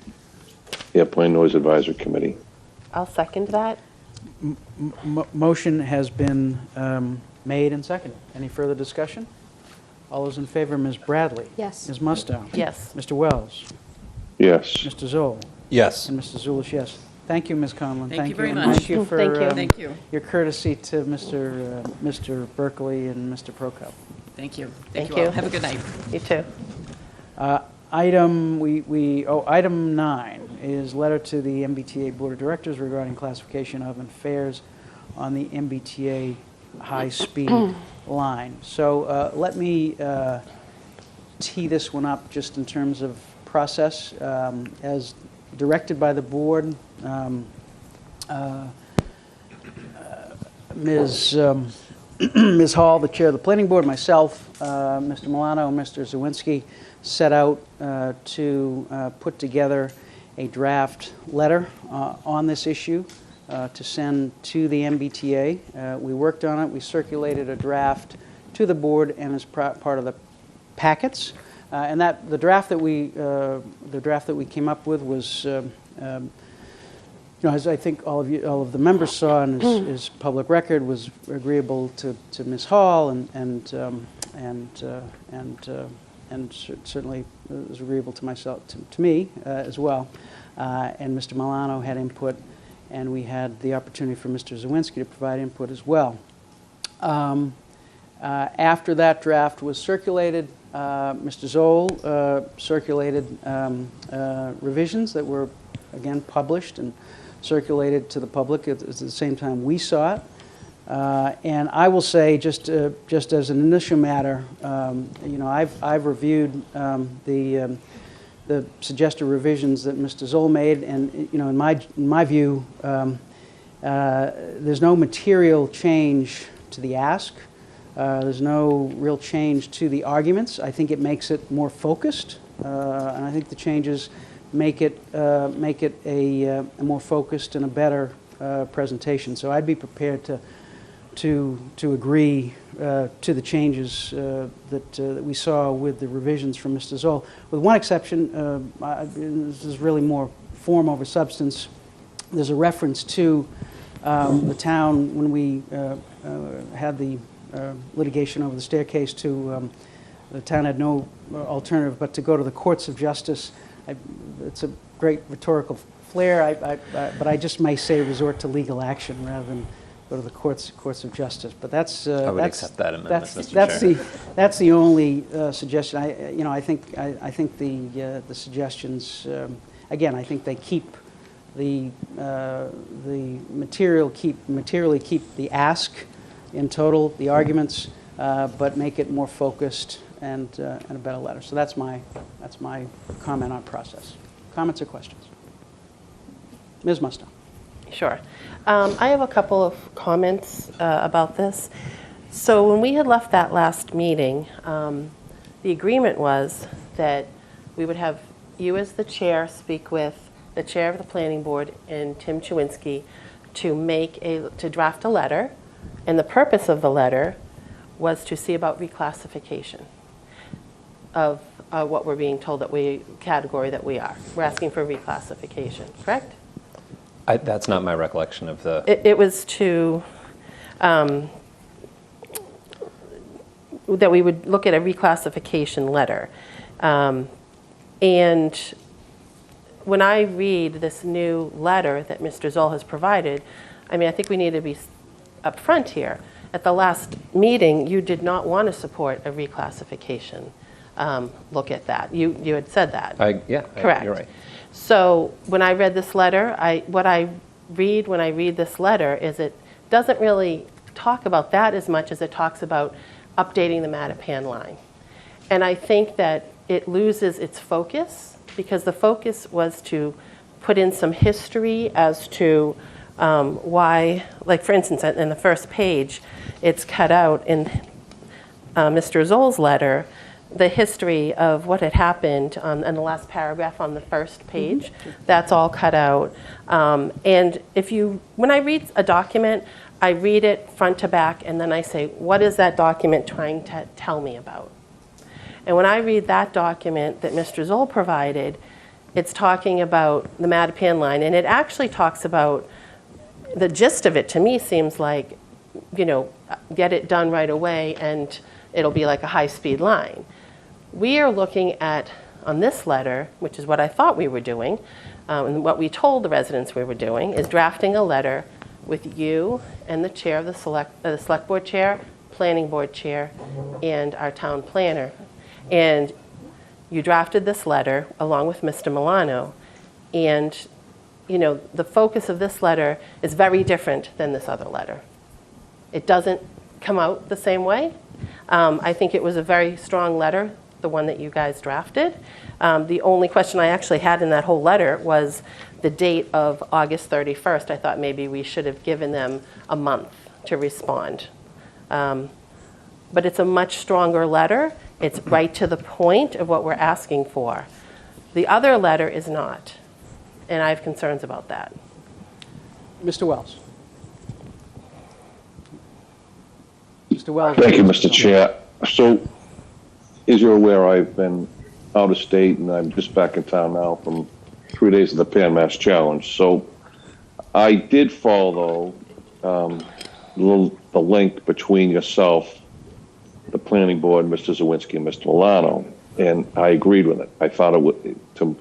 Airplane Noise Advisory Committee. I'll second that. Motion has been made and seconded. Any further discussion? All those in favor, Ms. Bradley? Yes. Ms. Mustow? Yes. Mr. Wells? Yes. Mr. Zoll? Yes. And Mr. Zulish, yes. Thank you, Ms. Conlon. Thank you very and much. Thank you for Thank you. your courtesy to Mr. Berkeley and Mr. Prokop. Thank you. Thank all. you. Have a good night. You too. Item 9 is letter to the MBTA Board of Directors regarding classification of and fares on the MBTA high-speed line. So let me tee this one up just in terms of process. As directed by the board, Ms. Hall, the chair of the planning board, myself, Mr. Milano, and Mr. Zawinski set out to put together a draft letter on this issue to send to the MBTA. We worked on it. We circulated a draft to the board and as part of the packets. And the draft that we came up with was, as I think all of the members saw and is public record, was agreeable to Ms. Hall and certainly was agreeable to myself, to me as well. and Mr. Milano had input, and we had the opportunity for Mr. Zawinski to provide input as well. After that draft was circulated, Mr. Zoll circulated revisions that were, again, published and circulated to the public at the same time we saw it. And I will say, just as an initial matter, I've reviewed the suggested revisions that Mr. Zoll made, and in my view, there's no material change to the ask. There's no real change to the arguments. I think it makes it more focused, and I think the changes make it a more focused and a better presentation. So I'd be prepared to agree to the changes that we saw with the revisions from Mr. Zoll, with one exception. This is really more form over substance. There's a reference to the town when we had the litigation over the staircase to the town had no alternative but to go to the courts of justice. It's a great rhetorical flair, but I just may say resort to legal action rather than go to the courts of justice. But that's I would accept that amendment, Mr. Chair. That's the only suggestion. I think the suggestions again. I think they keep the materially keep the ask in total, the arguments, but make it more focused and a better letter. So that's my comment on process. Comments or questions? Ms. Musto. Sure. I have a couple of comments about this. So when we had left that last meeting, the agreement was that we would have you as the chair speak with the chair of the planning board and Tim Chewinski to draft a letter, and the purpose of the letter was to see about reclassification of what we're being told that category that we are. We're asking for reclassification, correct? That's not my recollection of the... It was to, that we would look at a reclassification letter. And when I read this new letter that Mr. Zoll has provided, I think we need to be upfront here. At the last meeting, you did not want to support a reclassification. Look at that. You had said that. Correct. You're right. So when I read this letter, what I read when I read this letter is it doesn't really talk about that as much as it talks about updating the Mattapan line. And I think that it loses its focus because the focus was to put in some history as to why, like for instance, in the first page, it's cut out in Mr. Zoll's letter, the history of what had happened in the last paragraph on the first page. Mm-hmm. That's all cut out. And when I read a document, I read it front to back, and then I say, what is that document trying to tell me about? And when I read that document that Mr. Zoll provided, it's talking about the Mattapan line, and it actually talks about, the gist of it to me seems like, get it done right away and it'll be like a high-speed line. We are looking at, on this letter, which is what I thought we were doing, and what we told the residents we were doing, is drafting a letter with you and the chair of the select board chair, planning board chair, and our town planner. And you drafted this letter along with Mr. Milano, and the focus of this letter is very different than this other letter. It doesn't come out the same way. I think it was a very strong letter, the one that you guys drafted. The only question I actually had in that whole letter was the date of August 31st. I thought maybe we should have given them a month to respond. But it's a much stronger letter. It's right to the point of what we're asking for. The other letter is not, and I have concerns about that. Mr. Wells. Mr. Wells. Thank you, Mr. Chair. So, as you're aware, I've been out of state, and I'm just back in town now from 3 days of the Pan Mass Challenge. So, I did follow the link between yourself, the planning board, Mr. Zawinski, and Mr. Milano, and I agreed with it. I thought it would, to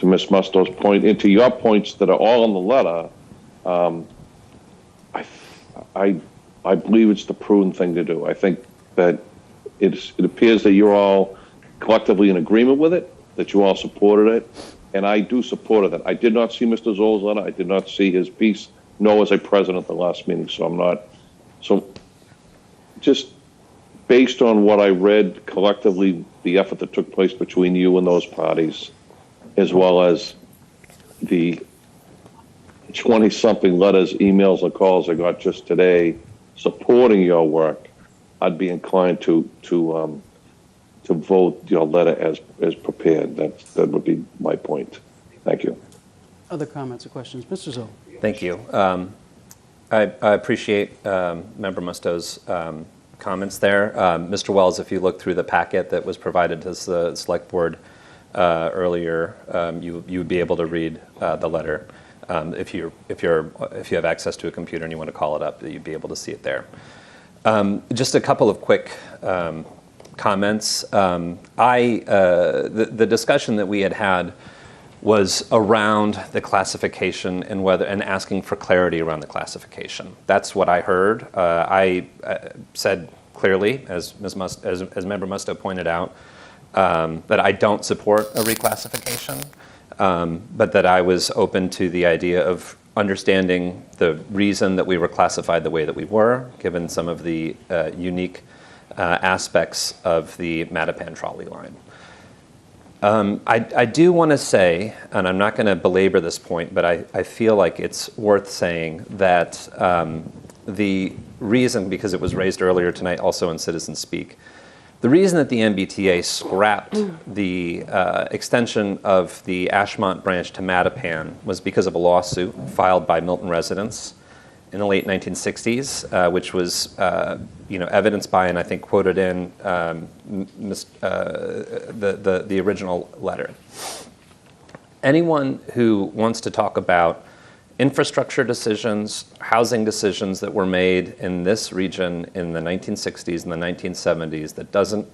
to Ms. Musto's point, and to your points that are all in the letter, I believe it's the prudent thing to do. I think that it appears that you're all collectively in agreement with it, that you all supported it, and I do support it. I did not see Mr. Zoll's letter. I did not see his piece, nor was I present at the last meeting, so I'm not. So just based on what I read collectively, the effort that took place between you and those parties, as well as the 20-something letters, emails, and calls I got just today supporting your work, I'd be inclined to vote your letter as prepared. That would be my point. Thank you. Other comments or questions? Mr. Zoll. Thank you. I appreciate Member Musto's comments there. Mr. Wells, if you look through the packet that was provided to the Select Board earlier, you would be able to read the letter. If you have access to a computer and you want to call it up, you'd be able to see it there. Just a couple of quick comments. The discussion that we had was around the classification and asking for clarity around the classification. That's what I heard. I said clearly, as Member Musto pointed out, that I don't support a reclassification, but that I was open to the idea of understanding the reason that we were classified the way that we were, given some of the unique aspects of the Mattapan trolley line. I do want to say, and I'm not going to belabor this point, but I feel like it's worth saying that the reason, because it was raised earlier tonight also in Citizen Speak, the reason that the MBTA scrapped the extension of the Ashmont branch to Mattapan was because of a lawsuit filed by Milton residents in the late 1960s, which was evidenced by, and I think quoted in the original letter. Anyone who wants to talk about infrastructure decisions, housing decisions that were made in this region in the 1960s and the 1970s that doesn't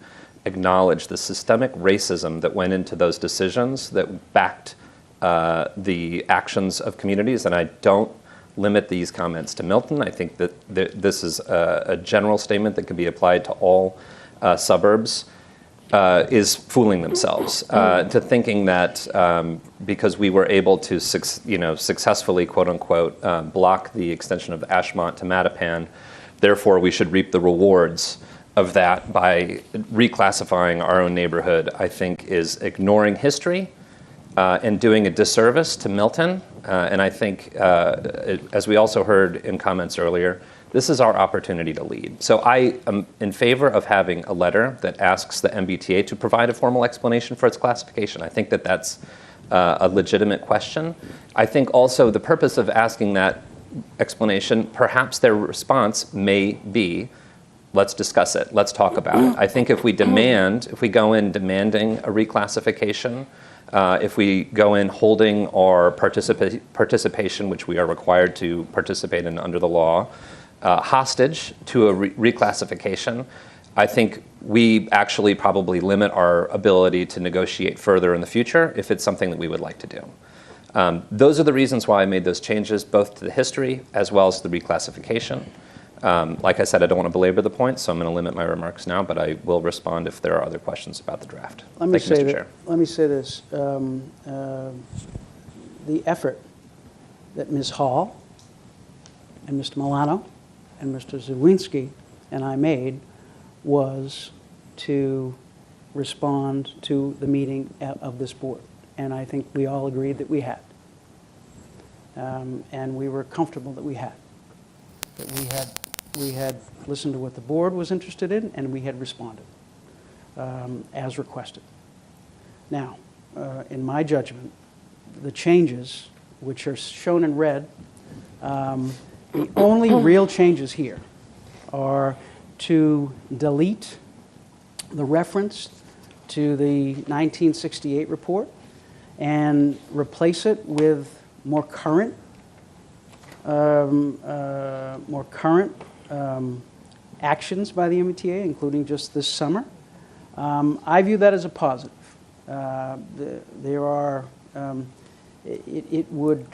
acknowledge the systemic racism that went into those decisions that backed the actions of communities, and I don't limit these comments to Milton. I think that this is a general statement that can be applied to all suburbs, is fooling themselves to thinking that because we were able to successfully, quote unquote, block the extension of Ashmont to Mattapan, therefore we should reap the rewards of that by reclassifying our own neighborhood, I think is ignoring history and doing a disservice to Milton. And I think, as we also heard in comments earlier, this is our opportunity to lead. So I am in favor of having a letter that asks the MBTA to provide a formal explanation for its classification. I think that that's a legitimate question. I think also the purpose of asking that explanation, perhaps their response may be, let's discuss it, let's talk about it. I think if we go in demanding a reclassification, if we go in holding our participation, which we are required to participate in under the law, hostage to a reclassification, I think we actually probably limit our ability to negotiate further in the future if it's something that we would like to do. Those are the reasons why I made those changes, both to the history as well as the reclassification. Like I said, I don't want to belabor the point, so I'm going to limit my remarks now, but I will respond if there are other questions about the draft. Thank you, Mr. Chair. Let me say this. The effort that Ms. Hall and Mr. Milano and Mr. Zawinski and I made was to respond to the meeting of this board. And I think we all agreed that we had. And we were comfortable that we had. That we had listened to what the board was interested in, and we had responded as requested. Now, in my judgment, the changes, which are shown in red, the only real changes here are to delete the reference to the 1968 report and replace it with more current actions by the MBTA, including just this summer. I view that as a positive. There are it would,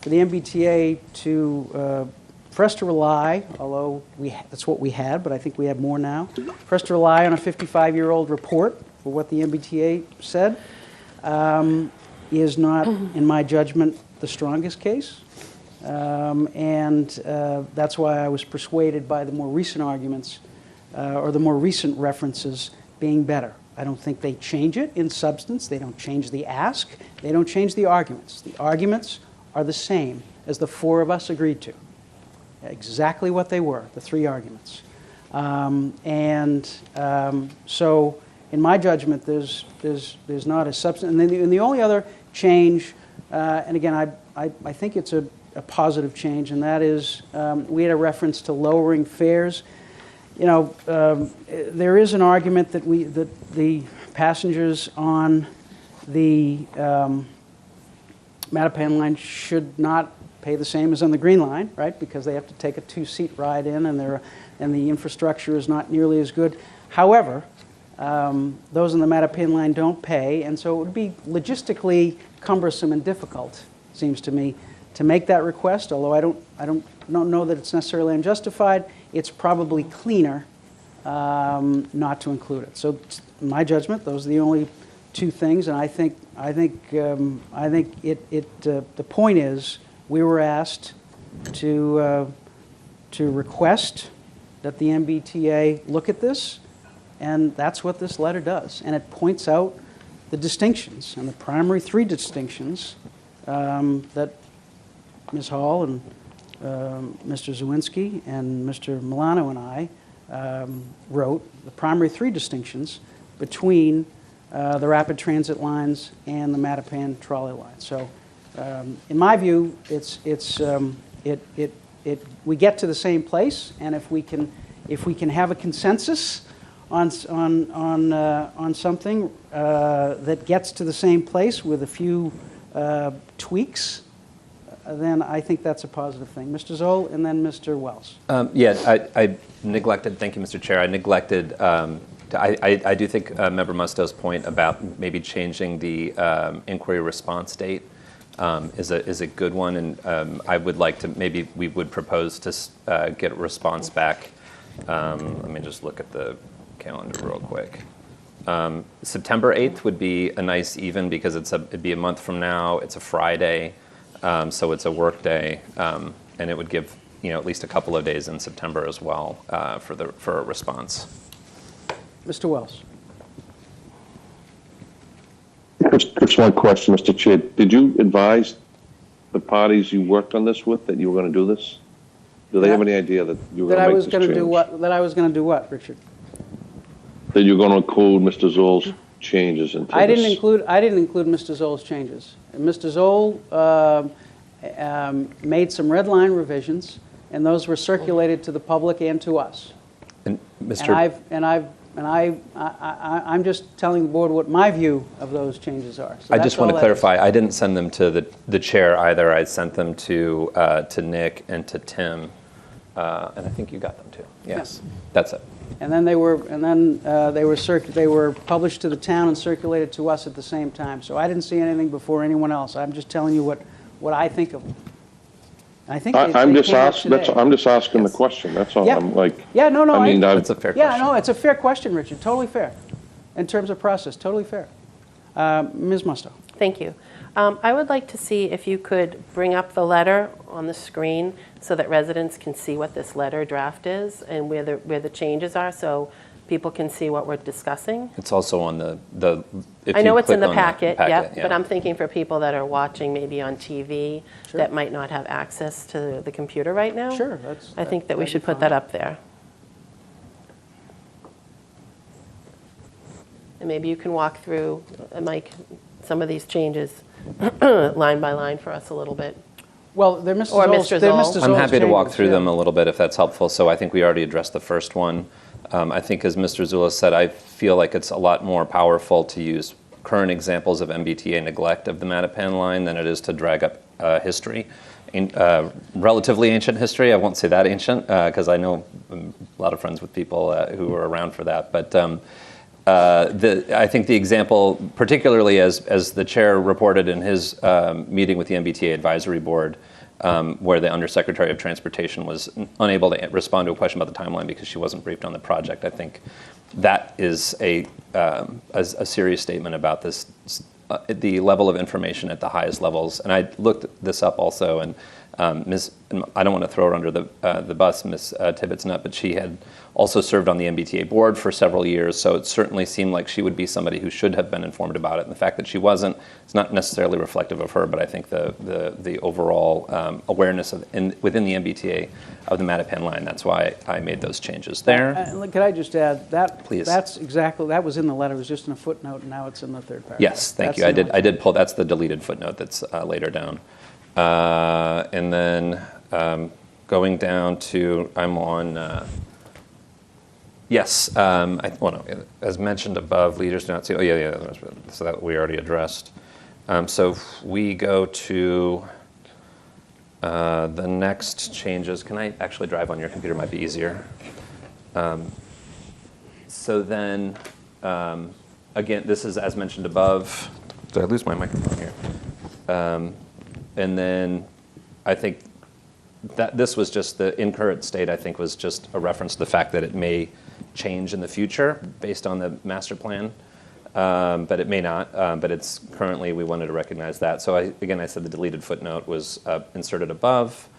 for the MBTA to, for us to rely, although that's what we had, but I think we have more now, for us to rely on a 55-year-old report for what the MBTA said is not, in my judgment, the strongest case. That's why I was persuaded by the more recent arguments or the more recent references being better. I don't think they change it in substance. They don't change the ask. They don't change the arguments. The arguments are the same as the four of us agreed to. Exactly what they were, the three arguments. So in my judgment, there's not a substance. And then the only other change, and again, I think it's a positive change, and that is we had a reference to lowering fares. There is an argument that the passengers on the Mattapan line should not pay the same as on the Green Line, right? Because they have to take a two-seat ride in, and the infrastructure is not nearly as good. However, those on the Mattapan line don't pay, and so it would be logistically cumbersome and difficult, it seems to me, to make that request. Although I don't know that it's necessarily unjustified. It's probably cleaner not to include it. So, in my judgment, those are the only two things, and I think the point is we were asked to request that the MBTA look at this, and that's what this letter does, and it points out the distinctions and the primary three distinctions that Ms. Hall and Mr. Zawinski and Mr. Milano and I wrote, the primary three distinctions between the rapid transit lines and the Mattapan trolley line. So, in my view, we get to the same place, and if we can have a consensus on something that gets to the same place with a few tweaks, then I think that's a positive thing. Mr. Zoll and then Mr. Wells. I neglected, thank you, Mr. Chair, I neglected, I do think Member Musto's point about maybe changing the inquiry response date is a good one, and I would like to, maybe we would propose to get a response back. Let me just look at the calendar real quick. September 8th would be a nice even, because it'd be a month from now. It's a Friday, so it's a work day, and it would give at least a couple of days in September as well for a response. Mr. Wells. Just one question, Mr. Chair. Did you advise the parties you worked on this with that you were going to do this? Do they have any idea that you were going to make this change? That I was going to do what, Richard? That you're going to include Mr. Zoll's changes into this? I didn't include Mr. Zoll's changes. Mr. Zoll made some red line revisions, and those were circulated to the public and to us. And Mr. I'm just telling the board what my view of those changes are. So I just want to clarify, I didn't send them to the chair either. I sent them to Nick and to Tim, and I think you got them too. Yes, that's it. And then they were published to the town and circulated to us at the same time. So I didn't see anything before anyone else. I'm just telling you what I think of them. I think I'm just asking the question. That's all. Yeah. I'm like. Yeah. No. I mean, that's a fair question. Yeah. No. It's a fair question, Richard. Totally fair. In terms of process, totally fair. Ms. Musto. Thank you. I would like to see if you could bring up the letter on the screen so that residents can see what this letter draft is and where the changes are, so people can see what we're discussing. It's also on the I know it's in the packet, yeah, but I'm thinking for people that are watching maybe on TV that might not have access to the computer right now. Sure. I think that we should put that up there. And maybe you can walk through, Mike, some of these changes line by line for us a little bit. Well, they're Mr. Zoll's. I'm happy to walk through them a little bit if that's helpful. So I think we already addressed the first one. I think, as Mr. Zula said, I feel like it's a lot more powerful to use current examples of MBTA neglect of the Mattapan line than it is to drag up history, relatively ancient history. I won't say that ancient because I know a lot of friends with people who were around for that. But I think the example, particularly as the chair reported in his meeting with the MBTA Advisory Board, where the Undersecretary of Transportation was unable to respond to a question about the timeline because she wasn't briefed on the project. I think that is a serious statement about this, the level of information at the highest levels. And I looked this up also, and I don't want to throw her under the bus, Ms. Tibbetts-Nutt, but she had also served on the MBTA board for several years, so it certainly seemed like she would be somebody who should have been informed about it. And the fact that she wasn't, it's not necessarily reflective of her, but I think the overall awareness within the MBTA of the Mattapan line, that's why I made those changes there. Could I just add that? Please. That was in the letter. It was just in a footnote, and now it's in the third paragraph. Yes, thank you. I did pull. That's the deleted footnote that's later down. And then going down to, I'm on, yes, as mentioned above, leaders do not see, so that we already addressed. So if we go to the next changes, can I actually drive on your computer? Might be easier. So then, again, this is as mentioned above. Did I lose my microphone here? And then I think that this was just the in current state, I think, was just a reference to the fact that it may change in the future based on the master plan, but it may not. But it's currently, we wanted to recognize that. So I said the deleted footnote was inserted above.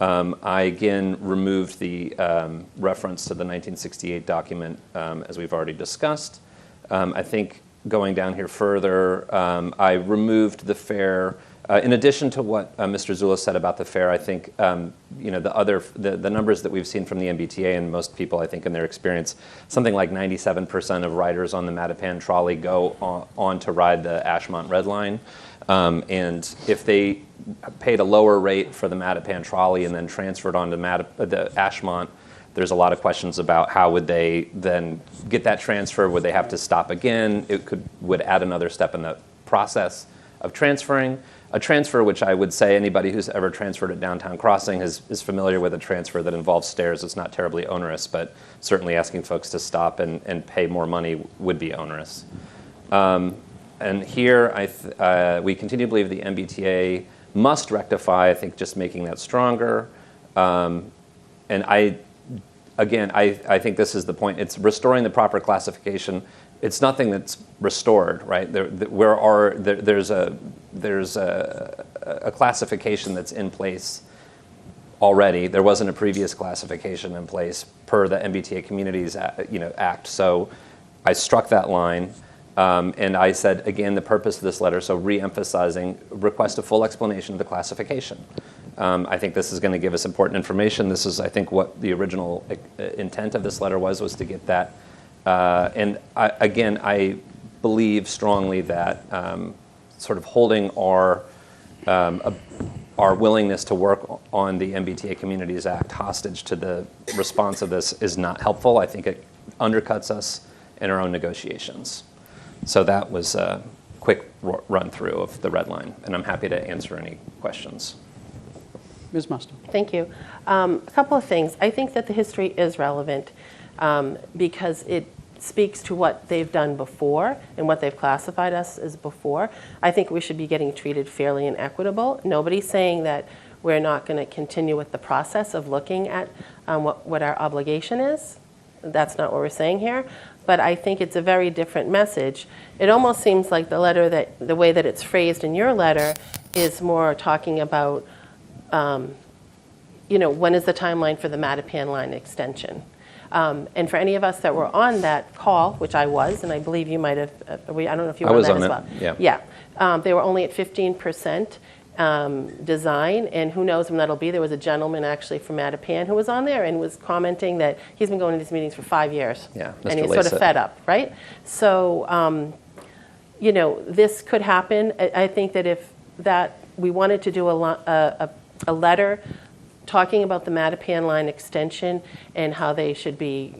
I again removed the reference to the 1968 document, as we've already discussed. I think going down here further, I removed the fair. In addition to what Mr. Zula said about the fair, I think the numbers that we've seen from the MBTA and most people, I think, in their experience, something like 97% of riders on the Mattapan trolley go on to ride the Ashmont Red Line, and if they paid a lower rate for the Mattapan trolley and then transferred on to the Ashmont, there's a lot of questions about how would they then get that transfer. Would they have to stop again? Would add another step in the process of transferring. A transfer, which I would say anybody who's ever transferred at Downtown Crossing is familiar with a transfer that involves stairs. It's not terribly onerous, but certainly asking folks to stop and pay more money would be onerous. And here, we continue to believe the MBTA must rectify, I think just making that stronger. And I think this is the point. It's restoring the proper classification. It's nothing that's restored, right? There's a classification that's in place already. There wasn't a previous classification in place per the MBTA Communities Act. So I struck that line, and I said again the purpose of this letter. So re-emphasizing, request a full explanation of the classification. I think this is going to give us important information. This is, I think, what the original intent of this letter was to get that. And I believe strongly that sort of holding our willingness to work on the MBTA Communities Act hostage to the response of this is not helpful. I think it undercuts us in our own negotiations. So that was a quick run through of the red line, and I'm happy to answer any questions. Ms. Musto. Thank you. A couple of things. I think that the history is relevant because it speaks to what they've done before and what they've classified us as before. I think we should be getting treated fairly and equitable. Nobody's saying that we're not going to continue with the process of looking at what our obligation is. That's not what we're saying here. But I think it's a very different message. It almost seems like the letter, the way that it's phrased in your letter, is more talking about when is the timeline for the Mattapan line extension? And for any of us that were on that call, which I was, and I believe you might have, I don't know if you were on that as well. Yeah. They were only at 15% design, and who knows when that'll be. There was a gentleman actually from Mattapan who was on there and was commenting that he's been going to these meetings for 5 years. Yeah, and he's sort of fed up, right? So, this could happen. I think that if we wanted to do a letter talking about the Mattapan line extension and how they should be,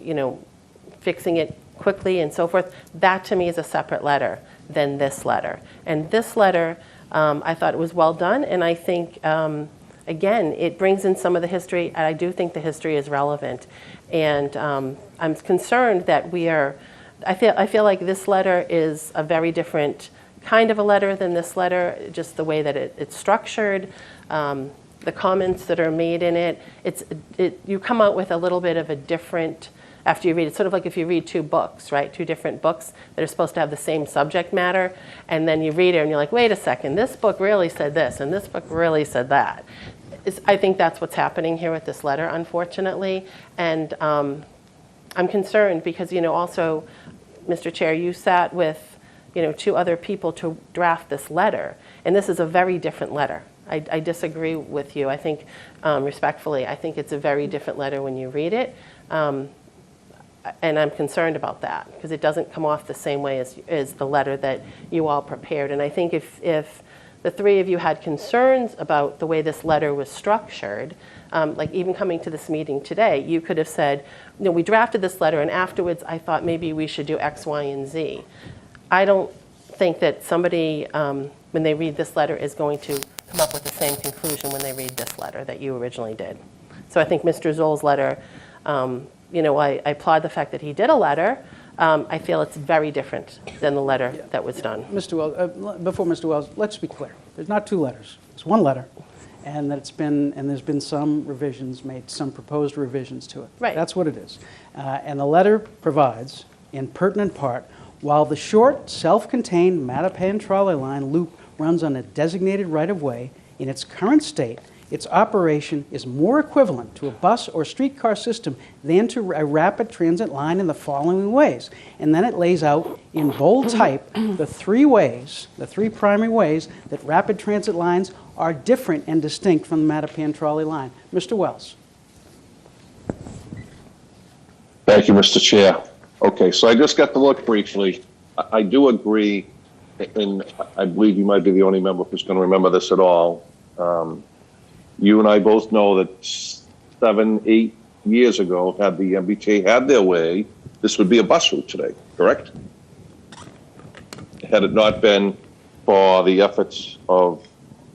fixing it quickly and so forth, that to me is a separate letter than this letter. And this letter, I thought it was well done, and I think, again, it brings in some of the history, and I do think the history is relevant. And I'm concerned that we are I feel like this letter is a very different kind of a letter than this letter, just the way that it's structured, the comments that are made in it. You come out with a little bit of a different, after you read it, sort of like if you read two books, right? Two different books that are supposed to have the same subject matter, and then you read it and you're like, wait a second, this book really said this, and this book really said that. I think that's what's happening here with this letter, unfortunately, and I'm concerned because, also, Mr. Chair, you sat with, two other people to draft this letter, and this is a very different letter. I disagree with you. I think, respectfully, I think it's a very different letter when you read it, and I'm concerned about that because it doesn't come off the same way as the letter that you all prepared. And I think if the three of you had concerns about the way this letter was structured, like even coming to this meeting today, you could have said, we drafted this letter and afterwards I thought maybe we should do X, Y, and Z. I don't think that somebody, when they read this letter, is going to come up with the same conclusion when they read this letter that you originally did. So I think Mr. Zoll's letter, I applaud the fact that he did a letter. I feel it's very different than the letter that was done. Mr. Wells, before Mr. Wells, let's be clear. There's not two letters. It's one letter, and there's been some revisions made, some proposed revisions to it. Right. That's what it is. And the letter provides, in pertinent part, while the short, self-contained Mattapan trolley line loop runs on a designated right-of-way, in its current state, its operation is more equivalent to a bus or streetcar system than to a rapid transit line in the following ways. And then it lays out in bold type the three primary ways that rapid transit lines are different and distinct from the Mattapan trolley line. Mr. Wells. Thank you, Mr. Chair. Okay, so I just got to look briefly. I do agree, and I believe you might be the only member who's going to remember this at all. You and I both know that 7-8 years ago, had the MBTA had their way, this would be a bus route today, correct? Had it not been for the efforts of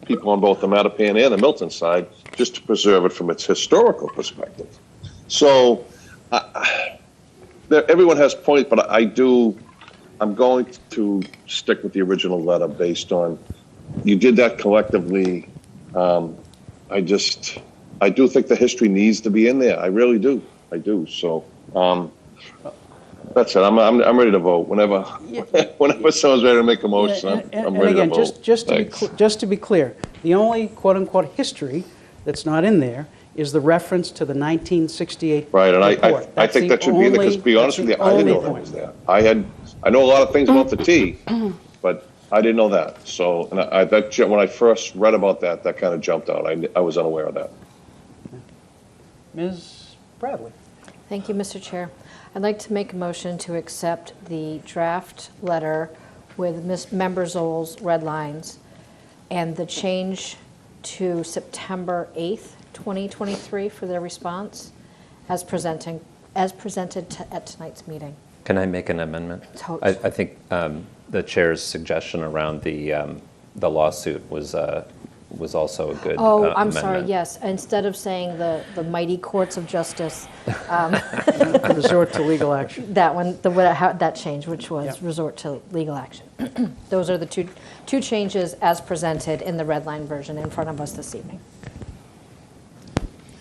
people on both the Mattapan and the Milton side, just to preserve it from its historical perspective. So, everyone has points, but I'm going to stick with the original letter based on, you did that collectively. I do think the history needs to be in there. I really do. I do. So, that's it. I'm ready to vote. Whenever someone's ready to make a motion, I'm ready to vote. Just to be clear, the only quote-unquote history that's not in there is the reference to the 1968 right, and report. I think that should be in there, because to be honest with you, I didn't know that was there. I know a lot of things about the T, but I didn't know that. So, and when I first read about that kind of jumped out. I was unaware of that. Ms. Bradley. Thank you, Mr. Chair. I'd like to make a motion to accept the draft letter with Member Zoll's red lines and the change to September 8th, 2023 for their response as presented at tonight's meeting. Can I make an amendment? I think the chair's suggestion around the lawsuit was also a good Oh, I'm amendment. sorry, yes. Instead of saying the mighty courts of justice. Resort to legal action. That one, that change, which was resort to legal action. Those are the two changes as presented in the red line version in front of us this evening.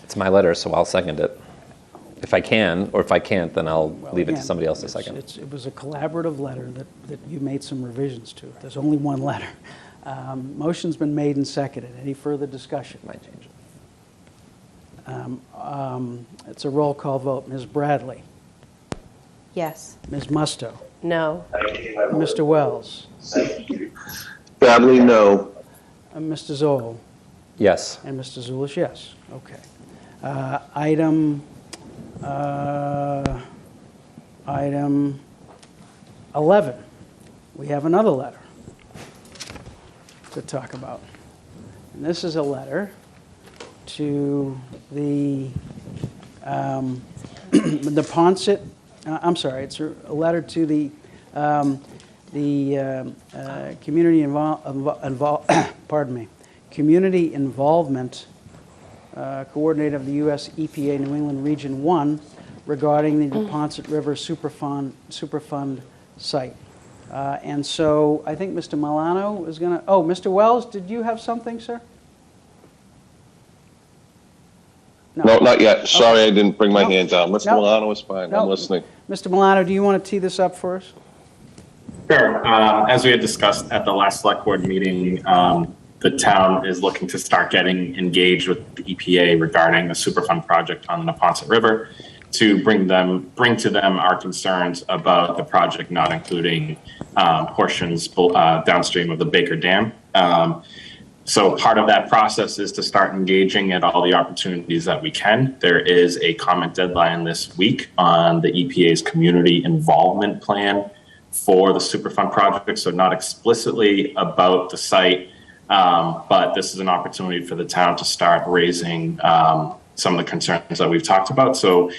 It's my letter, so I'll second it. If I can, or if I can't, then I'll leave it to somebody else to second. It was a collaborative letter that you made some revisions to. There's only one letter. Motion's been made and seconded. Any further discussion? Might change it. It's a roll call vote. Ms. Bradley? Yes. Ms. Musto? No. Mr. Wells? Bradley, no. Mr. Zoll? Yes. And Mr. Zulish, yes. Okay. Item 11. We have another letter to talk about. And this is a letter to the Ponset, I'm sorry, it's a letter to the community community involvement coordinator of the U.S. EPA New England Region 1, regarding the Neponset River Superfund site. And so I think Mr. Milano is going to, oh, Mr. Wells, did you have something, sir? No, not yet. Sorry, Okay. I didn't bring my No. hand down. Mr. No. Milano is fine. No. I'm listening. Mr. Milano, do you want to tee this up for us? Sure. As we had discussed at the last select board meeting, the town is looking to start getting engaged with the EPA regarding the Superfund project on the Neponset River to bring to them our concerns about the project not including portions downstream of the Baker Dam. So part of that process is to start engaging at all the opportunities that we can. There is a comment deadline this week on the EPA's community involvement plan for the Superfund project. So not explicitly about the site, but this is an opportunity for the town to start raising some of the concerns that we've talked about. So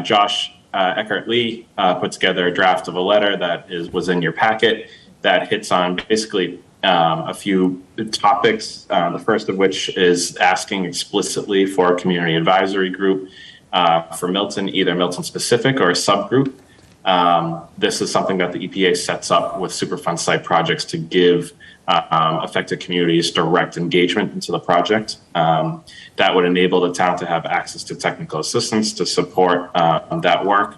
Josh Eckert Lee put together a draft of a letter that was in your packet that hits on basically a few topics, the first of which is asking explicitly for a community advisory group for Milton, either Milton specific or a subgroup. This is something that the EPA sets up with Superfund site projects to give affected communities direct engagement into the project. That would enable the town to have access to technical assistance to support that work.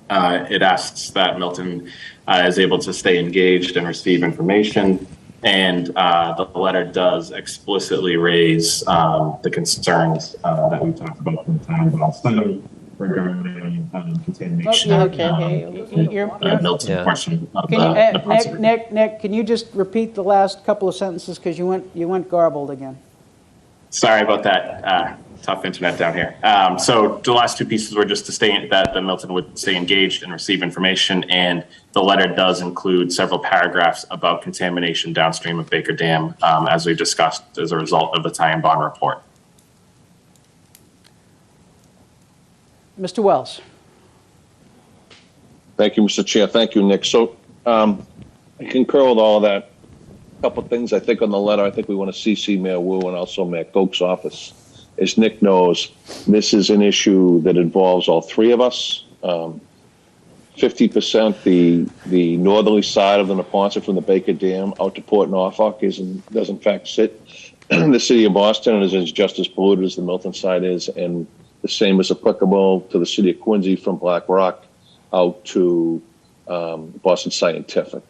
It asks that Milton is able to stay engaged and receive information. And the letter does explicitly raise the concerns that we talked about from the town, but also regarding contamination. Milton portion of the Nick, can you just repeat the last couple of sentences because you went garbled again? Sorry about that. Tough internet down here. So the last two pieces were just to stay that Milton would stay engaged and receive information, and the letter does include several paragraphs about contamination downstream of Baker Dam, as we discussed as a result of the tie and bond report. Mr. Wells. Thank you, Mr. Chair. Thank you, Nick. So I concur with all that. A couple of things I think on the letter. I think we want to CC Mayor Wu and also Mayor Koch's office. As Nick knows, this is an issue that involves all three of us. 50%, the northerly side of the Neponset from the Baker Dam out to Port Norfolk does in fact sit in the city of Boston and is just as polluted as the Milton side is, and the same is applicable to the city of Quincy from Black Rock out to Boston Scientific.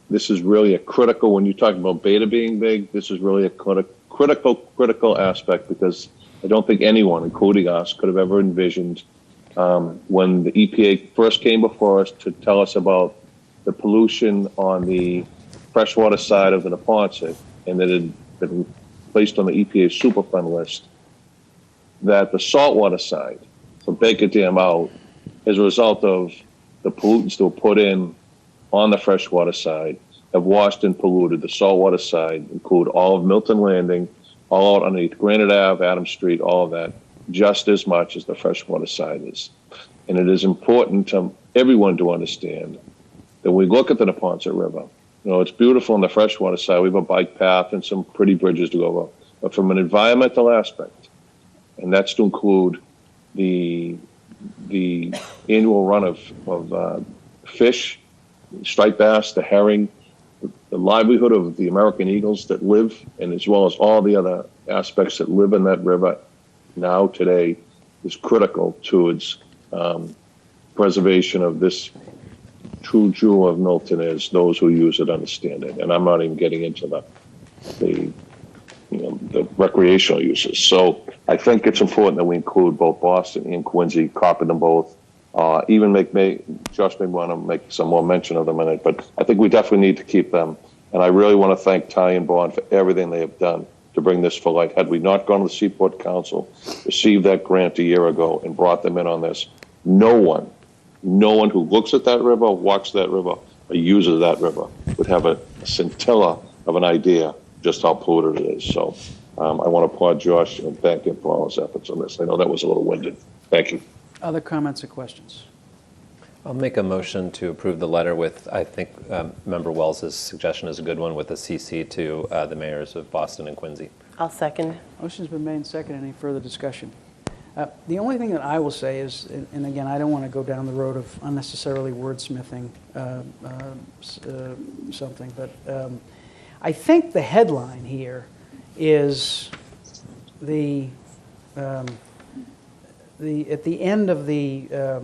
This is really a critical, when you talk about Beta being big, this is really a critical aspect, because I don't think anyone, including us, could have ever envisioned when the EPA first came before us to tell us about the pollution on the freshwater side of the Neponset, and that it had been placed on the EPA Superfund list, that the saltwater side, from Baker Dam out, as a result of the pollutants that were put in on the freshwater side, have washed and polluted the saltwater side, include all of Milton Landing, all out underneath Granite Ave, Adams Street, all of that, just as much as the freshwater side is. And it is important to everyone to understand that when we look at the Neponset River, it's beautiful on the freshwater side. We have a bike path and some pretty bridges to go over. But from an environmental aspect, and that's to include the annual run of fish, striped bass, the herring, the livelihood of the American eagles that live, and as well as all the other aspects that live in that river now today, is critical to its preservation of this true jewel of Milton, as those who use it understand it. And I'm not even getting into the recreational uses. So I think it's important that we include both Boston and Quincy, copy them both. Even Josh may want to make some more mention of them in it, but I think we definitely need to keep them. And I really want to thank Ty and Bond for everything they have done to bring this to light. Had we not gone to the Seaport Council, received that grant a year ago, and brought them in on this, no one who looks at that river, walks that river, or uses that river would have a scintilla of an idea just how polluted it is. So I want to applaud Josh and thank him for all his efforts on this. I know that was a little winded. Thank you. Other comments or questions? I'll make a motion to approve the letter with, I think Member Wells' suggestion is a good one, with a CC to the mayors of Boston and Quincy. I'll second. Motion's been made and seconded. Any further discussion? The only thing that I will say is, and again, I don't want to go down the road of unnecessarily wordsmithing something, but I think the headline here is at the end of the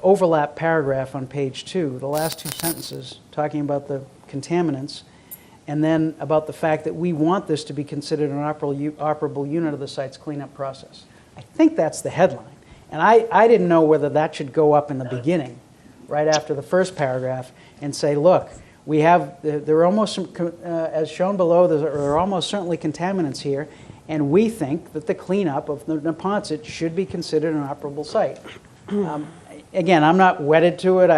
overlap paragraph on page 2, the last 2 sentences talking about the contaminants, and then about the fact that we want this to be considered an operable unit of the site's cleanup process. I think that's the headline. And I didn't know whether that should go up in the beginning, right after the first paragraph, and say, look, we have, there are almost, as shown below, there are almost certainly contaminants here, and we think that the cleanup of the Neponset should be considered an operable site. Again, I'm not wedded to it.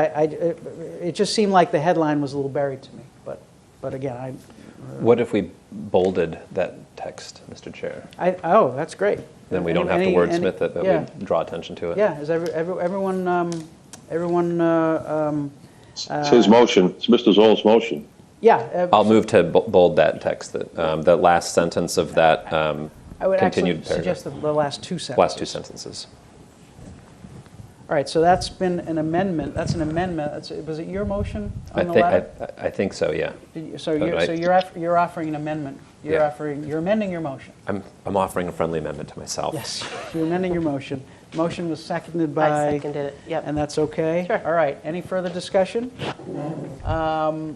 It just seemed like the headline was a little buried to me. But again, What if we bolded that text, Mr. Chair? Oh, that's great. Then we don't have to wordsmith it, but we draw attention to it. Yeah, is everyone, It's his motion. It's Mr. Zoll's motion. Yeah. I'll move to bold that text, that last sentence of that I would continued actually paragraph. suggest the last 2 sentences. Last 2 sentences. All right, so that's been an amendment. That's an amendment. Was it your motion on the letter? I think so, yeah. So you're offering an amendment. You're amending your motion. I'm offering a friendly amendment to myself. Yes, you're amending your motion. Motion was seconded by. I seconded it, yep. And that's okay? Sure. All right, any further discussion? All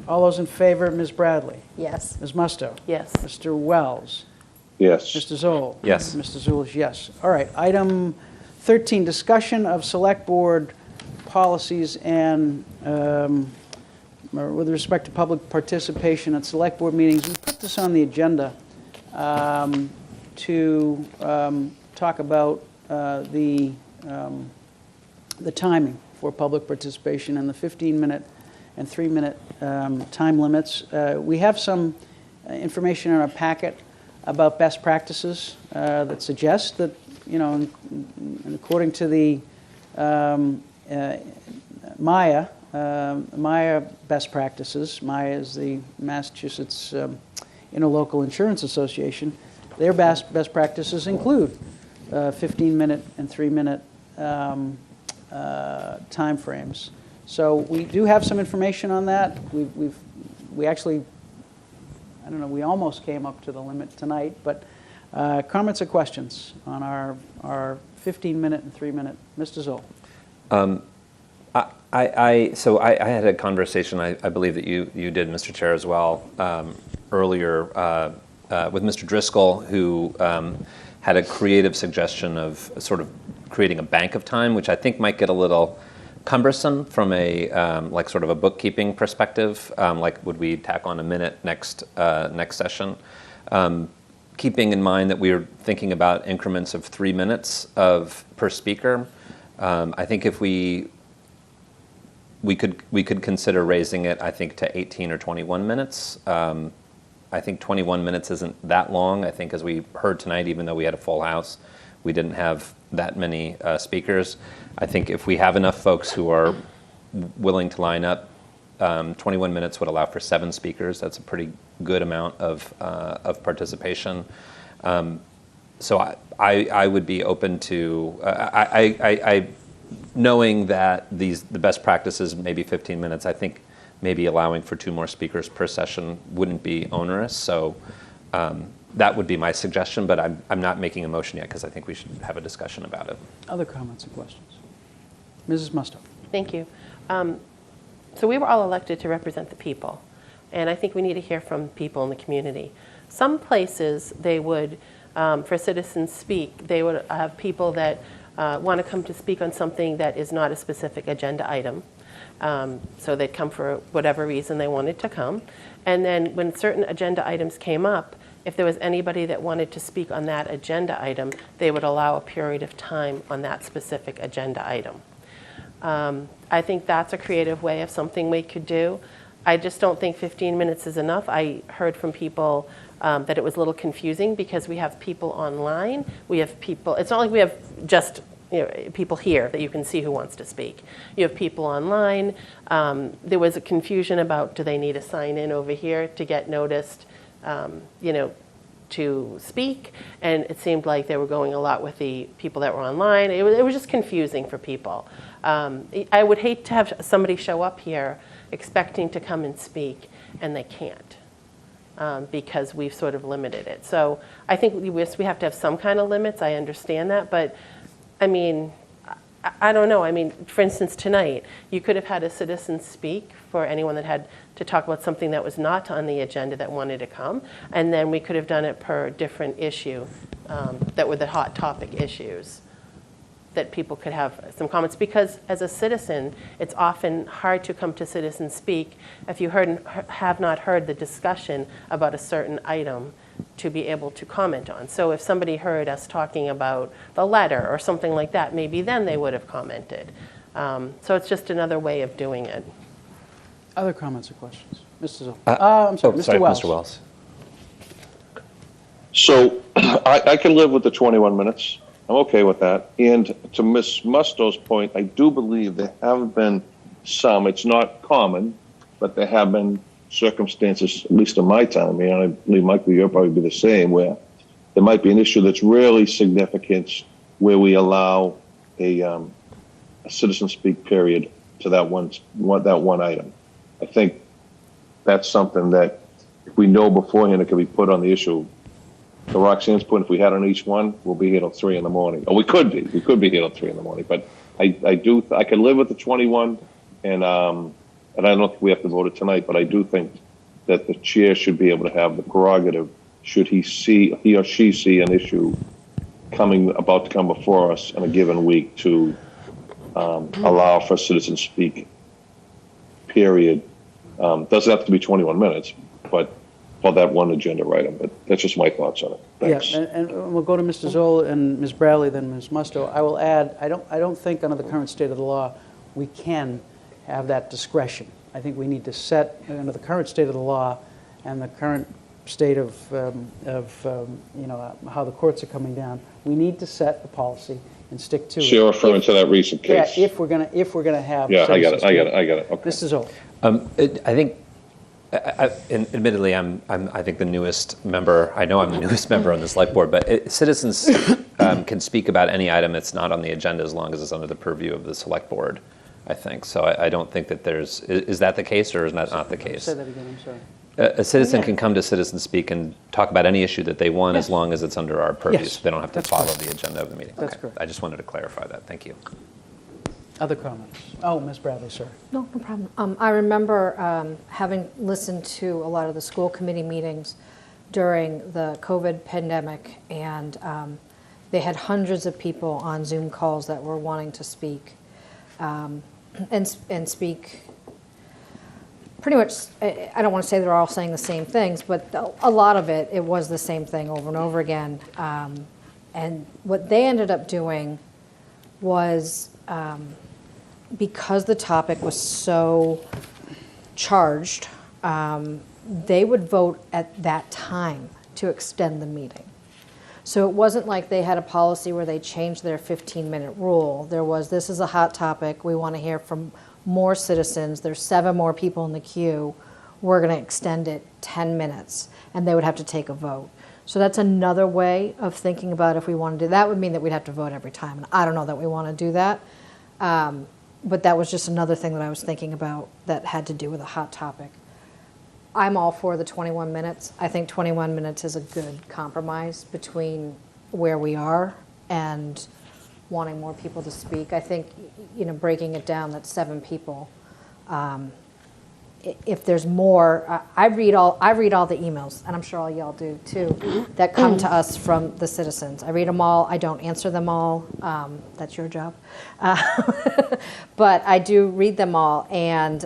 those in favor, Ms. Bradley? Yes. Ms. Musto? Yes. Mr. Wells? Yes. Mr. Zoll? Yes. Mr. Zoll is yes. All right, item 13, discussion of select board policies and with respect to public participation at select board meetings. We put this on the agenda to talk about the timing for public participation and the 15-minute and 3-minute time limits. We have some information in our packet about best practices that suggest that, and according to the Maya best practices, Maya is the Massachusetts Interlocal Insurance Association, their best practices include 15-minute and 3-minute time frames. So we do have some information on that. We actually, I don't know, we almost came up to the limit tonight, but comments or questions on our 15-minute and 3-minute? Mr. Zoll. So I had a conversation, I believe that you did, Mr. Chair, as well, earlier with Mr. Driscoll, who had a creative suggestion of sort of creating a bank of time, which I think might get a little cumbersome from a like sort of a bookkeeping perspective. Like, would we tack on a minute next session? Keeping in mind that we are thinking about increments of 3 minutes per speaker, I think if we could consider raising it, I think, to 18 or 21 minutes. I think 21 minutes isn't that long. I think, as we heard tonight, even though we had a full house, we didn't have that many speakers. I think if we have enough folks who are willing to line up, 21 minutes would allow for 7 speakers. That's a pretty good amount of participation. So I would be open to, knowing that the best practice is maybe 15 minutes, I think maybe allowing for 2 more speakers per session wouldn't be onerous. So that would be my suggestion, but I'm not making a motion yet because I think we should have a discussion about it. Other comments or questions? Mrs. Musto. Thank you. So we were all elected to represent the people, and I think we need to hear from people in the community. Some places they would, for citizens speak, they would have people that want to come to speak on something that is not a specific agenda item. So they'd come for whatever reason they wanted to come. And then when certain agenda items came up, if there was anybody that wanted to speak on that agenda item, they would allow a period of time on that specific agenda item. I think that's a creative way of something we could do. I just don't think 15 minutes is enough. I heard from people that it was a little confusing because we have people online. We have people, it's not like we have just people here that you can see who wants to speak. You have people online. There was a confusion about, do they need to sign in over here to get noticed? to speak, and it seemed like they were going a lot with the people that were online. It was just confusing for people. I would hate to have somebody show up here expecting to come and speak, and they can't. Because we've sort of limited it. So I think we have to have some kind of limits. I understand that, but I mean, I don't know. I mean, for instance, tonight, you could have had a citizen speak for anyone that had to talk about something that was not on the agenda that wanted to come, and then we could have done it per different issue that were the hot topic issues that people could have some comments, because as a citizen, it's often hard to come to citizen speak if you have not heard the discussion about a certain item to be able to comment on. So if somebody heard us talking about the letter or something like that, maybe then they would have commented. So it's just another way of doing it. Other comments or questions? Mr. Zoll. I'm sorry, Mr. Wells. Mr. Wells. So I can live with the 21 minutes. I'm okay with that. And to Ms. Musto's point, I do believe there have been some, it's not common, but there have been circumstances, at least in my time, and I believe, Michael, you'll probably be the same, where there might be an issue that's really significant where we allow a citizen speak period to that one item. I think that's something that if we know beforehand, it can be put on the issue. To Roxanne's point, if we had on each one, we'll be here till 3 in the morning. Or we could be here till 3 in the morning. But I can live with the 21, and I don't think we have to vote it tonight. But I do think that the chair should be able to have the prerogative, should he or she see an issue about to come before us in a given week, to allow for citizen speak. Period. Doesn't have to be 21 minutes, but for that one agenda item, but that's just my thoughts on it. Thanks. Yeah, and we'll go to Mr. Zoll and Ms. Bradley, then Ms. Musto. I will add, I don't think under the current state of the law we can have that discretion. I think we need to set, under the current state of the law and the current state of how the courts are coming down, we need to set a policy and stick to it. So you're referring to that recent case? Yeah, if we're gonna have. Yeah, I got it. Okay. Mr. Zoll. I think. Admittedly, I think the newest member. I know I'm the newest member on the select board, but citizens can speak about any item that's not on the agenda as long as it's under the purview of the select board. I think so. I don't think that there's. Is that the case, or is that not the case? Say that again. I'm sorry. A citizen can come to Citizen Speak and talk about any issue that they want, as long as it's under our purview. Yes. So they don't have to That's follow correct. the agenda of the meeting. That's Okay. correct. I just wanted to clarify that. Thank you. Other comments? Oh, Ms. Bradley, sir. No problem. I remember having listened to a lot of the school committee meetings during the COVID pandemic, and they had hundreds of people on Zoom calls that were wanting to speak, and speak pretty much. I don't want to say they're all saying the same things, but a lot of it was the same thing over and over again. And what they ended up doing was, because the topic was so charged, they would vote at that time to extend the meeting. So it wasn't like they had a policy where they changed their 15-minute rule. There was, this is a hot topic, we want to hear from more citizens, there's 7 more people in the queue, we're going to extend it 10 minutes, and they would have to take a vote. So that's another way of thinking about if we want to do that. Would mean that we'd have to vote every time, and I don't know that we want to do that. But that was just another thing that I was thinking about that had to do with a hot topic. I'm all for the 21 minutes. I think 21 minutes is a good compromise between where we are and wanting more people to speak. I think, breaking it down, that's 7 people. If there's more, I read all the emails, and I'm sure all y'all do too, that come to us from the citizens. I read them all. I don't answer them all. That's your job. But I do read them all, and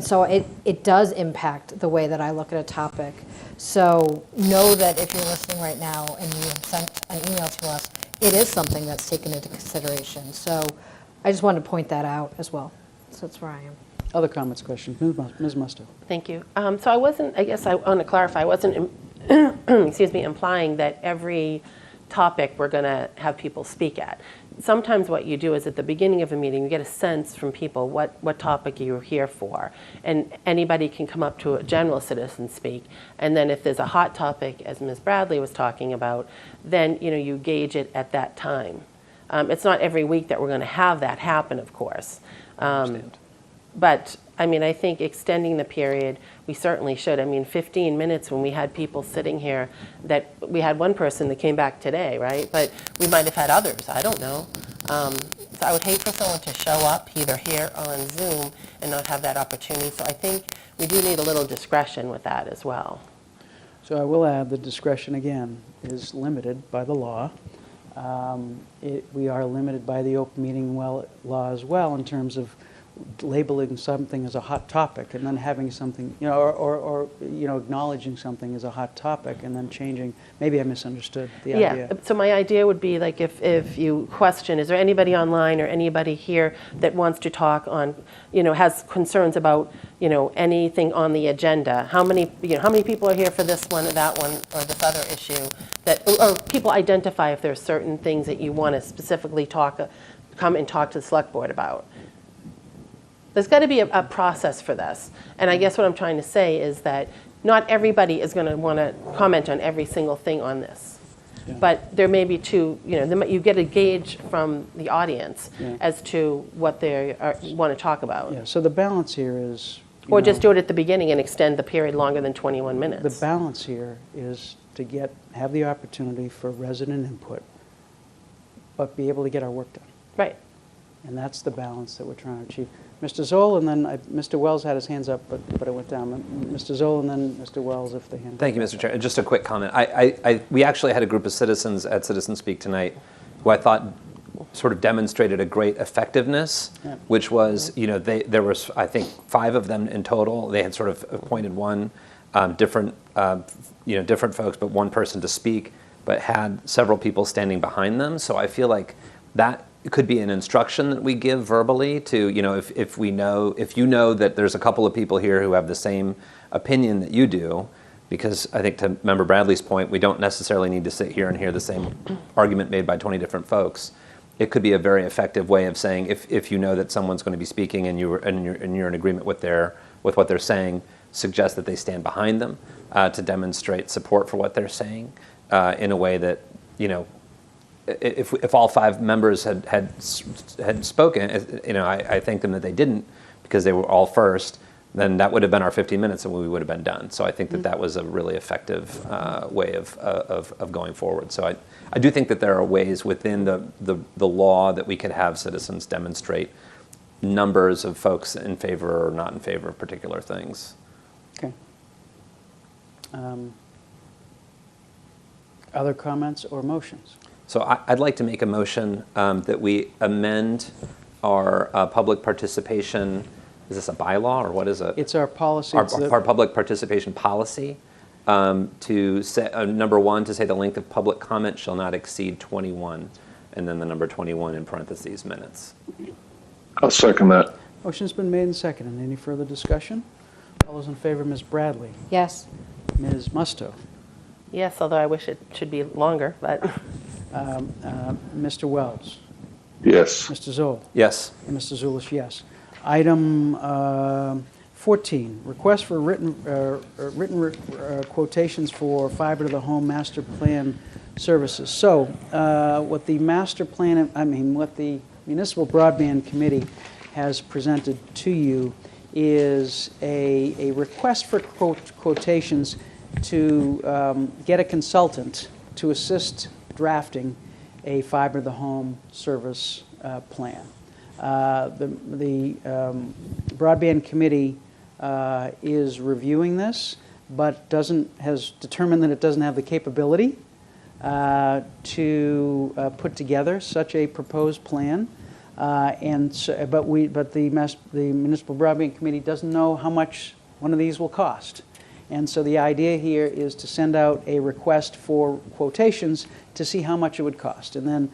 so it does impact the way that I look at a topic. So know that if you're listening right now and you have sent an email to us, it is something that's taken into consideration. So I just wanted to point that out as well. So that's where I am. Other comments, questions? Ms. Musto. Thank you. So I wasn't, I guess I want to clarify, I wasn't, implying that every topic we're going to have people speak at. sometimes what you do is at the beginning of a meeting, you get a sense from people what topic you're here for. And anybody can come up to a general citizen speak. And then if there's a hot topic, as Ms. Bradley was talking about, then you gauge it at that time. It's not every week that we're going to have that happen, of course. But I mean, I think extending the period, we certainly should. I mean, 15 minutes when we had people sitting here, that we had one person that came back today, right? But we might have had others, I don't know. So I would hate for someone to show up either here or on Zoom and not have that opportunity. So I think we do need a little discretion with that as well. So I will add the discretion, again, is limited by the law. We are limited by the open meeting law as well in terms of labeling something as a hot topic and then having something, or acknowledging something as a hot topic and then changing. Maybe I misunderstood the idea. Yeah, so my idea would be like if you question, is there anybody online or anybody here that wants to talk on, has concerns about, anything on the agenda? How many people are here for this one or that one or this other issue? Or people identify if there are certain things that you want to specifically come and talk to the select board about. There's got to be a process for this. And I guess what I'm trying to say is that not everybody is going to want to comment on every single thing on this. Yeah. But there may be you get a gauge from the audience as to what they want to talk about. Yeah, so the balance here is... Or just do it at the beginning and extend the period longer than 21 minutes. The balance here is to have the opportunity for resident input, but be able to get our work done. Right. And that's the balance that we're trying to achieve. Mr. Zoll, and then Mr. Wells had his hands up, but it went down. Mr. Zoll, and then Mr. Wells, if the hand. Thank you, Mr. Chair. Just a quick comment. We actually had a group of citizens at Citizen Speak tonight who I thought sort of demonstrated a great effectiveness, which was, there was, I think, 5 of them in total. They had sort of appointed one, different folks, but one person to speak, but had several people standing behind them. So I feel like that it could be an instruction that we give verbally to, if you know that there's a couple of people here who have the same opinion that you do, because I think to Member Bradley's point, we don't necessarily need to sit here and hear the same argument made by 20 different folks. It could be a very effective way of saying, if you know that someone's going to be speaking and you're in agreement with what they're saying, suggest that they stand behind them to demonstrate support for what they're saying in a way that, if all 5 members had spoken, I thank them that they didn't because they were all first, then that would have been our 15 minutes and we would have been done. So I think that was a really effective way of going forward. So I do think that there are ways within the law that we could have citizens demonstrate numbers of folks in favor or not in favor of particular things. Okay. Other comments or motions? So I'd like to make a motion that we amend our public participation. Is this a bylaw or what is it? It's our policy. Our public participation policy to set number 1 to say the length of public comment shall not exceed 21, and then the number 21 in parentheses minutes. I'll second that. Motion's been made and seconded. Any further discussion? All those in favor, Ms. Bradley? Yes. Ms. Musto? Yes, although I wish it should be longer, but... Mr. Wells? Yes. Mr. Zoll? Yes. And Mr. Zulish, yes. Item 14, request for written quotations for fiber to the home master plan services. So what the Municipal Broadband Committee has presented to you is a request for quotations to get a consultant to assist drafting a fiber to the home service plan. The Broadband Committee is reviewing this, but has determined that it doesn't have the capability to put together such a proposed plan. But the Municipal Broadband Committee doesn't know how much one of these will cost. And so the idea here is to send out a request for quotations to see how much it would cost. And then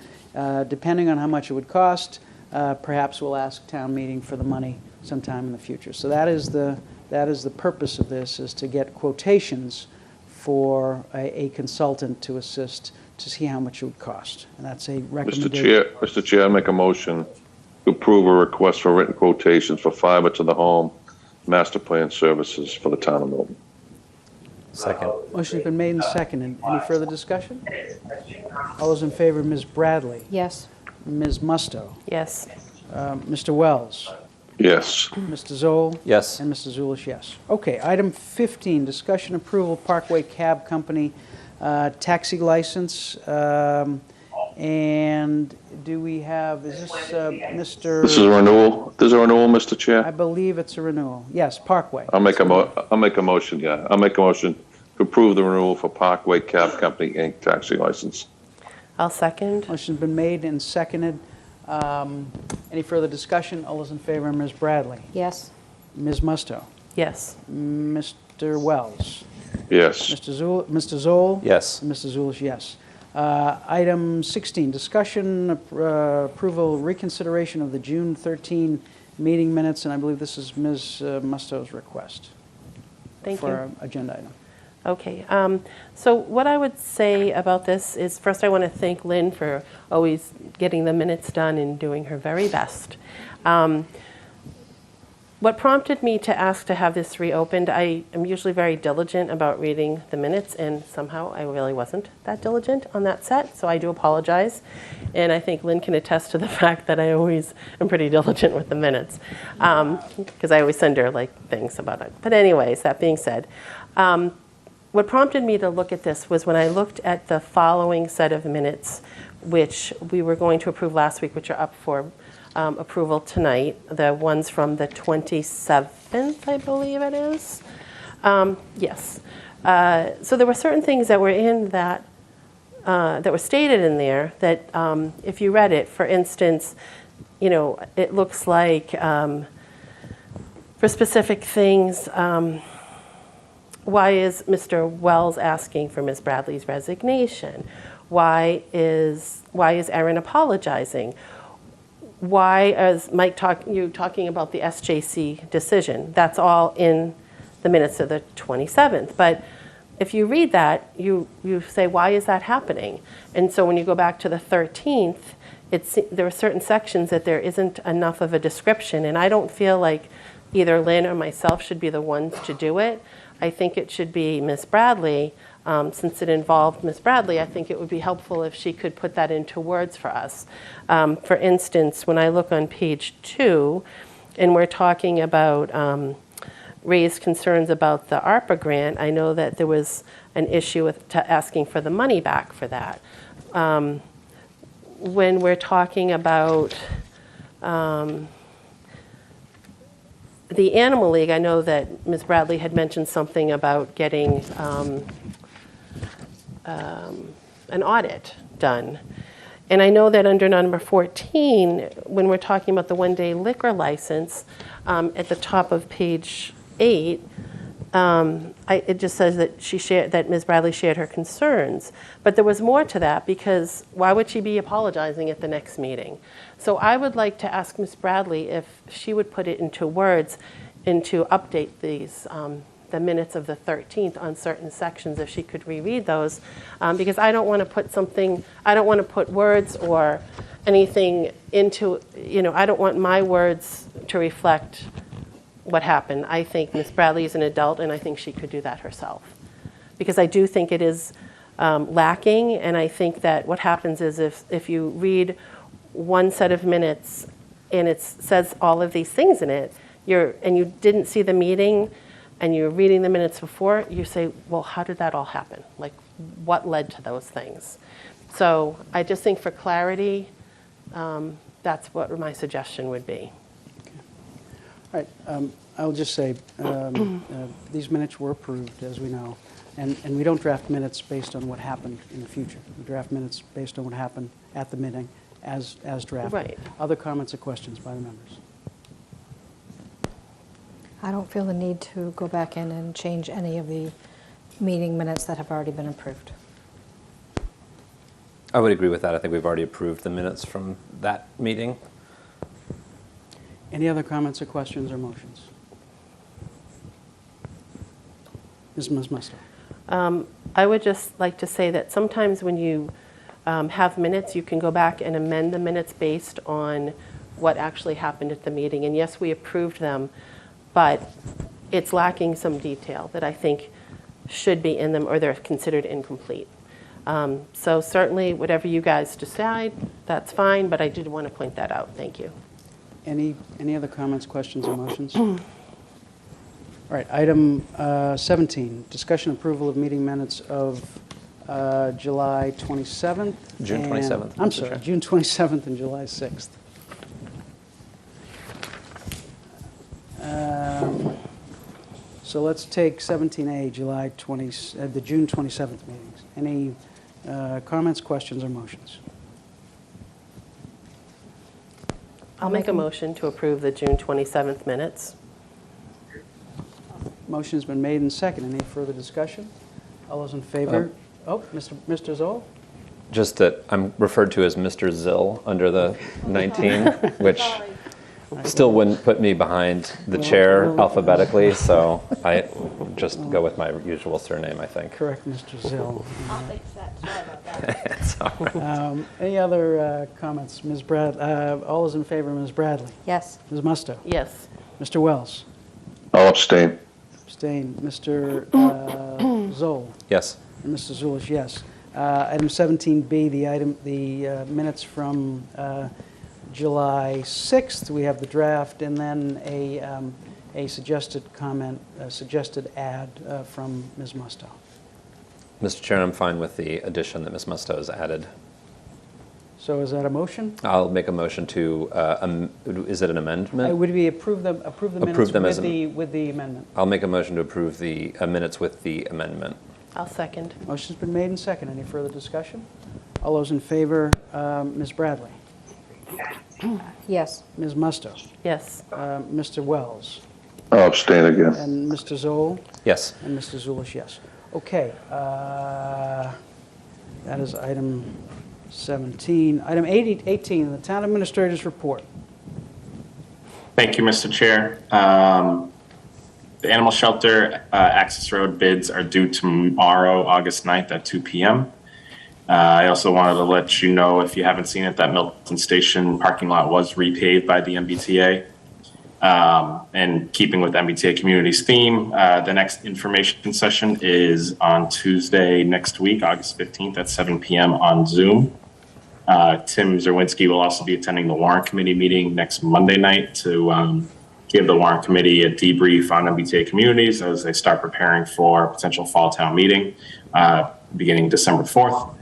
depending on how much it would cost, perhaps we'll ask town meeting for the money sometime in the future. So that is the purpose of this, is to get quotations for a consultant to assist to see how much it would cost. And that's a Mr. recommendation. Mr. Chair, I make a motion to approve a request for written quotations for fiber to the home master plan services for the town of Milton. Second. Motion's been made and seconded. Any further discussion? All those in favor, Ms. Bradley? Yes. Ms. Musto? Yes. Mr. Wells? Yes. Mr. Zoll? Yes. And Mr. Zulish, yes. Okay, item 15, discussion approval Parkway Cab Company taxi license. And do we have, is this Mr.? This is a renewal. This is a renewal, Mr. I Chair. believe it's a renewal. Yes, Parkway. I'll make a motion, yeah. I'll make a motion to approve the renewal for Parkway Cab Company, Inc. taxi license. I'll second. Motion's been made and seconded. Any further discussion? All those in favor, Ms. Bradley? Yes. Ms. Musto? Yes. Mr. Wells? Yes. Mr. Zoll? Yes. And Mr. Zulish, yes. Item 16, discussion, approval, reconsideration of the June 13 meeting minutes, and I believe this is Ms. Musto's request. Thank for you. our agenda item. Okay, so what I would say about this is, first I want to thank Lynn for always getting the minutes done and doing her very best. What prompted me to ask to have this reopened, I am usually very diligent about reading the minutes, and somehow I really wasn't that diligent on that set, so I do apologize. And I think Lynn can attest to the fact that I always am pretty diligent with the minutes, because I always send her things about it. But anyways, that being said, what prompted me to look at this was when I looked at the following set of minutes, which we were going to approve last week, which are up for approval tonight, the ones from the 27th, I believe it is. Yes. So there were certain things that were in that, that were stated in there that if you read it, for instance, it looks like for specific things, why is Mr. Wells asking for Ms. Bradley's resignation? Why is Erin apologizing? Why is Mike talking about the SJC decision? That's all in the minutes of the 27th. But if you read that, you say, why is that happening? And so when you go back to the 13th, there are certain sections that there isn't enough of a description. And I don't feel like either Lynn or myself should be the ones to do it. I think it should be Ms. Bradley. Since it involved Ms. Bradley, I think it would be helpful if she could put that into words for us. For instance, when I look on page 2, and we're talking about raised concerns about the ARPA grant, I know that there was an issue with asking for the money back for that. When we're talking about the Animal League, I know that Ms. Bradley had mentioned something about getting an audit done. And I know that under number 14, when we're talking about the one-day liquor license, at the top of page 8, it just says that that Ms. Bradley shared her concerns. But there was more to that, because why would she be apologizing at the next meeting? So I would like to ask Ms. Bradley if she would put it into words and to update these the minutes of the 13th on certain sections, if she could reread those, because I don't want to put words or anything into, I don't want my words to reflect what happened. I think Ms. Bradley is an adult, and I think she could do that herself. Because I do think it is lacking, and I think that what happens is if you read one set of minutes and it says all of these things in it, and you didn't see the meeting, and you're reading the minutes before, you say, well, how did that all happen? Like, what led to those things? So I just think for clarity, that's what my suggestion would be. All right, I'll just say, these minutes were approved, as we know, and we don't draft minutes based on what happened in the future. We draft minutes based on what happened at the meeting as drafted. Right. Other comments or questions by the members? I don't feel the need to go back in and change any of the meeting minutes that have already been approved. I would agree with that. I think we've already approved the minutes from that meeting. Any other comments or questions or motions? Ms. Musto. I would just like to say that sometimes when you have minutes, you can go back and amend the minutes based on what actually happened at the meeting. And yes, we approved them, but it's lacking some detail that I think should be in them, or they're considered incomplete. So certainly, whatever you guys decide, that's fine, but I did want to point that out. Thank you. Any other comments, questions, or motions? All right, item 17, discussion approval of meeting minutes of July 27th. June 27th. I'm sorry, June 27th and July 6th. So let's take 17A, the June 27th meetings. Any comments, questions, or motions? I'll make a motion to approve the June 27th minutes. Motion's been made and seconded. Any further discussion? All those in favor? Mr. Zoll? Just that I'm referred to as Mr. Zill under the 19, which still wouldn't put me behind the chair alphabetically, so I just go with my usual surname, I think. Correct, Mr. Zill. I'll fix that. Sorry about that. It's all right. Any other comments? Ms. all those in favor, Ms. Bradley? Yes. Ms. Musto? Yes. Mr. Wells? I'll abstain. Abstain. Mr. Zoll? Yes. And Mr. Zulish, yes. Item 17B, the minutes from July 6th. We have the draft, and then a suggested comment, a suggested add from Ms. Musto. Mr. Chair, I'm fine with the addition that Ms. Musto has added. So is that a motion? I'll make a motion to, is it an amendment? Would we approve the minutes with the amendment? I'll make a motion to approve the minutes with the amendment. I'll second. Motion's been made and seconded. Any further discussion? All those in favor, Ms. Bradley? Yes. Ms. Musto? Yes. Mr. Wells? I'll abstain again. And Mr. Zoll? Yes. And Mr. Zulish, yes. Okay. That is item 17. Item 18, the Town Administrator's Report. Thank you, Mr. Chair. The animal shelter access road bids are due tomorrow, August 9th at 2 p.m. I also wanted to let you know, if you haven't seen it, that Milton Station parking lot was repaved by the MBTA. And keeping with MBTA Community's theme, the next information session is on Tuesday next week, August 15th at 7 p.m. on Zoom. Tim Zerwinski will also be attending the Warrant Committee meeting next Monday night to give the Warrant Committee a debrief on MBTA Communities as they start preparing for a potential fall town meeting beginning December 4th.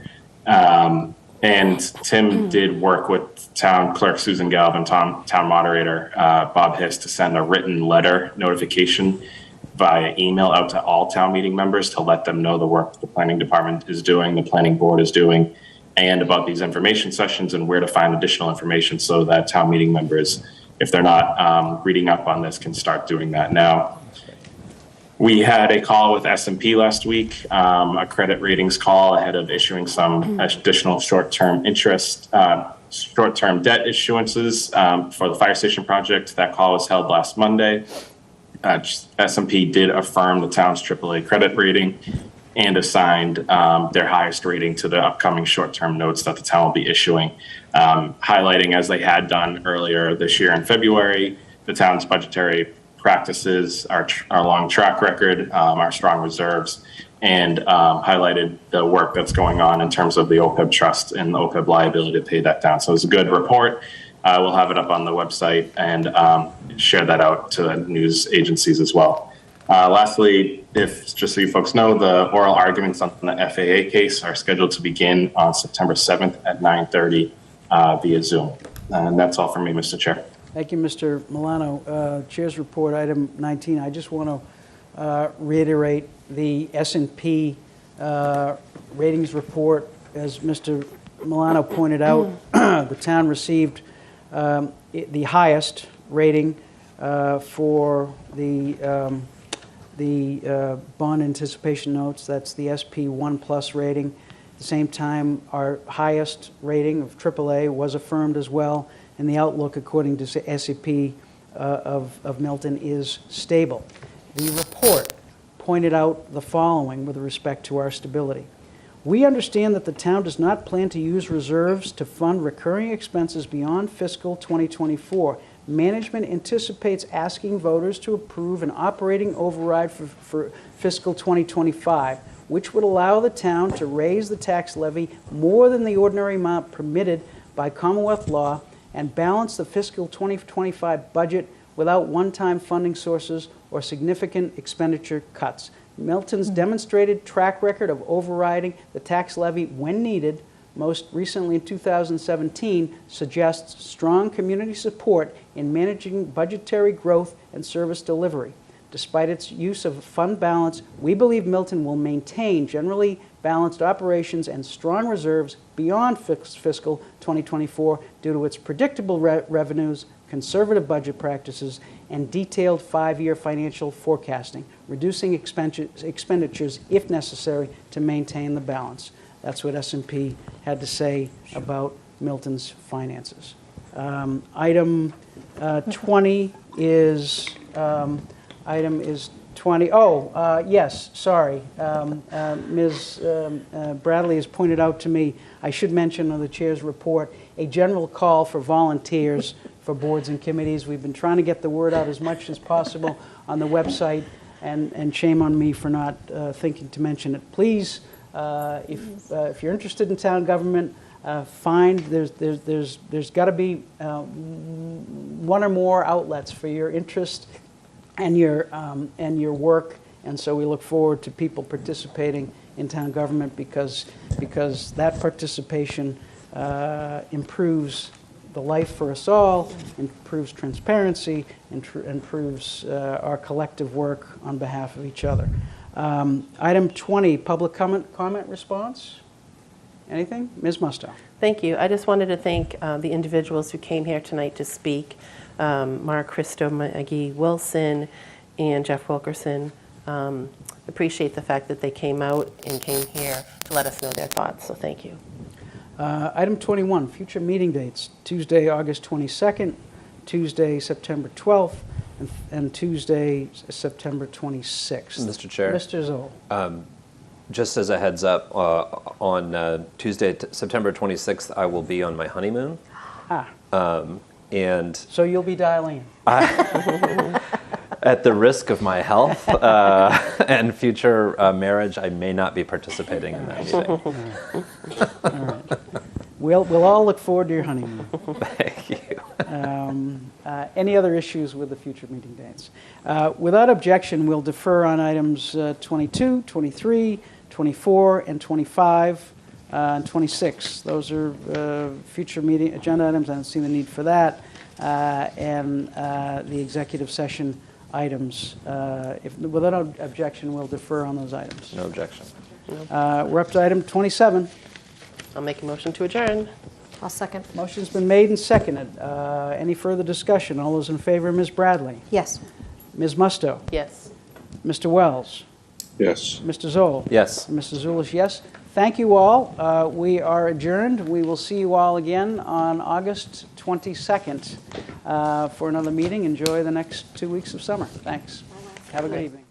And Tim did work with Town Clerk Susan Galvin, Town Moderator Bob Hiss to send a written letter notification via email out to all town meeting members to let them know the work the Planning Department is doing, the Planning Board is doing, and about these information sessions and where to find additional information so that town meeting members, if they're not reading up on this, can start doing that now. We had a call with S&P last week, a credit ratings call ahead of issuing some additional short-term debt issuances for the fire station project. That call was held last Monday. S&P did affirm the town's AAA credit rating and assigned their highest rating to the upcoming short-term notes that the town will be issuing, highlighting, as they had done earlier this year in February, the town's budgetary practices, our long track record, our strong reserves, and highlighted the work that's going on in terms of the OPEB trust and the OPEB liability to pay that down. So it's a good report. We'll have it up on the website and share that out to news agencies as well. Lastly, just so you folks know, the oral arguments on the FAA case are scheduled to begin on September 7th at 9:30 via Zoom. And that's all from me, Mr. Chair. Thank you, Mr. Milano. Chair's report, item 19. I just want to reiterate the S&P ratings report. As Mr. Milano pointed out, the town received the highest rating for the bond anticipation notes. That's the SP 1+ rating. At the same time, our highest rating of AAA was affirmed as well, and the outlook, according to S&P of Milton, is stable. The report pointed out the following with respect to our stability. We understand that the town does not plan to use reserves to fund recurring expenses beyond fiscal 2024. Management anticipates asking voters to approve an operating override for fiscal 2025, which would allow the town to raise the tax levy more than the ordinary amount permitted by Commonwealth law and balance the fiscal 2025 budget without one-time funding sources or significant expenditure cuts. Milton's demonstrated track record of overriding the tax levy when needed, most recently in 2017, suggests strong community support in managing budgetary growth and service delivery. Despite its use of fund balance, we believe Milton will maintain generally balanced operations and strong reserves beyond fiscal 2024 due to its predictable revenues, conservative budget practices, and detailed 5-year financial forecasting, reducing expenditures if necessary to maintain the balance. That's what S&P had to say about Milton's finances. Item 20 is, item is 20, yes, sorry. Ms. Bradley has pointed out to me, I should mention on the chair's report, a general call for volunteers for boards and committees. We've been trying to get the word out as much as possible on the website, and shame on me for not thinking to mention it. Please, if you're interested in town government, find there's got to be one or more outlets for your interest and your work, and so we look forward to people participating in town government because that participation improves the life for us all, improves transparency, improves our collective work on behalf of each other. Item 20, public comment response. Anything? Ms. Musto. Thank you. I just wanted to thank the individuals who came here tonight to speak. Mark Christo, Maggie Wilson, and Jeff Wilkerson. Appreciate the fact that they came out and came here to let us know their thoughts, so thank you. Item 21, future meeting dates. Tuesday, August 22nd, Tuesday, September 12th, and Tuesday, September 26th. Mr. Chair. Mr. Zoll. Just as a heads up, on Tuesday, September 26th, I will be on my honeymoon. And so you'll be dialing in. At the risk of my health and future marriage, I may not be participating in that meeting. All right. We'll all look forward to your honeymoon. Thank you. Any other issues with the future meeting dates? Without objection, we'll defer on items 22, 23, 24, and 25, and 26. Those are future meeting agenda items. I don't see the need for that. And the executive session items. Without objection, we'll defer on those items. No objection. We're up to item 27. I'll make a motion to adjourn. I'll second. Motion's been made and seconded. Any further discussion? All those in favor, Ms. Bradley? Yes. Ms. Musto? Yes. Mr. Wells? Yes. Mr. Zoll? Yes. Mr. Zulish, yes. Thank you all. We are adjourned. We will see you all again on August 22nd for another meeting. Enjoy the next 2 weeks of summer. Thanks. Have a good evening.